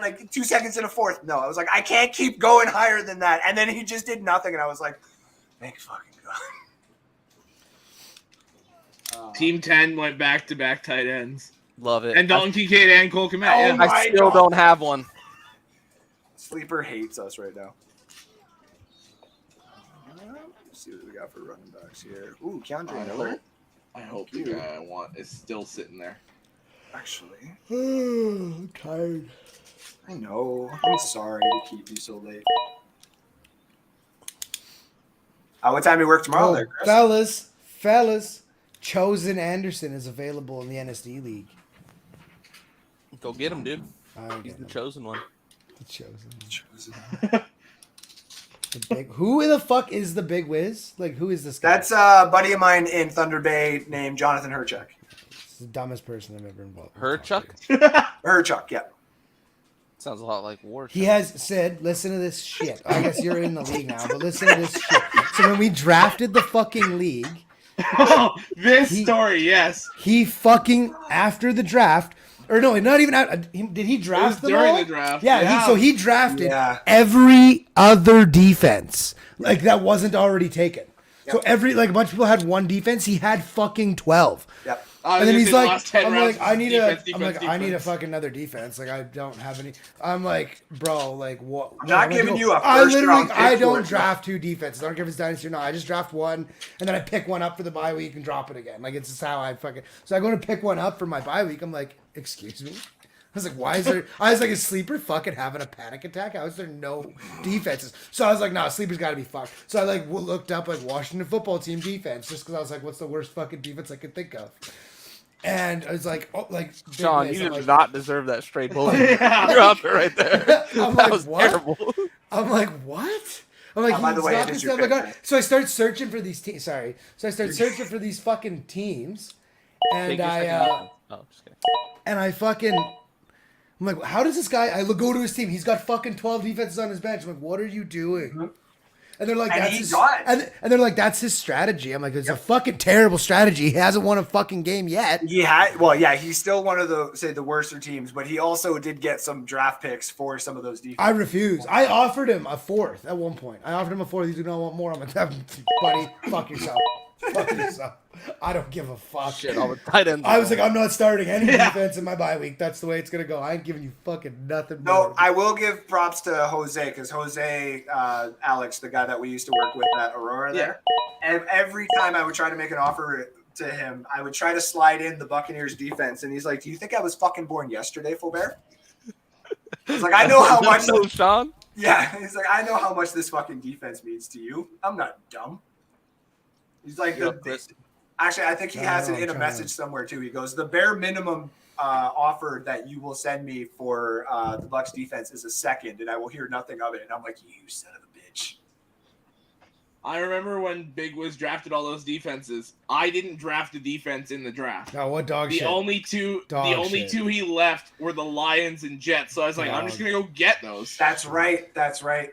Like 2 seconds in a 4th. No. I was like, I can't keep going higher than that. And then he just did nothing. And I was like, thank fucking God.
Team 10 went back-to-back tight ends.
Love it.
And Dalton Kincaid and Cole Kmet.
Oh
Yeah.
my
I still
God.
don't have one.
Sleeper hates us right now. Let's see what we got for running backs here. Ooh, Keandre Miller.
I hope the guy I want is still sitting there.
Actually,
I'm tired.
I know. I'm sorry to keep you so late. What time do you work tomorrow there, Chris?
Fellas, Chosen Anderson is available in the NSD league.
Go get him, dude.
I don't
He's
get
the
him.
chosen one.
The Chosen. The big. Who the fuck is the Big Wiz? Like, who is this guy?
That's a buddy of mine in Thunder Bay named Jonathan Herchuk.
It's the dumbest person I've ever involved.
Herchuk?
Herchuk, yeah.
Sounds a lot like War.
He has said, listen to this shit. I guess you're in the league now, but listen to this shit. So when we drafted the fucking league,
Oh, this
He-
story, yes.
he fucking, after the draft, or no, not even out. Did he draft them
during
all?
the draft,
Yeah,
yeah.
so he drafted
Yeah.
every other defense like that wasn't already taken. So
Yep.
every like a bunch of people had one defense. He had fucking 12.
Yep.
And then he's like, I'm like, I need
defense,
I need a
defense.
fucking another defense. Like I don't have any. I'm like, bro, like what?
I'm not
like,
giving you a
I
first
literally,
round pick
I
for
don't
it,
draft 2 defenses. I don't care if it's dynasty or not. I just draft one, and then I pick one up for the bye week and drop it again. Like it's just how I fucking. So I go to pick one up for my bye week. I'm like, excuse me. I was like, why is there? I was like, is Sleeper fucking having a panic attack? How is there no defenses? So I was like, no, Sleeper's got to be fucked. So I like looked up like Washington football team defense just because I was like, what's the worst fucking defense I could think of? And I was like, oh, like Big
Sean,
Wiz.
you
I'm
did
like,
not deserve that straight bullet.
Yeah.
You're out there right there.
I'm
that
like,
was
what?
terrible.
I'm like, what? I'm like,
by the
he's
way,
not
it is
this
your
stuff. Like,
pick,
so I start searching for these teams. Sorry. So I start searching for these fucking teams,
Take
and
your second defense. Oh, just kidding.
I fucking I'm like, how does this guy? Go to his team. He's got fucking 12 defenses on his bench. I'm like, what are you doing? And they're like,
And
that's
he
his,
got it.
and they're like, that's his strategy. I'm like, it's a fucking terrible strategy. He hasn't won a fucking game yet.
He's still one of the worser teams, but he also did get some draft picks for some of those defenses.
I refuse. I offered him a fourth at one point. I offered him a fourth. He's like, no, I want more. I'm like, buddy, fuck yourself. Fuck yourself. I don't give a fuck.
Shit, all the tight ends.
I was like, I'm not starting any defense in my bye week. That's the way it's gonna go. I ain't giving you fucking nothing.
No,
more.
I will give props to Jose because Jose, Alex, the guy that we used to work with at Aurora there, and every time I would try to make an offer to him, I would try to slide in the Buccaneers defense, and he's like, "Do you think I was fucking born yesterday, Fulbert?" He's like, "I know how much."
No, Sean.
Yeah, he's like, "I know how much this fucking defense means to you. I'm not dumb." He's like, actually, I think he has it in a message somewhere too. He goes, "The bare minimum offer that you will send me for the Bucs defense is a second, and I will hear nothing of it." And I'm like, "You son of a bitch."
I remember when Big Wiz drafted all those defenses. I didn't draft a defense in the draft.
No, what dog shit?
The only two he left were the Lions and Jets. So I was like, I'm just gonna go get those.
That's right. That's right.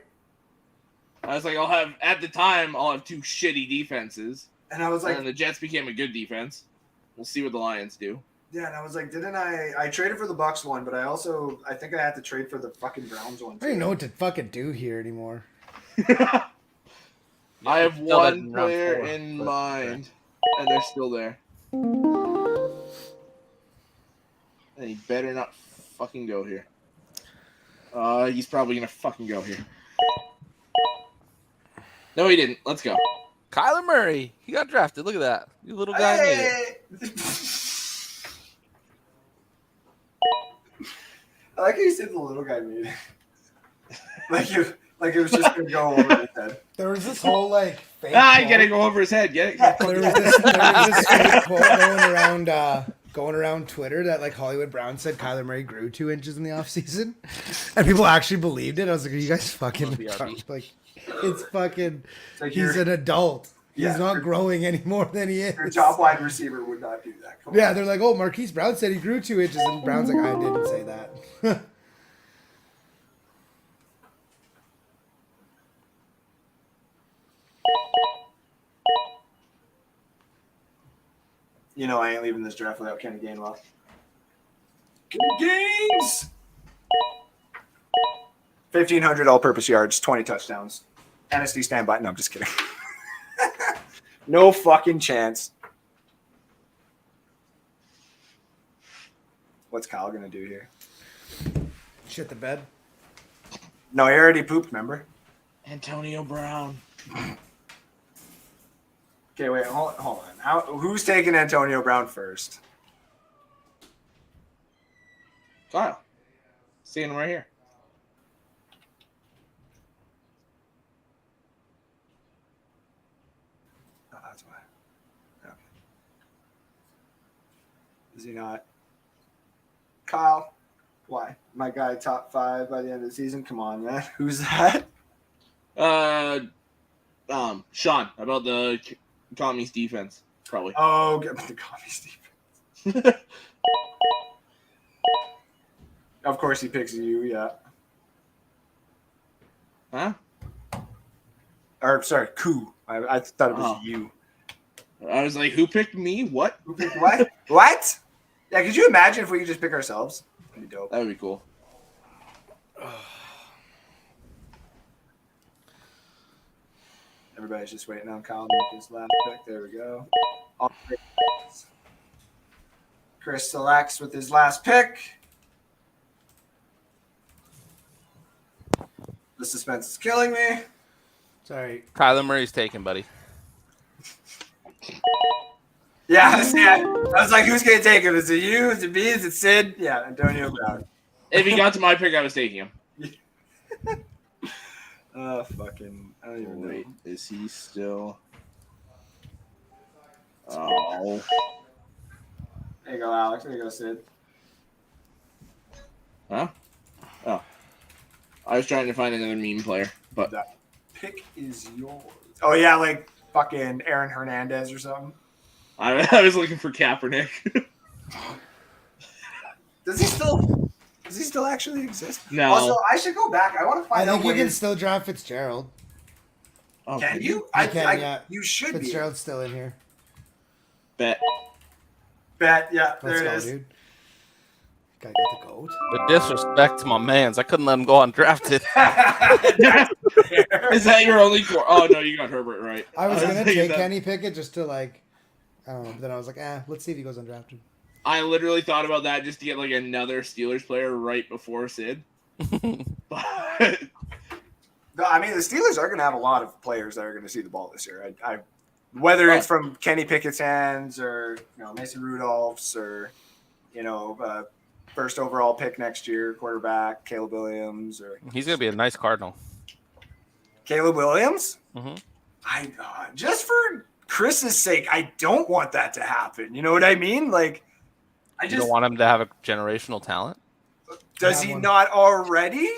I was like, at the time I'll have two shitty defenses.
And I was like,
and the Jets became a good defense. We'll see what the Lions do.
Yeah, and I was like, didn't I traded for the Bucs one, but I think I had to trade for the fucking Browns one too.
I don't even know what to fucking do here anymore.
I have one player in mind, and they're still there. And he better not fucking go here. He's probably gonna fucking go here. No, he didn't. Let's go.
Kyler Murray. He got drafted. Look at that. You little guy made it.
I like how you said the little guy made it. Like it was just gonna go over his head.
There was this whole like fake
you gotta go over his head. Get it?
there was this fake quote going around Twitter that like Hollywood Brown said Kyler Murray grew 2 inches in the offseason. And people actually believed it. I was like, are you guys fucking like it's fucking
Like
he's an adult.
Yeah,
He's not growing any more than he is.
Your top wide receiver would not do that. Come
Yeah,
on.
they're like, oh, Marquise Brown said he grew 2 inches, and Brown's like, I didn't say that.
You know I ain't leaving this draft without Kenny Gainwell. Kenny Gaines! 1,500 all-purpose yards, 20 touchdowns. NSD standby. No, I'm just kidding. No fucking chance. What's Kyle gonna do here?
Shit the bed.
No, he already pooped, remember?
Antonio Brown.
Okay, wait, hold on. Who's taking Antonio Brown first?
Kyle. Seeing him right here.
Oh, that's why. Okay. Is he not? Kyle, why? My guy top 5 by the end of the season? Come on, man. Who's that?
Sean, about the Commies defense, probably.
Oh, get the Commies defense. Of course he picks you, yeah.
Huh?
Or, sorry, Koo. I thought it was you.
I was like, who picked me? What?
Who picked what? What? Yeah, could you imagine if we could just pick ourselves? That'd be dope.
That would be cool.
Everybody's just waiting on Kyle to make his last pick. There we go. Chris selects with his last pick. The suspense is killing me.
Sorry.
Kyler Murray's taken, buddy.
Yeah, I was like, who's going to take him? Is it you? Is it me? Is it Sid? Yeah, Antonio Brown.
If he got to my pick, I was taking him.
Fucking, I don't even know.
Wait, is he still? Oh.
There you go, Alex. There you go, Sid.
Huh? Oh. I was trying to find another meme player, but
That pick is yours. Oh, yeah, like fucking Aaron Hernandez or something.
I was looking for Kaepernick.
Does he Does he still actually exist?
No.
Also, I should go back. I want to
I
find out
think you
what
can
his...
still draft Fitzgerald.
Oh,
Can you?
You can, yeah.
You should be.
Fitzgerald's still in here.
Bet.
Bet. Yeah,
Let's
there
go,
it is.
dude. Gotta get the goat.
The disrespect to my mans. I couldn't let him go undrafted.
Is that your only core? Oh no, you got Herbert right.
I was gonna
thinking
take
that-
Kenny Pickett just to like, I don't know. But then I was like, let's see if he goes undrafted.
I literally thought about that just to get like another Steelers player right before Sid. But
No, I mean, the Steelers are going to have a lot of players that are going to see the ball this year. Whether it's from Kenny Pickett's hands or Mason Rudolph's or first overall pick next year, quarterback Caleb Williams or
He's gonna be a nice Cardinal.
Caleb Williams.
Mhm.
I just for Chris's sake, I don't want that to happen. You know what I mean? Like,
You don't want him to have a generational talent.
Does
Have
he
one.
not already?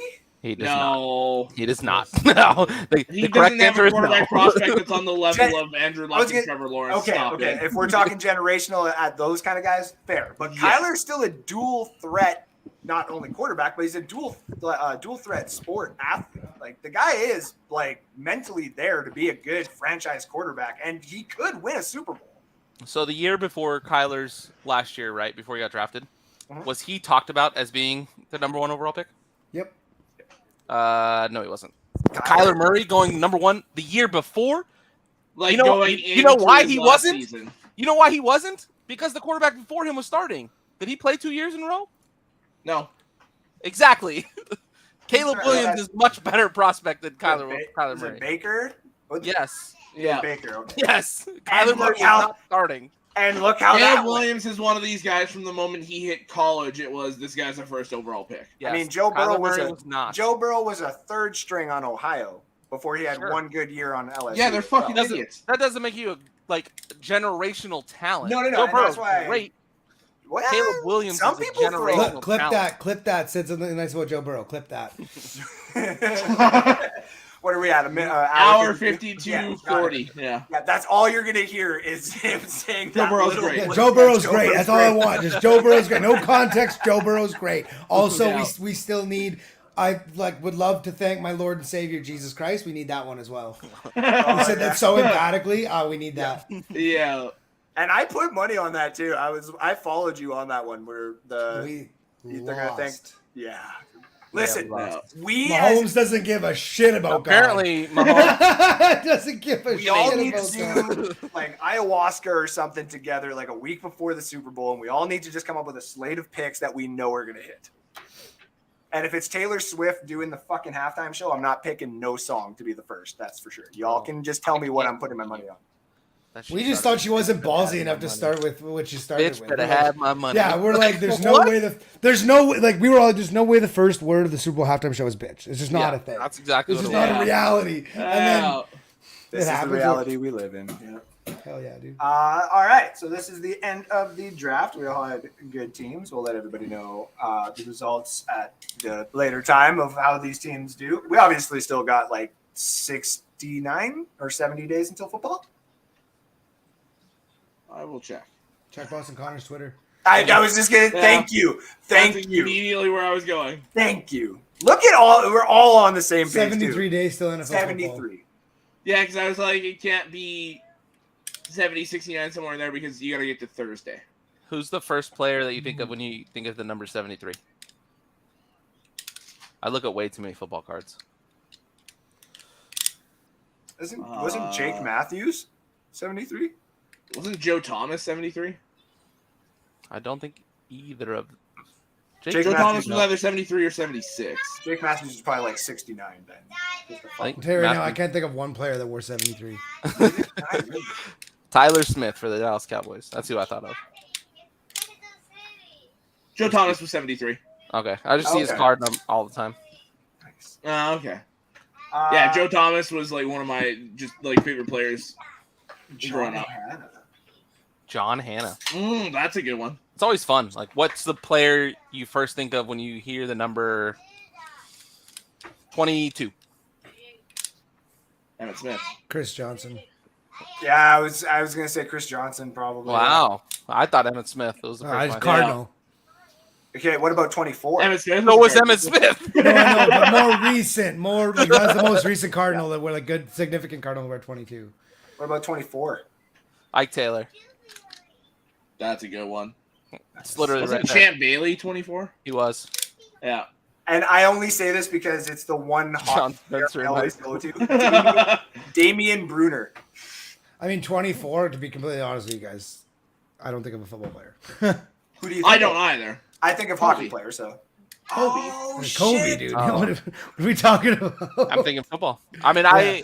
He does not.
no,
He does not. No.
he
The correct
doesn't have
answer
a
is no.
quarterback prospect that's on the level
Gen-
of Andrew
I was
Luck and
gonna-
Trevor Lawrence.
Okay,
Stop
okay.
it.
If we're talking generational at those kind of guys, fair. But
Yes.
Kyler's still a dual threat, not only quarterback, but he's a dual threat sport athlete. Like the guy is like mentally there to be a good franchise quarterback, and he could win a Super Bowl.
So the year before Kyler's last year, right before he got drafted,
Mhm.
was he talked about as being the number 1 overall pick?
Yep.
No, he wasn't. Kyler Murray going number 1 the year before.
Like
You know-
going
you know
into
why
his
he
last
wasn't?
season.
You know why he wasn't? Because the quarterback before him was starting. Did he play 2 years in a row?
No,
Exactly. Caleb
Right,
Williams
that's-
is much better prospect than Kyler
Is it
Murray.
Baker?
Yes.
yeah.
Baker. Okay.
Yes. Kyler
look
Murray is
how-
not starting.
And look how
Caleb
that went.
Williams is one of these guys from the moment he hit college. It was this guy's a first overall pick.
Yes.
I mean, Joe
Kyler
Burrow
Murray
was
not.
Joe Burrow was a third string on Ohio before he had
Sure.
one good year on LSU.
Yeah, they're
as well.
fucking
Doesn't-
idiots.
That doesn't make you a generational talent.
No,
Joe
and that's
Burrow's
why-
great.
Well,
Caleb Williams
some
is a
people throw-
generational
Clip
talent.
that. Said something nice about Joe Burrow. Clip that.
What are we at?
Hour
52? Yeah,
52:40. Yeah.
Yeah, that's all you're gonna hear is him saying
Joe
that
Burrow's
little
great.
Yeah,
blip
Joe
that
Burrow's
Joe
great.
Burrow's
That's all I
great.
want. Just Joe Burrow's great. No context. Joe Burrow's great. Also,
Yeah.
we still need. I would love to thank my Lord and Savior Jesus Christ. We need that one as well. He
Oh,
said
yeah.
that so emphatically. We need that.
Yeah.
And I put money on that too. I followed you on that one where they're gonna think.
Lost.
Yeah. Listen,
No.
we
Mahomes
as,
doesn't give a shit about
Apparently, Mahomes.
God. Doesn't give a
we
shit
all need
about God.
to do like ayahuasca or something together like a week before the Super Bowl, and we all need to just come up with a slate of picks that we know are gonna hit. And if it's Taylor Swift doing the fucking halftime show, I'm not picking no song to be the first. That's for sure. Y'all can just tell me what I'm putting my money on.
We just thought she wasn't ballsy enough to start with what she started
Bitch
with.
better
We're like-
have my money.
Yeah, we're like, there's no
What?
way there's no way, like we were all there's no way the first word of the Super Bowl halftime show is bitch. It's just not
Yeah,
a thing.
That's exactly
It's
what
just
it
not
was.
a reality. And then
This is the
happens.
reality we live in. Yeah.
hell yeah, dude.
All right, so this is the end of the draft. We all had good teams. We'll let everybody know the results at the later time of how these teams do. We obviously still got like 69 or 70 days until football.
I will check.
Check Boston Connor's Twitter.
I was just gonna
Yeah.
thank you,
That's
thank you,
immediately where I was going.
thank you. Look at all we're all on the same page.
73 days still NFL football.
73.
Yeah, because I was like, it can't be 70, 69 somewhere in there because you got to get to Thursday.
Who's the first player that you think of when you think of the number 73? I look at way too many football cards.
Wasn't Jake Matthews 73?
Wasn't Joe Thomas 73?
I don't think either of.
Jake
Joe
Matthews,
Thomas was
no.
either 73 or 76.
Jake Matthews is probably like 69 then.
I think
I'll tell you right now, I
Matthew-
can't think of one player that wore 73.
Tyler Smith for the Dallas Cowboys. That's who I thought of.
Joe Thomas was 73.
Okay, I just see his
Okay.
card all the time.
Nice.
Okay. Yeah, Joe Thomas was like one of my just like favorite players growing up.
John Hanna.
That's a good one.
It's always fun. Like, what's the player you first think of when you hear the number 22?
Emmett Smith.
Chris Johnson.
Yeah, I was gonna say Chris Johnson probably.
Wow, I thought Emmett Smith was the first one.
Cardinal.
Okay, what about 24?
Emmett Smith.
So was
a
Emmitt Smith.
No, I know, but more recent, like that's the most recent Cardinal that were like good, significant Cardinal wear 22.
What about 24?
Ike Taylor.
That's a good one.
It's literally
Wasn't
right there.
Champ Bailey 24?
He was.
Yeah.
And I only say this because it's the one
John
hockey player
Spencer
I
in
always
high
go to. Damian Brunner.
I mean, 24. To be completely honest with you guys, I don't think I'm a football player.
Who do you think?
I don't either.
I think of
Kobe.
hockey players, so.
Kobe.
Oh,
Kobe,
shit.
dude.
Oh.
What are we talking about?
I'm thinking football. I mean,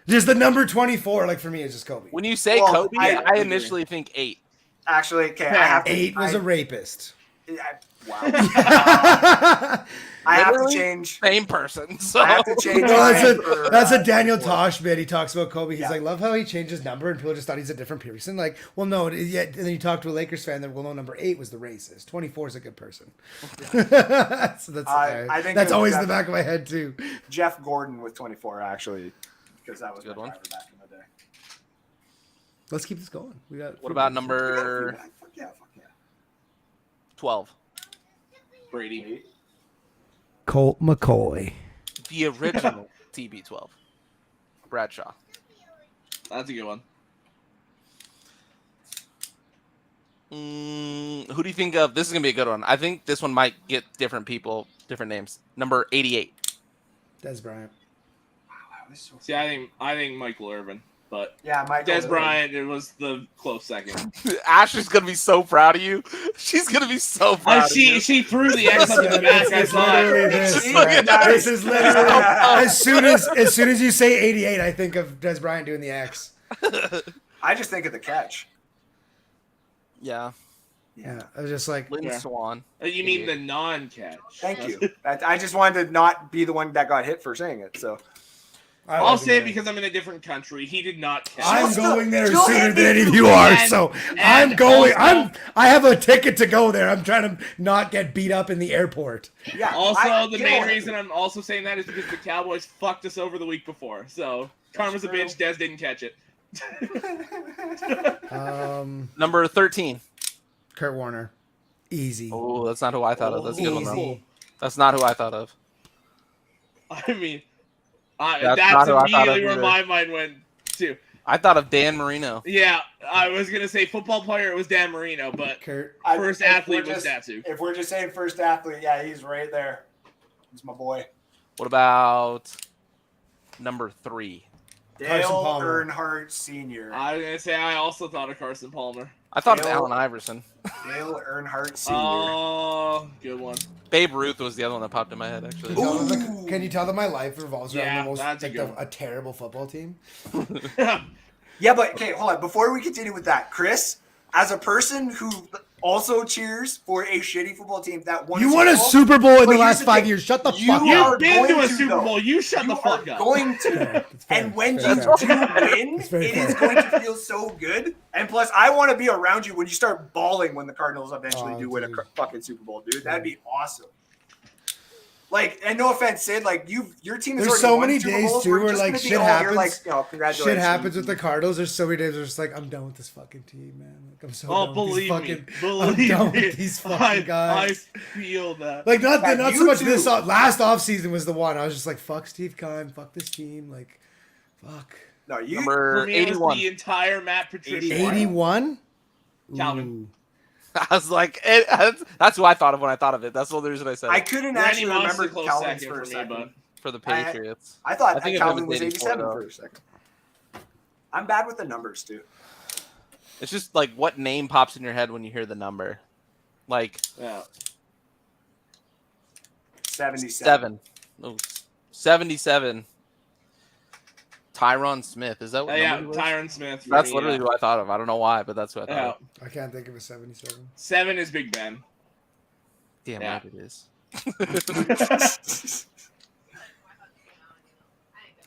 Just the number 24, like for me, is just Kobe.
when you say
Well,
Kobe,
I
I initially think 8.
Actually, okay, I have to.
8 was a rapist.
Wow. I have to
Literally?
change.
Same person. So
I have to change.
No,
mine for,
that's a Daniel Tosh bit. He talks about Kobe. He's
Yeah.
like, love how he changed his number and people just thought he's a different person. Like, well, no, yeah. And then you talk to a Lakers fan that, well, no, number 8 was the racist. 24 is a good person. So that's
I think
that's
it was
always in
Jeff-
the back of my head too.
Jeff Gordon with 24, actually, because that was
Good
my
one.
driver back in the day.
Let's keep this going. We got.
what about
We
number
got fuck yeah.
12?
Brady.
Colt McCoy?
The original TB12. Bradshaw.
That's a good one.
Who do you think of? This is going to be a good one. I think this one might get different people, different names. Number 88.
Des Bryant.
See, I think Michael Irvin, but
Yeah, Michael.
Des
Irvin.
Bryant it was the close second.
Ashley's going to be so proud of you. She's going to be so proud of you.
She threw the X up in the back. I
It's
saw
literally
it.
this.
See?
man.
Nice.
This is literally as soon as you say 88, I think of Des Bryant doing the X.
I just think of the catch.
Yeah.
Yeah, I was just like,
Lynn
Yeah.
Swan.
You mean the non-catch?
Thank you. I just wanted to not be the one that got hit for saying it. So
I'll say it because I'm in a different country. He did not catch.
I'm
Still-
going there
still
sooner
hit
than
me
any of
through
you are.
and-
So
and
I'm going.
also-
I have a ticket to go there. I'm trying to not get beat up in the airport.
yeah.
Also, the
you
main
know,
reason I'm also saying that is because the Cowboys fucked us over the week before. So karma's a
true.
bitch. Des didn't catch it.
Number 13.
Kurt Warner, easy.
Oh, that's not who I thought of. That's a good one, though.
Easy.
That's not who I thought of.
I mean,
That's
that's
not who I thought of
immediately where
either.
my mind went to.
I thought of Dan Marino.
Yeah, I was gonna say football player. It was Dan Marino, but
Kurt.
first
if
athlete
we're
was
just-
Datsu.
If we're just saying first athlete, yeah, he's right there. He's my boy.
What about number 3?
Dale
Palmer.
Earnhardt Sr.
I was gonna say I also thought of Carson Palmer.
I thought of
Dale-
Allen Iverson.
Dale Earnhardt Sr.
Oh, good one.
Babe Ruth was the other one that popped in my head, actually.
Can you tell that my life revolves around
Yeah,
the most
that's a
like
good one.
a terrible football team?
Yeah, but okay, hold on. Before we continue with that, Chris, as a person who also cheers for a shitty football team that won,
You won a Super Bowl in
But
the
here's
last
the
5
thing.
years. Shut the
You
fuck
are
up.
You've been to
going
a
to,
Super
though.
Bowl. You shut
You
the fuck
are
up.
going to.
It's fair.
And when
It's
you
fair.
do win,
It's very
it is
fair.
going to feel so good. And plus, I want to be around you when you start bawling when the Cardinals eventually
Oh,
do win a
dude.
fucking Super Bowl, dude. That'd be awesome. Like, and no offense, Sid, like your team has
There's
already
so
won
many
Super
days,
Bowls.
too,
We're
where,
just
like,
gonna be
shit
all here,
happens.
like, congratulations.
Shit happens with the Cardinals. There's so many days where it's like, I'm done with this fucking team, man. Like, I'm so
Oh,
done with these
believe me.
fucking, I'm
Believe
done
me.
with these fucking guys.
I feel that.
Like not
Yeah,
not so
you
much
too.
this last offseason was the one. I was just like, fuck Steve Keim, fuck this team, like, fuck.
No, you.
Number
For me, it was
81.
the entire Matt Patricia.
81?
Calvin.
I was like, that's who I thought of when I thought of it. That's the only reason I said
I
it.
couldn't
Randy
actually
Moss is
remember
a close
Calvin's
second
for a
for me,
second.
but
For the Patriots.
I thought
I think of
Calvin
him
was
as 84,
87
though.
for a second. I'm bad with the numbers, too.
It's just like what name pops in your head when you hear the number. Like
yeah.
77.
77. Tyron Smith. Is that what
Yeah,
number he was?
Tyron Smith. for
That's
me,
literally
yeah.
who I thought of. I don't know why, but that's who I thought
Yeah.
of.
I can't think of a 77.
7 is Big Ben.
Damn
Yeah.
right it is.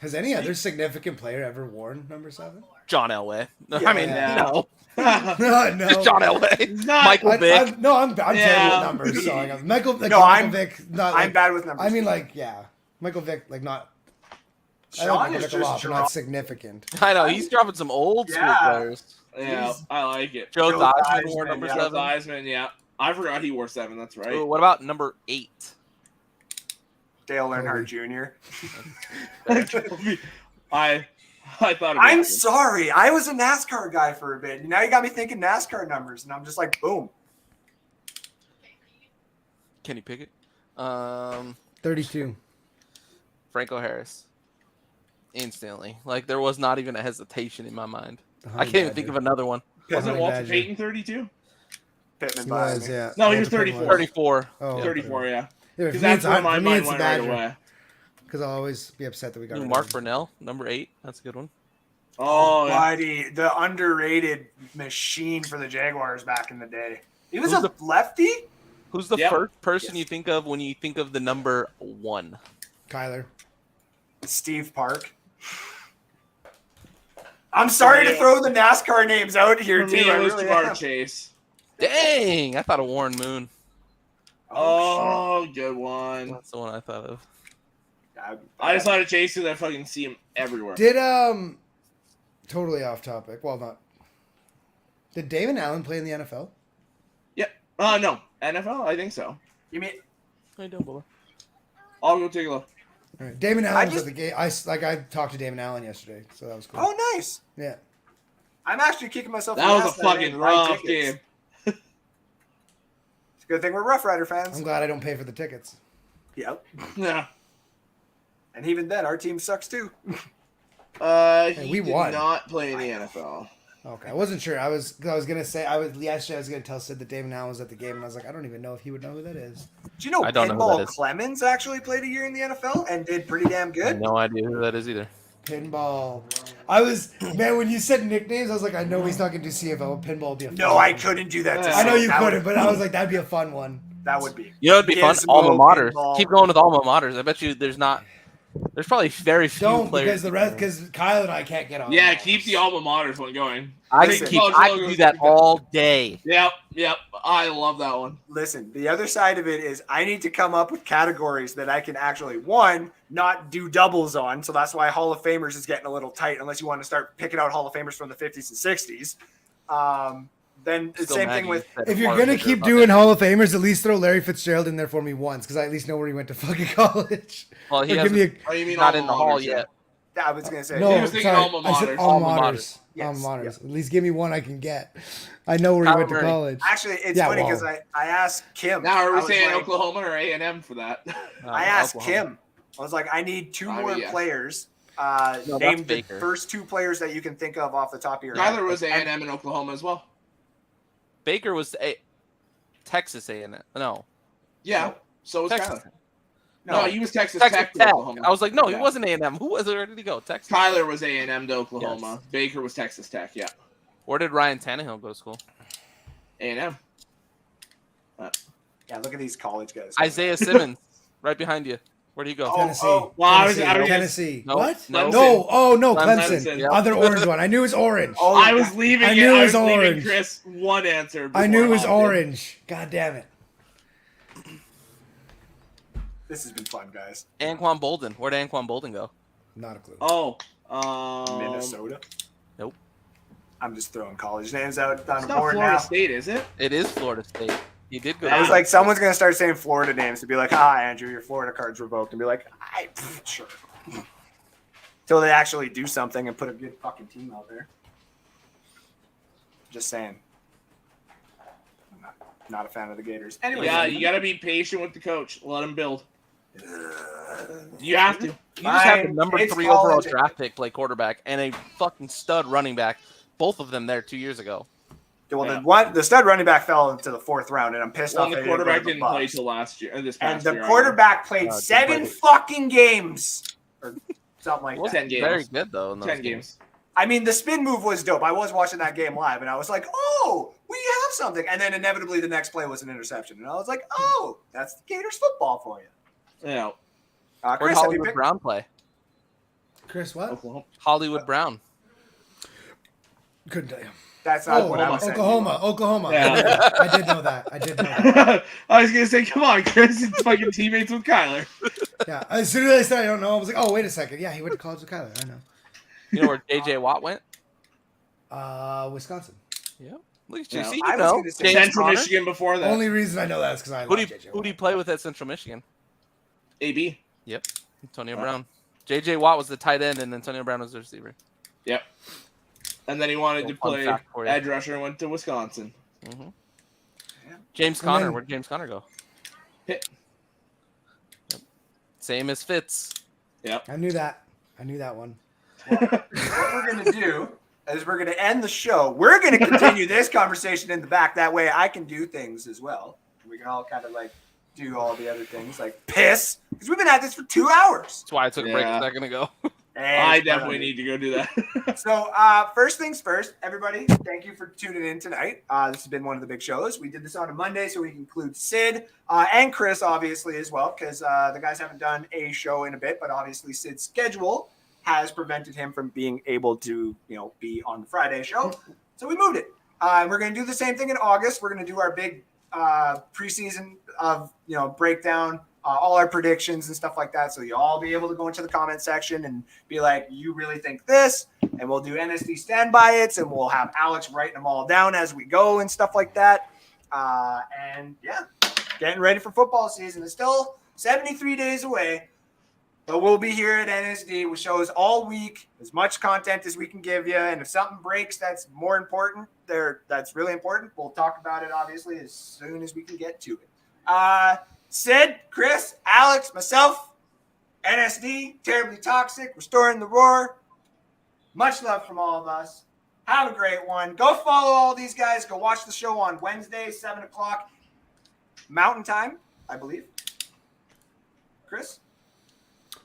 Has any other significant player ever worn number 7?
John Elway.
Yeah.
I mean,
Yeah.
no.
no.
Just John Elway.
Not-
Michael Vick.
I'm terrible
Yeah.
with numbers. So I got Michael
No, I'm-
Vick. Not
I'm
like,
bad with numbers.
I mean, like, yeah, Michael Vick, like not. I
Sean
like Michael
is
Vick a lot,
just
but not significant.
I know. He's dropping some old school
Yeah.
players.
Yeah, I like it.
Joe
Joe
Theismann
Theismann,
wore number
yeah.
Joe
7.
Theismann, yeah. I forgot he wore 7. That's right.
Ooh, what about number 8?
Dale Earnhardt Jr.
I thought.
I'm sorry. I was a NASCAR guy for a bit. Now you got me thinking NASCAR numbers, and I'm just like, boom.
Kenny Pickett.
32.
Franco Harris. Instantly. Like, there was not even a hesitation in my mind.
The
I
Honey
can't even
Badger.
think of another one.
Wasn't
Honey
Walter
Badger.
Payton 32?
Pittman
He
behind
was,
me.
yeah.
No, he was
Walter Payton
34.
34.
Oh,
Yeah.
34, yeah.
Yeah,
Because
for me,
that's
it's,
where my
for me,
mind
it's the
went right
Badger.
away.
Because I'll always be upset that we got
Ooh,
rid
Mark
of him.
Brunell, number 8. That's a good one.
Oh, yeah.
Buddy, the underrated machine for the Jaguars back in the day. He was
Who's
a lefty?
Who's the
Yep.
first person
Yes.
you think of when you think of the number 1?
Kyler.
Steve Park. I'm sorry to throw the NASCAR names out here,
For
too.
me,
I
it was
really
Jamar
am.
Chase.
Dang! I thought of Warren Moon.
Oh, good one.
That's the one I thought of.
shit.
I just thought of Chase because I fucking see him everywhere.
Did, totally off topic. Well, not. Did Damon Allen play in the NFL?
No. NFL? I think so.
You mean
How you doing, Bubba?
I'll go take a look.
All right. Damon Allen was
just-
at the game. I talked to Damon Allen yesterday, so that was cool.
Oh, nice.
Yeah.
I'm actually kicking myself.
That
in the
was
ass
a
that I
fucking
didn't buy
rough
tickets.
game.
It's a good thing we're Rough Rider fans.
I'm glad I don't pay for the tickets.
Yep.
Yeah.
And even then, our team sucks too.
He
we
did
won.
not play in the NFL.
Okay, I wasn't sure. I was gonna say yesterday I was gonna tell Sid that Damon Allen was at the game, and I was like, I don't even know if he would know who that is.
Do you know
I don't know who
Pinball
that is.
Clemens actually played a year in the NFL and did pretty damn
I
good?
have no idea who that is either.
Pinball. I was man when you said nicknames, I was like, I know he's not gonna do CFL. Pinball would be a fun
No, I
one.
couldn't do that. To
I
I know
Sid.
you
That
couldn't,
would-
but I was like, that'd be a fun one.
that would be.
You know, it'd be fun.
Gizmo,
Alma maters.
pinball.
Keep going with alma maters. I bet you there's probably very few
Don't
players.
because Kyle and I can't get on.
Yeah, keep the alma maters one going.
I
Listen.
can do that all day.
Yep. I love that one.
Listen, the other side of it is I need to come up with categories that I can actually, one, not do doubles on. So that's why Hall of Famers is getting a little tight unless you want to start picking out Hall of Famers from the 50s and 60s. Then the
Still
same
Maggie
thing with
said
If you're
Mark
gonna
Ritter
keep
about
doing
that.
Hall of Famers, at least throw Larry Fitzgerald in there for me once, because I at least know where he went to fucking college.
Well, he
Or give
hasn't,
me a
Oh, you mean
not
alma
in the hall
maters,
yet.
I was going to say.
no.
He was thinking
sorry,
alma
I said
maters.
alma
Alma
maters.
maters.
Yes,
Alma maters.
yep.
At least give me one I can get. I know where he
Kyler
went to
Murray.
college.
Actually, it's
Yeah,
funny
well.
because I asked Kim.
Now, are
I
we
was
saying
like-
Oklahoma or A&M for that?
I asked
Oklahoma.
Kim. I was like, I need two more
yeah.
players.
No,
Name
that's
the
Baker.
first two players that you can think of off the top of your head.
Tyler was
And-
A&M in Oklahoma as well.
Baker was Texas A&M. No,
Yeah, so was
Texas.
Kyler. No, he was Texas
Texas
Tech to
Tech.
Oklahoma.
I was like, no, he
Yeah.
wasn't A&M. Who was it? Where did he go? Texas.
Kyler was A&M to Oklahoma.
Yes.
Baker was Texas Tech. Yeah,
Where did Ryan Tannehill go to school?
A&M.
Yeah, look at these college guys.
Isaiah Simmons, right behind you. Where'd he go?
Oh,
Tennessee.
oh,
well, I was-
Tennessee.
I was-
Tennessee.
No,
What?
no.
No. Oh no,
Clemson.
Clemson.
Yeah.
Other orange one. I knew it was orange.
Oh,
I was leaving
I
it.
knew it
I
was
was leaving
orange.
Chris one answer.
I knew it was
before I hopped in.
orange. God damn it.
This has been fun, guys.
Anquan Bolden. Where'd Anquan Bolden go?
Not a clue.
Oh,
Minnesota.
Nope.
I'm just throwing college names out on
It's
the
not
board
Florida
now.
State, is it?
It is Florida State. He did go.
I was
to-
like, someone's gonna start saying Florida names to be like, Andrew, your Florida card's revoked, and be like, sure. Until they actually do something and put a good fucking team out there. Just saying. I'm not a fan of the Gators. Anyway,
Yeah, you got to be patient with the coach. Let him build. You have to.
You just have the
Fine.
number
It's
3 overall
college.
draft pick play quarterback and a fucking stud running back. Both of them there 2 years ago.
Well,
Yeah.
the stud running back fell into the 4th round, and I'm pissed
Well,
off.
the
they didn't go to
quarterback
the
didn't play
Bucs.
till last year. This
And
past
the
year,
quarterback played
didn't
7
play.
fucking games, or something like
Well,
that.
10 games.
Very good though. In those
10 games.
I mean, the spin move was dope. I was watching that game live, and I was like, "Oh, we have something." And then inevitably, the next play was an interception, and I was like, "Oh, that's the Gators football for you."
Yeah.
Where'd
Chris, have you
Hollywood
picked?
Brown play?
Chris, what?
Oklahoma.
Hollywood Brown.
Couldn't tell you.
That's not
Oh,
what I was saying.
Oklahoma.
Yeah.
I did know that. I did know that.
I was gonna say, come on, Chris. It's fucking teammates with Kyler.
Yeah. As soon as I said I don't know, I was like, oh, wait a second. Yeah, he went to college with Kyler. I know.
You know where JJ Watt went?
Wisconsin.
Yeah. Look at you.
Yeah,
See,
I
you
was
know.
gonna say
James
Central
Conner?
Michigan before that.
Only reason I know that is because I
Who
love
do you
JJ.
who do you play with at Central Michigan?
AB.
Yep, Antonio
Wow.
Brown. JJ Watt was the tight end, and Antonio Brown was the receiver.
Yep. And then he wanted to
Little fun
play
fact for you.
edge rusher and went to Wisconsin.
hmm James
And
Conner.
then-
Where'd James Conner go?
Pitt.
Same as Fitz.
Yep.
I knew that. I knew that one.
What we're going to do is we're going to end the show. We're going to continue this conversation in the back. That way I can do things as well. We can all kind of like do all the other things like piss. Because we've been at this for 2 hours.
That's why I took a break a
Yeah.
second ago.
I definitely need to go do that.
So first things first, everybody, thank you for tuning in tonight. This has been one of the big shows. We did this on a Monday, so we can include Sid and Chris, obviously, as well, because the guys haven't done a show in a bit, but obviously Sid's schedule has prevented him from being able to, be on the Friday show. So we moved it. We're going to do the same thing in August. We're going to do our big preseason of, breakdown, all our predictions and stuff like that. So you'll all be able to go into the comment section and be like, you really think this? And we'll do NSD standby it's, and we'll have Alex writing them all down as we go and stuff like that. And yeah, getting ready for football season. It's still 73 days away, but we'll be here at NSD with shows all week, as much content as we can give you. And if something breaks that's more important, that's really important, we'll talk about it, obviously, as soon as we can get to it. Sid, Chris, Alex, myself, NSD, Terribly Toxic, Restoring the Roar. Much love from all of us. Have a great one. Go follow all these guys. Go watch the show on Wednesday, 7 o'clock Mountain Time, I believe. Chris?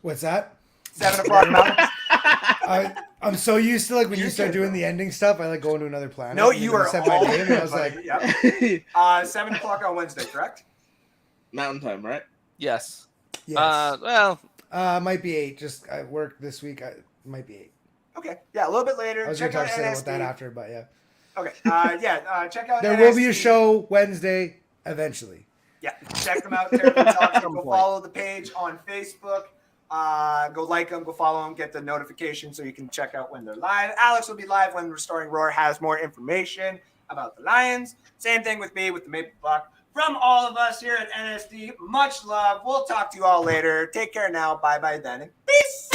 What's that?
7 o'clock Mountain.
I'm so used to like when you
You're
start
good,
doing
bro.
the ending stuff. I like going to another planet.
No,
and
you
then
are
said my
all
name, and I was
buddy.
like,
Yep. 7 o'clock on Wednesday, correct?
Mountain time, right?
Yes.
yes.
Well,
Might be 8. Just I work this week. Might be 8.
Okay. Yeah, a little bit later.
I was going
Check
to
out
talk to Sid
NSD.
about that after, but yeah.
Okay. Check out
There
NSD.
will be a show Wednesday eventually.
Yeah, check them out. Terribly Toxic.
Some
Go
point.
follow the page on Facebook. Go like them, go follow them, get the notification so you can check out when they're live. Alex will be live when Restoring Roar has more information about the Lions. Same thing with me with the Maple Buck. From all of us here at NSD, much love. We'll talk to you all later. Take care now. Bye-bye then. And peace.